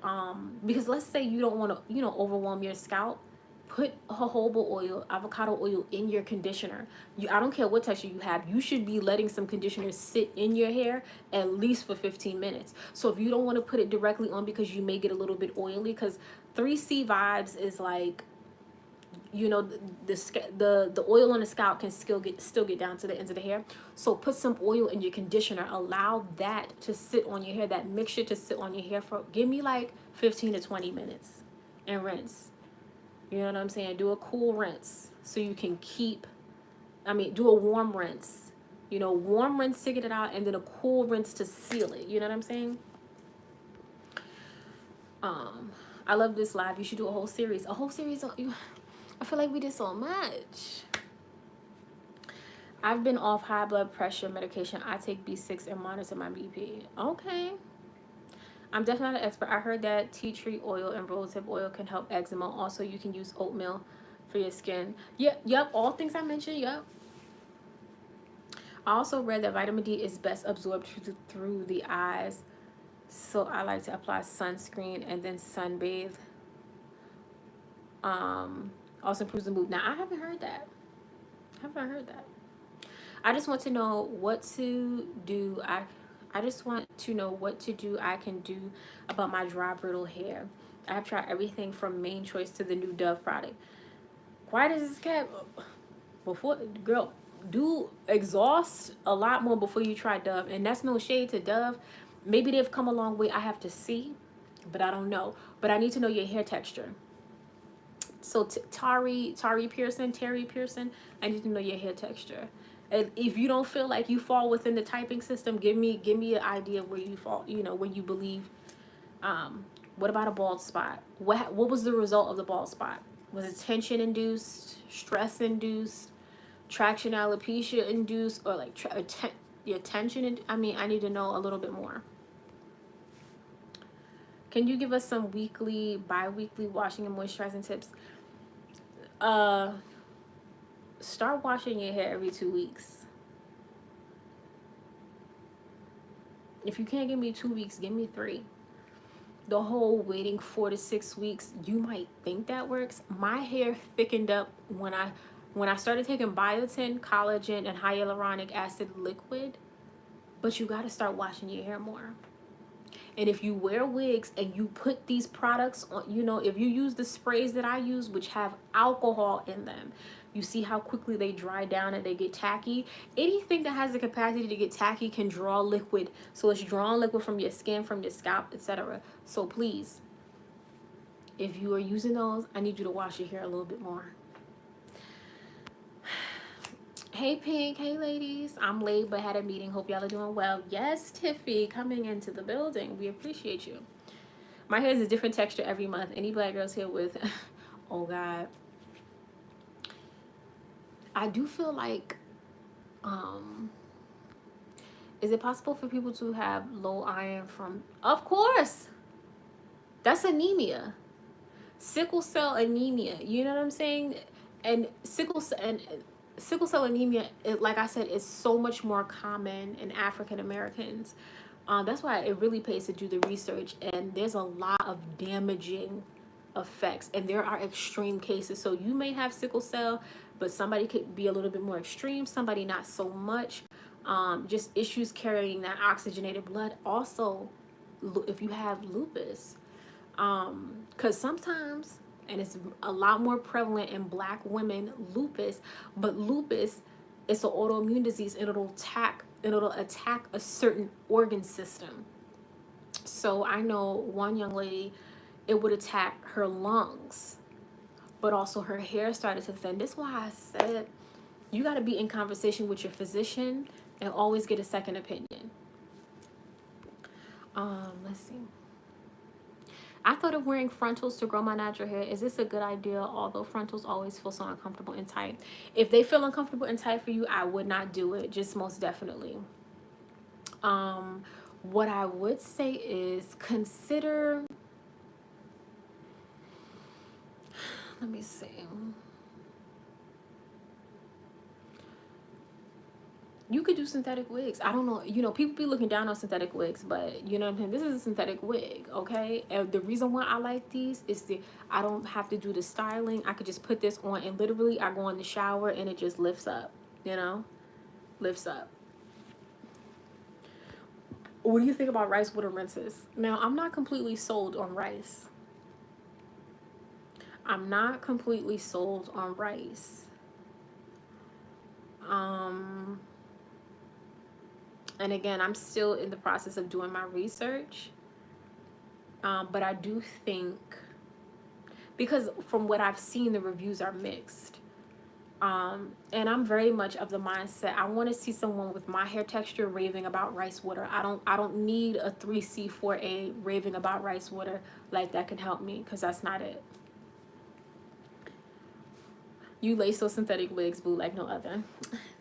because let's say you don't want to, overwhelm your scalp, put jojoba oil, avocado oil in your conditioner. I don't care what texture you have, you should be letting some conditioner sit in your hair at least for 15 minutes. So if you don't want to put it directly on because you may get a little bit oily, because 3C vibes is like, the oil on the scalp can still get down to the ends of the hair. So put some oil in your conditioner, allow that to sit on your hair, that mixture to sit on your hair for, give me like 15 to 20 minutes, and rinse. You know what I'm saying? Do a cool rinse so you can do a warm rinse, warm rinse to get it out, and then a cool rinse to seal it. You know what I'm saying? I love this live. You should do a whole series on you. I feel like we did so much. I've been off high blood pressure medication. I take B6 and monitor my BP. Okay. I'm definitely not an expert. I heard that tea tree oil and rosehip oil can help eczema. Also, you can use oatmeal for your skin. Yep. All things I mentioned, yep. I also read that vitamin D is best absorbed through the eyes. So I like to apply sunscreen and then sunbathe. Also improves the mood. Now, I haven't heard that. I just want to know what to do. I just want to know what to do I can do about my dry, brittle hair. I have tried everything from Main Choice to the new Dove product. Why does this cap? Before, girl, do exhaust a lot more before you try Dove. And that's no shade to Dove. Maybe they've come a long way. I have to see, but I don't know. But I need to know your hair texture. So Terry Pearson, I need to know your hair texture. And if you don't feel like you fall within the typing system, give me an idea where you fall, where you believe. What about a bald spot? What was the result of the bald spot? Was it tension induced, stress induced, traction alopecia induced, or like your tension? I need to know a little bit more. Can you give us some weekly, bi-weekly washing and moisturizing tips? Start washing your hair every 2 weeks. If you can't give me 2 weeks, give me 3. The whole waiting 4 to 6 weeks, you might think that works. My hair thickened up when I started taking biotin, collagen, and hyaluronic acid liquid. But you got to start washing your hair more. And if you wear wigs and you put these products on, if you use the sprays that I use, which have alcohol in them, you see how quickly they dry down and they get tacky. Anything that has the capacity to get tacky can draw liquid. So it's drawing liquid from your skin, from your scalp, etc. So please, if you are using those, I need you to wash your hair a little bit more. Hey Pink, hey ladies. I'm late but had a meeting. Hope y'all are doing well. Yes, Tiffy, coming into the building. We appreciate you. My hair is a different texture every month. Any black girls here with oh God. I do feel like is it possible for people to have low iron from, of course. That's anemia. Sickle cell anemia. You know what I'm saying? And sickle cell anemia, like I said, is so much more common in African Americans. That's why it really pays to do the research. And there's a lot of damaging effects. And there are extreme cases. So you may have sickle cell, but somebody could be a little bit more extreme. Somebody not so much. Just issues carrying that oxygenated blood. Also, if you have lupus. Because sometimes, and it's a lot more prevalent in black women, lupus, but lupus is an autoimmune disease, and it'll attack a certain organ system. So I know one young lady, it would attack her lungs, but also her hair started to thin. That's why I said you got to be in conversation with your physician and always get a second opinion. Let's see. I thought of wearing frontals to grow my natural hair. Is this a good idea? Although frontals always feel so uncomfortable and tight. If they feel uncomfortable and tight for you, I would not do it. Just most definitely. What I would say is consider, let me see. You could do synthetic wigs. I don't know. You know, people be looking down on synthetic wigs, but you know what I'm saying? This is a synthetic wig, okay? And the reason why I like these is I don't have to do the styling. I could just put this on and literally I go in the shower and it just lifts up, you know? Lifts up. What do you think about rice water rinses? Now, I'm not completely sold on rice. I'm not completely sold on rice. And again, I'm still in the process of doing my research. But I do think, because from what I've seen, the reviews are mixed. And I'm very much of the mindset, I want to see someone with my hair texture raving about rice water. I don't need a 3C4A raving about rice water. Like, that can help me, because that's not it. You lace those synthetic wigs, boo, like no other.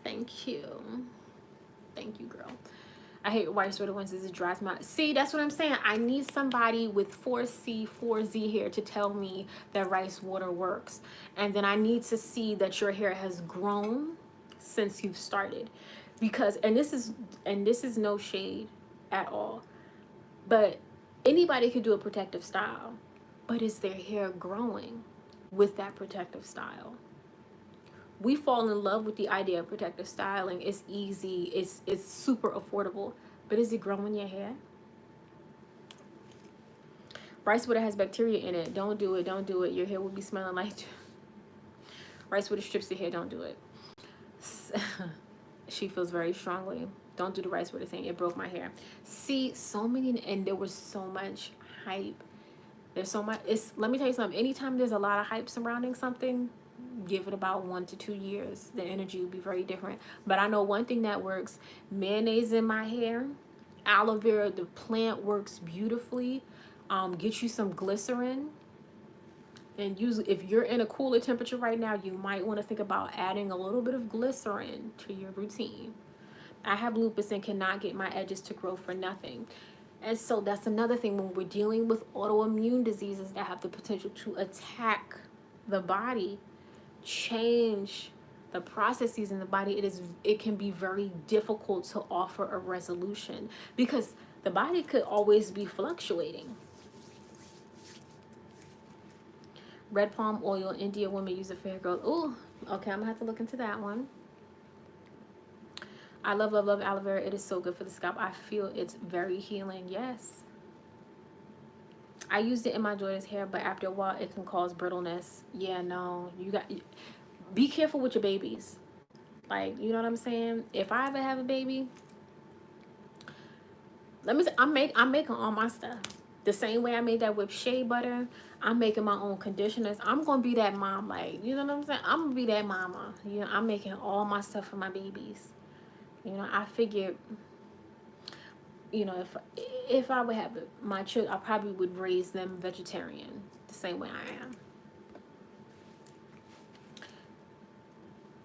Thank you. Thank you, girl. I hate rice water ones. It drives my... See, that's what I'm saying. I need somebody with 4C, 4Z hair to tell me that rice water works. And then I need to see that your hair has grown since you've started. Because, and this is no shade at all, but anybody could do a protective style. But is their hair growing with that protective style? We fall in love with the idea of protective styling. It's easy, it's super affordable, but is it growing your hair? Rice water has bacteria in it. Don't do it. Don't do it. Your hair will be smelling like rice water strips the hair. Don't do it. She feels very strongly. Don't do the rice water thing. It broke my hair. See, so many, and there was so much hype. There's so much. Let me tell you something. Anytime there's a lot of hype surrounding something, give it about 1 to 2 years, the energy will be very different. But I know one thing that works: mayonnaise in my hair, aloe vera, the plant works beautifully. Get you some glycerin, and usually if you're in a cooler temperature right now, you might want to think about adding a little bit of glycerin to your routine. I have lupus and cannot get my edges to grow for nothing. And so that's another thing when we're dealing with autoimmune diseases that have the potential to attack the body, change the processes in the body. It can be very difficult to offer a resolution because the body could always be fluctuating. Red palm oil, Indian women use it for hair growth. Oh, okay, I'm gonna have to look into that one. I love aloe vera. It is so good for the scalp. I feel it's very healing. Yes, I used it in my daughter's hair, but after a while it can cause brittleness. Yeah, no, be careful with your babies. Like, you know what I'm saying? If I ever have a baby, let me say, I'm making all my stuff the same way I made that with shea butter. I'm making my own conditioners. I'm gonna be that mom, like, you know what I'm saying? I'm gonna be that mama. You know, I'm making all my stuff for my babies. You know, I figured, you know, if I would have my children, I probably would raise them vegetarian the same way I am.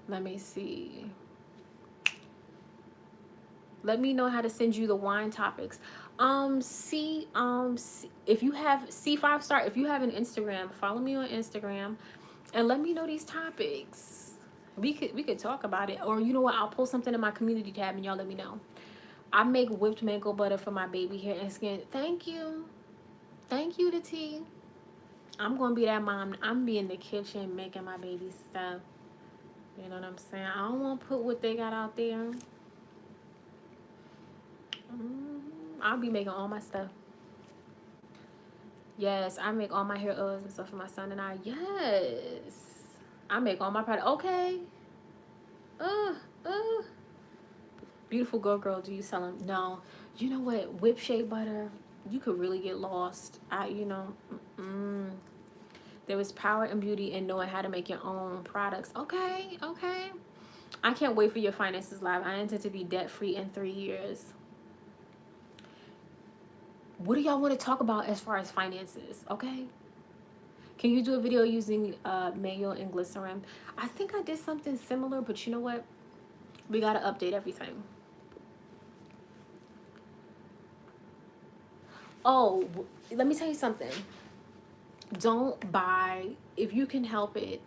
Let me see. Let me know how to send you the wine topics. If you have C5 Star, if you have an Instagram, follow me on Instagram and let me know these topics. We could talk about it. Or you know what, I'll post something in my community tab and y'all let me know. I make whipped mango butter for my baby hair and skin. Thank you. Thank you to T. I'm gonna be that mom. I'm be in the kitchen making my baby stuff. You know what I'm saying? I don't want to put what they got out there. I'll be making all my stuff. Yes, I make all my hair oils and stuff for my son and I. Yes, I make all my products. Okay. Beautiful girl, do you sell them? No. You know what? Whip shea butter, you could really get lost. There was power and beauty in knowing how to make your own products. Okay. I can't wait for your finances live. I intend to be debt free in 3 years. What do y'all want to talk about as far as finances? Okay. Can you do a video using mayo and glycerin? I think I did something similar, but you know what? We got to update everything. Oh, let me tell you something. Don't buy, if you can help it,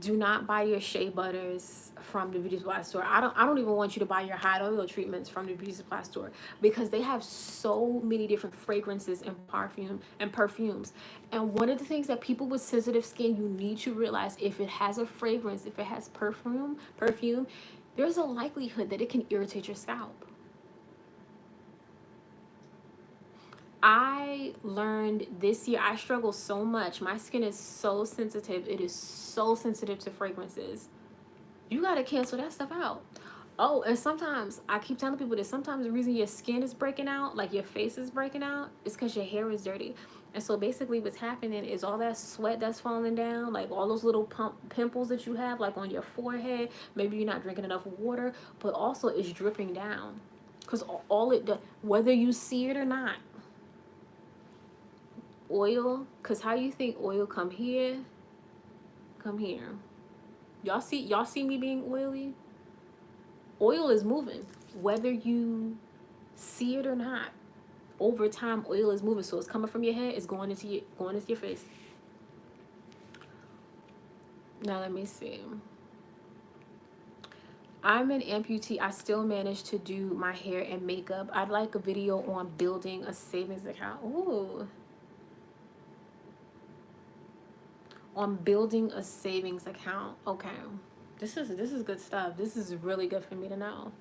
do not buy your shea butters from the beauty supply store. I don't even want you to buy your hot oil treatments from the beauty supply store, because they have so many different fragrances and perfumes. And one of the things that people with sensitive skin, you need to realize, if it has a fragrance, if it has perfume, there's a likelihood that it can irritate your scalp. I learned this year, I struggle so much. My skin is so sensitive. It is so sensitive to fragrances. You got to cancel that stuff out. Oh, and sometimes, I keep telling people this, sometimes the reason your skin is breaking out, like your face is breaking out, is because your hair is dirty. And so basically what's happening is all that sweat that's falling down, like all those little pimples that you have, like on your forehead, maybe you're not drinking enough water, but also it's dripping down. Because all it does, whether you see it or not, oil, because how you think oil come here, come here. Y'all see me being oily? Oil is moving, whether you see it or not. Over time, oil is moving, so it's coming from your head, it's going into your face. Now let me see. I'm an amputee. I still manage to do my hair and makeup. I'd like a video on building a savings account. Ooh. On building a savings account. Okay. This is good stuff. This is really good for me to know.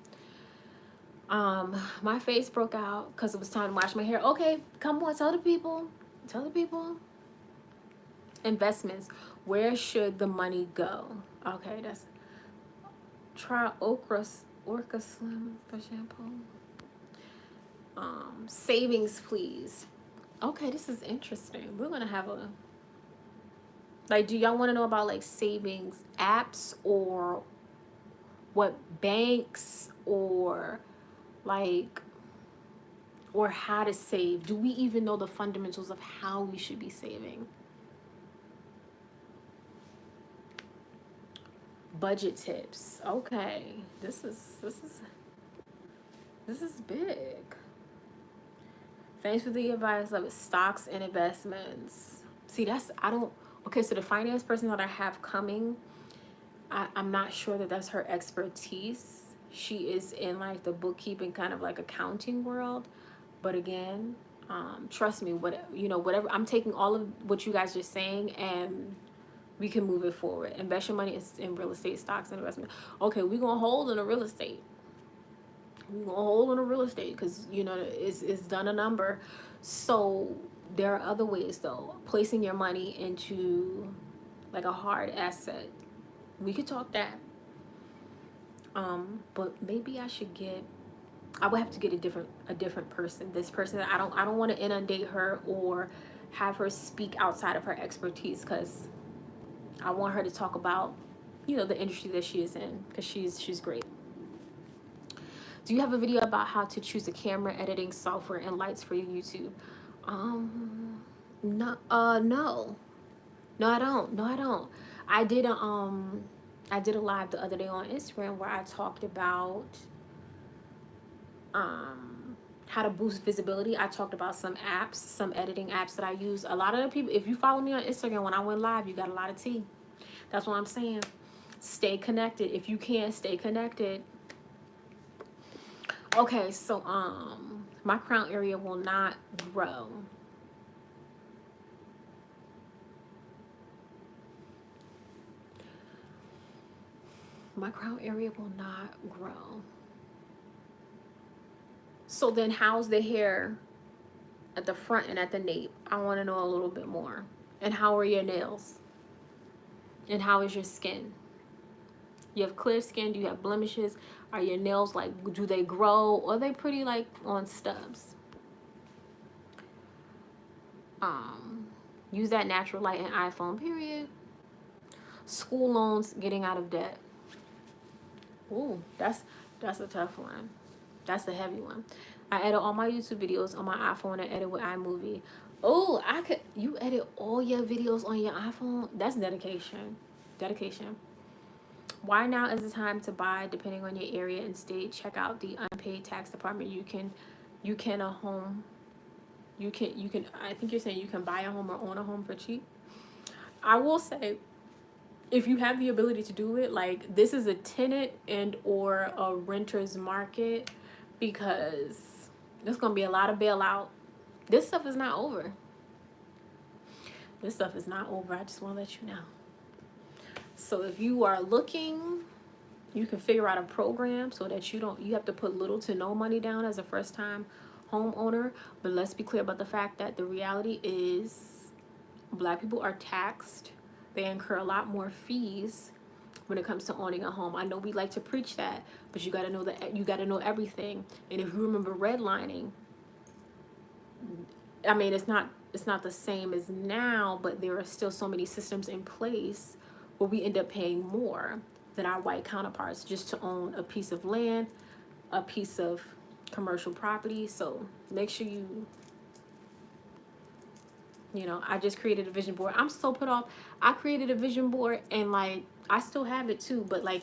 My face broke out because it was time to wash my hair. Okay, come on, tell the people. Tell the people. Investments. Where should the money go? Okay, that's, try Orca Slim for shampoo. Savings, please. Okay, this is interesting. We're gonna have a, like, do y'all want to know about like savings apps, or what banks, or like, or how to save? Do we even know the fundamentals of how we should be saving? Budget tips. Okay, this is big. Thanks for the advice of stocks and investments. See, that's, I don't, okay, so the finance person that I have coming, I'm not sure that that's her expertise. She is in like the bookkeeping, kind of like accounting world. But again, trust me, whatever, I'm taking all of what you guys are saying, and we can move it forward. Invest your money in real estate, stocks, and investment. Okay, we're gonna hold on the real estate. We're gonna hold on the real estate because it's done a number. So there are other ways though. Placing your money into like a hard asset. We could talk that. But maybe I would have to get a different person. This person, I don't want to inundate her or have her speak outside of her expertise, because I want her to talk about, the industry that she is in, because she's great. Do you have a video about how to choose a camera, editing software, and lights for your YouTube? No, no, I don't. No, I don't. I did a live the other day on Instagram where I talked about how to boost visibility. I talked about some apps, some editing apps that I use. A lot of the people, if you follow me on Instagram, when I went live, you got a lot of tea. That's what I'm saying. Stay connected. If you can, stay connected. Okay, so my crown area will not grow. My crown area will not grow. So then how's the hair at the front and at the nape? I want to know a little bit more. And how are your nails? And how is your skin? You have clear skin? Do you have blemishes? Are your nails, like, do they grow? Or are they pretty like on stubs? Use that natural light and iPhone, period. School loans, getting out of debt. Ooh, that's a tough one. That's a heavy one. I edit all my YouTube videos on my iPhone. I edit with iMovie. Oh, you edit all your videos on your iPhone? That's dedication. Dedication. Why now is the time to buy, depending on your area and state. Check out the unpaid tax department. You can a home. You can, I think you're saying you can buy a home or own a home for cheap. I will say, if you have the ability to do it, like, this is a tenant and or a renter's market, because there's gonna be a lot of bailout. This stuff is not over. This stuff is not over. I just want to let you know. So if you are looking, you can figure out a program so that you have to put little to no money down as a first time homeowner. But let's be clear about the fact that the reality is Black people are taxed. They incur a lot more fees when it comes to owning a home. I know we like to preach that, but you got to know that you got to know everything. And if you remember redlining, I mean, it's not the same as now, but there are still so many systems in place where we end up paying more than our white counterparts just to own a piece of land, a piece of commercial property. So make sure you know, I just created a vision board. I'm so put off. I created a vision board and, like, I still have it too, but, like,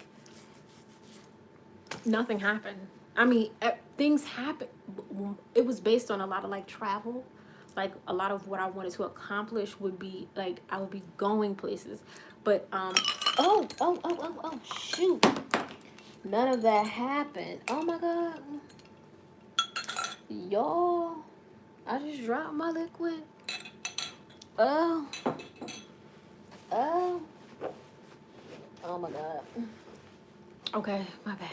nothing happened. I mean, things happened. It was based on a lot of, like, travel. Like, a lot of what I wanted to accomplish would be, like, I would be going places. But, oh, shoot. None of that happened. Oh, my God. Y'all, I just dropped my liquid. Oh, oh my God. Okay, my bad.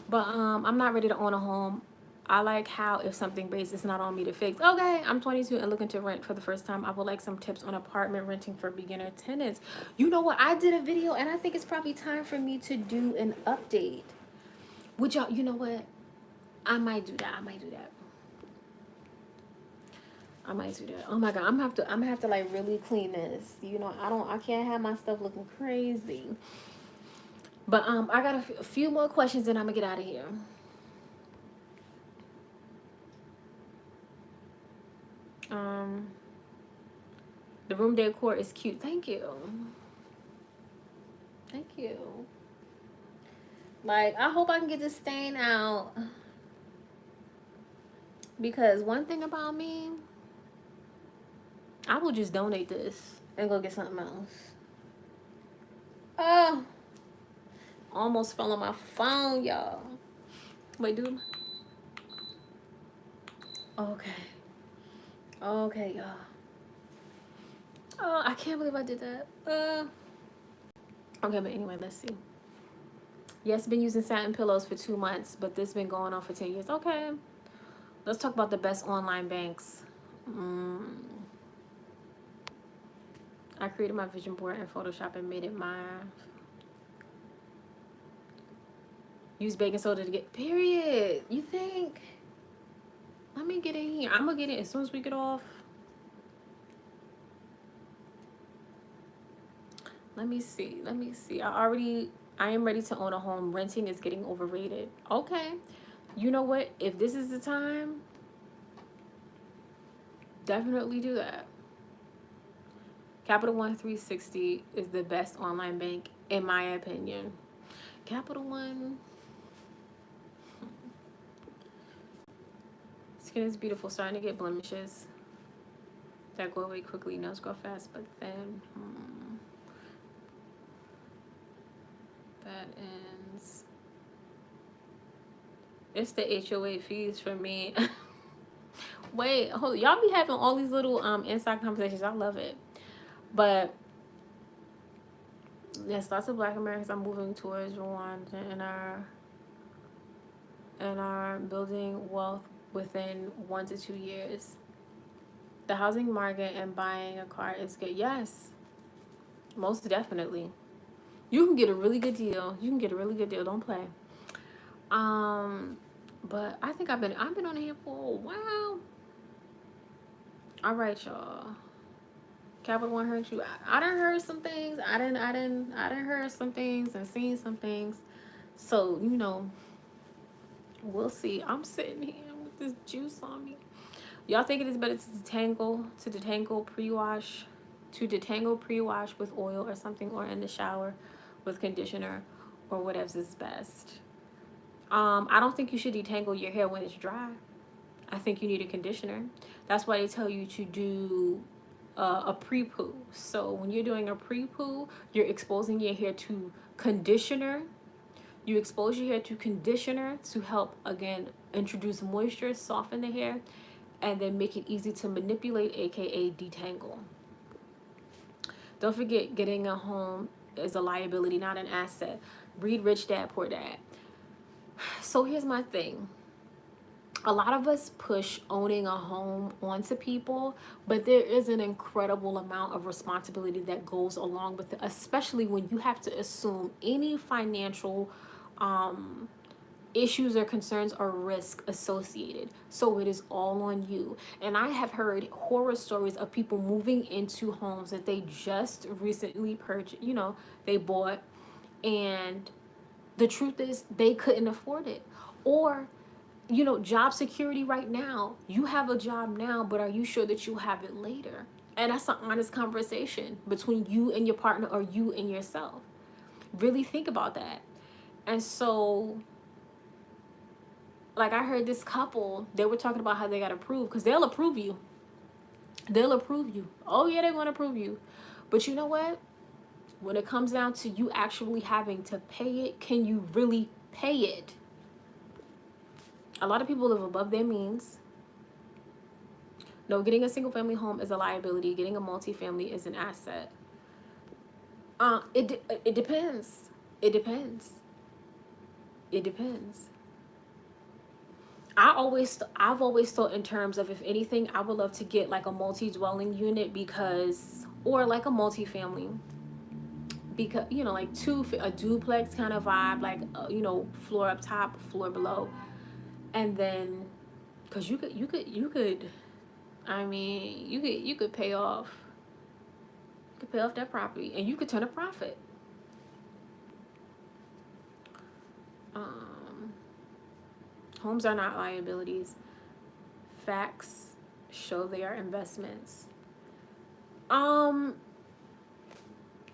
But I'm not ready to own a home. I like how if something breaks, it's not on me to fix. Okay, I'm 22 and looking to rent for the first time. I would like some tips on apartment renting for beginner tenants. You know what? I did a video and I think it's probably time for me to do an update. Would y'all, you know what? I might do that. I might do that. Oh my God, I'm gonna have to like really clean this. You know, I can't have my stuff looking crazy. But I got a few more questions and I'm gonna get out of here. The room decor is cute. Thank you. Thank you. Like, I hope I can get this stain out. Because one thing about me, I will just donate this and go get something else. Oh, almost fell on my phone, y'all. Wait, dude. Okay. Okay, y'all. Oh, I can't believe I did that. Okay, but anyway, let's see. Yes, been using satin pillows for 2 months, but this been going on for 10 years. Okay. Let's talk about the best online banks. I created my vision board in Photoshop and made it mine. Use baking soda to get, period. You think? Let me get in here. I'm gonna get it as soon as we get off. Let me see. I am ready to own a home. Renting is getting overrated. Okay. You know what? If this is the time, definitely do that. Capital One 360 is the best online bank, in my opinion. Capital One. Skin is beautiful. Starting to get blemishes that go away quickly. Nails grow fast, but then that ends. It's the HOA fees for me. Wait, hold. Y'all be having all these little inside conversations. I love it. But yes, lots of Black Americans are moving towards Rwanda and are building wealth within 1 to 2 years. The housing market and buying a car is good. Yes, most definitely. You can get a really good deal. Don't play. But I think I've been on here for a while. All right, y'all. Capital One hurt you. I done heard some things. I done heard some things and seen some things. So, you know, We'll see. I'm sitting here with this juice on me. Y'all think it is better to detangle pre-wash with oil or something, or in the shower with conditioner, or whatever's is best? I don't think you should detangle your hair when it's dry. I think you need a conditioner. That's why they tell you to do a pre-poo. So when you're doing a pre-poo, you're exposing your hair to conditioner. You expose your hair to conditioner to help, again, introduce moisture, soften the hair, and then make it easy to manipulate, aka detangle. Don't forget, getting a home is a liability, not an asset. Read Rich Dad, Poor Dad. So here's my thing. A lot of us push owning a home onto people, but there is an incredible amount of responsibility that goes along with it, especially when you have to assume any financial issues or concerns or risk associated. So it is all on you. And I have heard horror stories of people moving into homes that they just recently purchased, they bought, and the truth is they couldn't afford it. Or job security right now. You have a job now, but are you sure that you'll have it later? And that's an honest conversation between you and your partner, or you and yourself. Really think about that. And so, like, I heard this couple, they were talking about how they got approved, because they'll approve you. They'll approve you. Oh, yeah, they're going to approve you. But you know what? When it comes down to you actually having to pay it, can you really pay it? A lot of people live above their means. No, getting a single family home is a liability. Getting a multifamily is an asset. It depends. It depends. It depends. I've always thought in terms of, if anything, I would love to get like a multi-dwelling unit, because, or like a multifamily, because like a duplex kind of vibe, like floor up top, floor below, and then because you could I mean, you could pay off that property, and you could turn a profit. Homes are not liabilities. Facts show they are investments.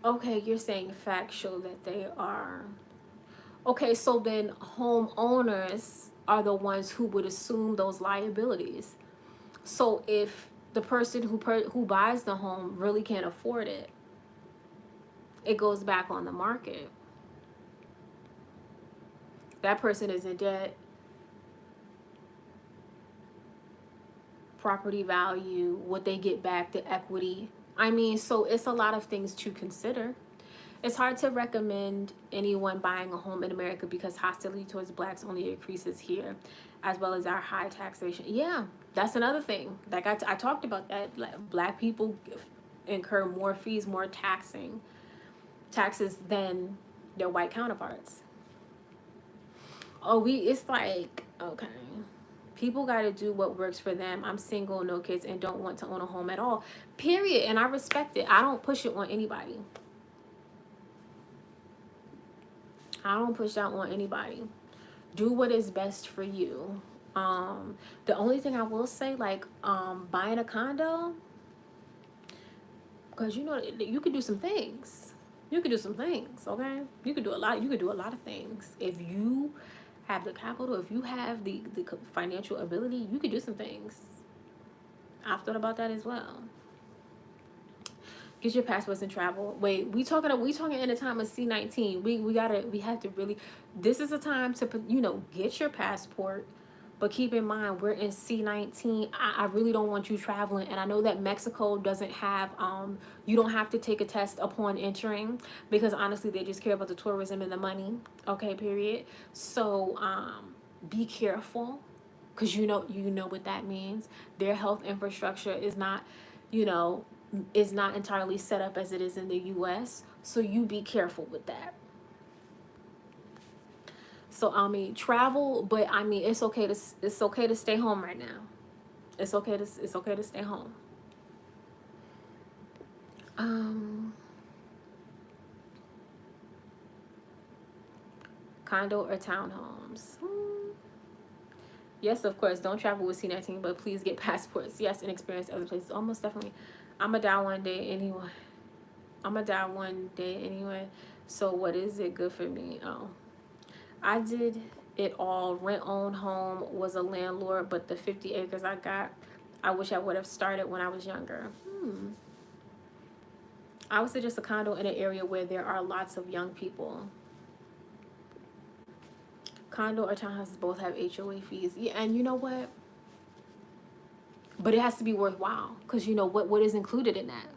Okay, you're saying facts show that they are. Okay, so then homeowners are the ones who would assume those liabilities. So if the person who buys the home really can't afford it, it goes back on the market. That person is in debt. Property value, what they get back, the equity. I mean, so it's a lot of things to consider. It's hard to recommend anyone buying a home in America because hostility towards blacks only increases here, as well as our high taxation. Yeah, that's another thing. Like I talked about that. Like, black people incur more fees, more taxes than their white counterparts. It's like, okay, people got to do what works for them. I'm single, no kids, and don't want to own a home at all, period. And I respect it. I don't push it on anybody. I don't push that on anybody. Do what is best for you. The only thing I will say, like, buying a condo, because you could do some things. You could do some things, okay? You could do a lot. You could do a lot of things if you have the capital. If you have the financial ability, you could do some things. I've thought about that as well. Get your passports and travel. Wait, we talking in a time of C-19. We have to really. This is a time to get your passport. But keep in mind, we're in C-19. I really don't want you traveling. And I know that Mexico doesn't have, you don't have to take a test upon entering, because honestly, they just care about the tourism and the money. Okay, period. So be careful, because you know what that means. Their health infrastructure is not, is not entirely set up as it is in the U.S. So you be careful with that. So I mean, travel, but I mean, it's okay to stay home right now. It's okay to stay home. Condo or townhomes. Yes, of course. Don't travel with C-19, but please get passports. Yes, and experience other places. Almost definitely. I'ma die one day anyway. I'ma die one day anyway. So what is it good for me? Oh, I did it all. Rent own home, was a landlord, but the 50 acres I got, I wish I would have started when I was younger. I would suggest a condo in an area where there are lots of young people. Condo or townhouses both have HOA fees. Yeah, and you know what? But it has to be worthwhile, because you know what is included in that.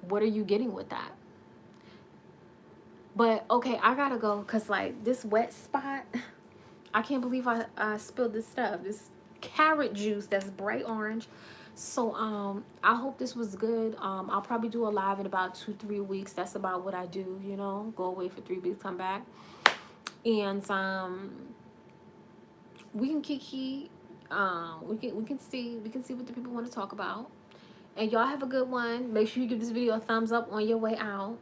What are you getting with that? But okay, I gotta go because like this wet spot, I can't believe I spilled this stuff. This carrot juice that's bright orange. So I hope this was good. I'll probably do a live in about 2-3 weeks. That's about what I do, you know. Go away for 3 weeks, come back. And we can kiki. We can see what the people want to talk about. And y'all have a good one. Make sure you give this video a thumbs up on your way out.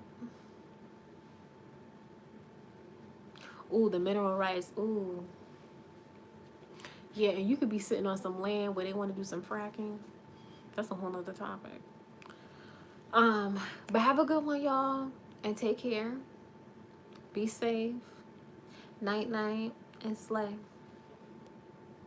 Ooh, the mineral rights. Ooh. Yeah, and you could be sitting on some land where they want to do some fracking. That's a whole nother topic. But have a good one, y'all. And take care. Be safe. Night, night, and slay.